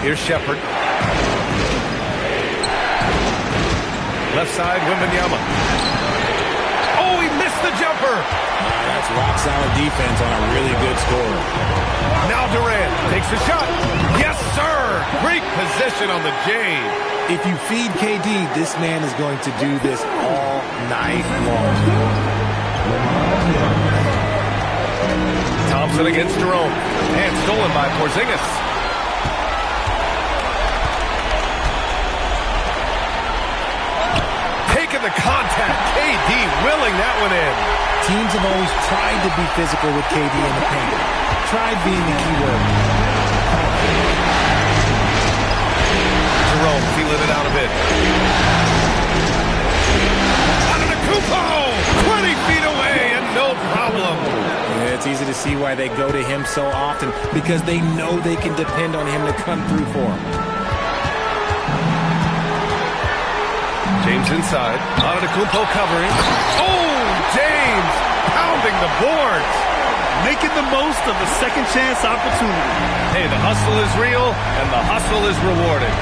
Here's Shepherd. Left side, Wembanyama. Oh, he missed the jumper. That's rock-solid defense on a really good scorer. Now Durant takes the shot. Yes, sir. Great position on the J. If you feed KD, this man is going to do this all night long. Thompson against Jerome. And stolen by Porzingis. Taking the contact. KD willing that one in. Teams have always tried to be physical with KD in the paint. Tried being the key word. Jerome feeling it out a bit. Antetokounmpo! 20 feet away and no problem. Yeah, it's easy to see why they go to him so often, because they know they can depend on him to come through for them. James inside. Antetokounmpo covering. Oh, James pounding the boards. Making the most of the second chance opportunity. Hey, the hustle is real and the hustle is rewarded.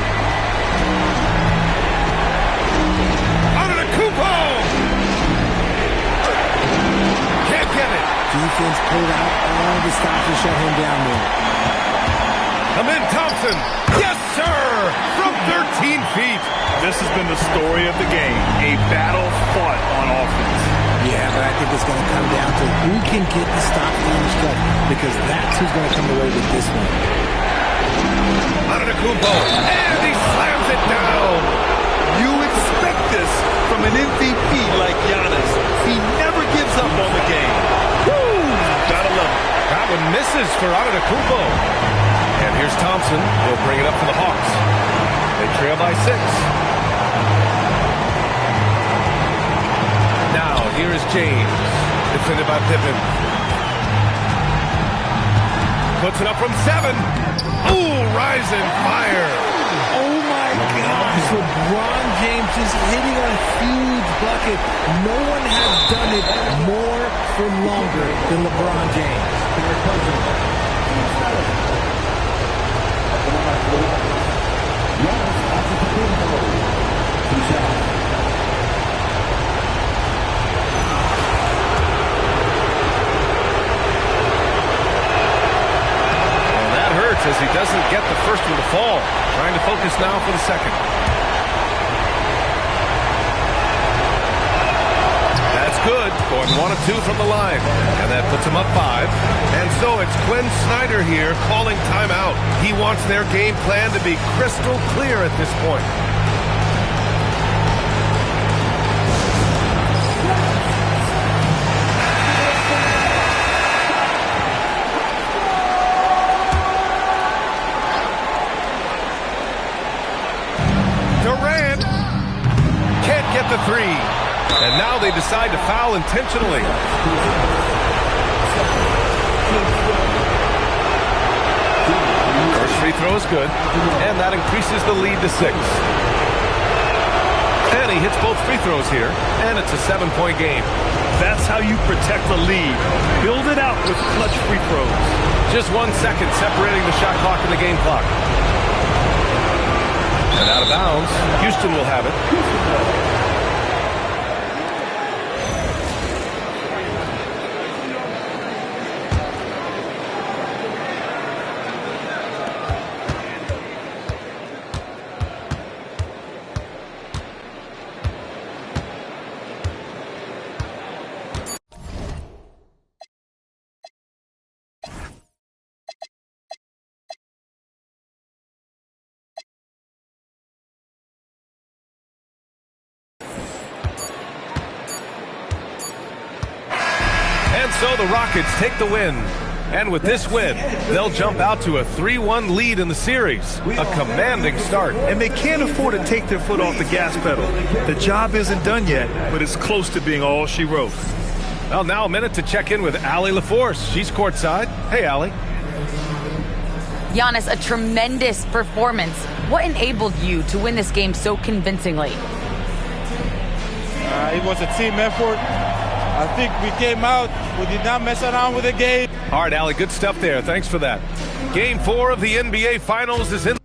Antetokounmpo! Can't get it. Defense pulled out all the stops to shut him down there. Amin Thompson. Yes, sir! From 13 feet. This has been the story of the game. A battle fought on offense. Yeah, but I think it's going to come down to who can get the stops down the stretch, because that's who's going to come away with this one. Antetokounmpo. And he slams it down. You expect this from an MVP like Giannis. He never gives up on the game. Woo! Gotta love it. That one misses for Antetokounmpo. And here's Thompson. He'll bring it up for the Hawks. They trail by 6. Now, here is James. Defended by Pippen. Puts it up from 7. Ooh, rising fire. Oh, my gosh. LeBron James just hitting a huge bucket. No one has done it more for longer than LeBron James. As he doesn't get the first one to fall. Trying to focus now for the second. That's good. Going 1 of 2 from the line. And that puts him up 5. And so it's Quinn Snyder here calling timeout. He wants their game plan to be crystal clear at this point. The 3. And now they decide to foul intentionally. First free throw is good. And that increases the lead to 6. And he hits both free throws here. And it's a 7-point game. That's how you protect the lead. Build it out with clutch free throws. Just 1 second separating the shot clock and the game clock. And out of bounds. Houston will have it. So the Rockets take the win. And with this win, they'll jump out to a 3-1 lead in the series. A commanding start. And they can't afford to take their foot off the gas pedal. The job isn't done yet, but it's close to being all she wrote. Well, now a minute to check in with Allie LaForce. She's courtside. Hey, Allie. Giannis, a tremendous performance. What enabled you to win this game so convincingly? It was a team effort. I think we came out, we did not mess around with the game. All right, Allie, good stuff there. Thanks for that. Game 4 of the NBA Finals is in.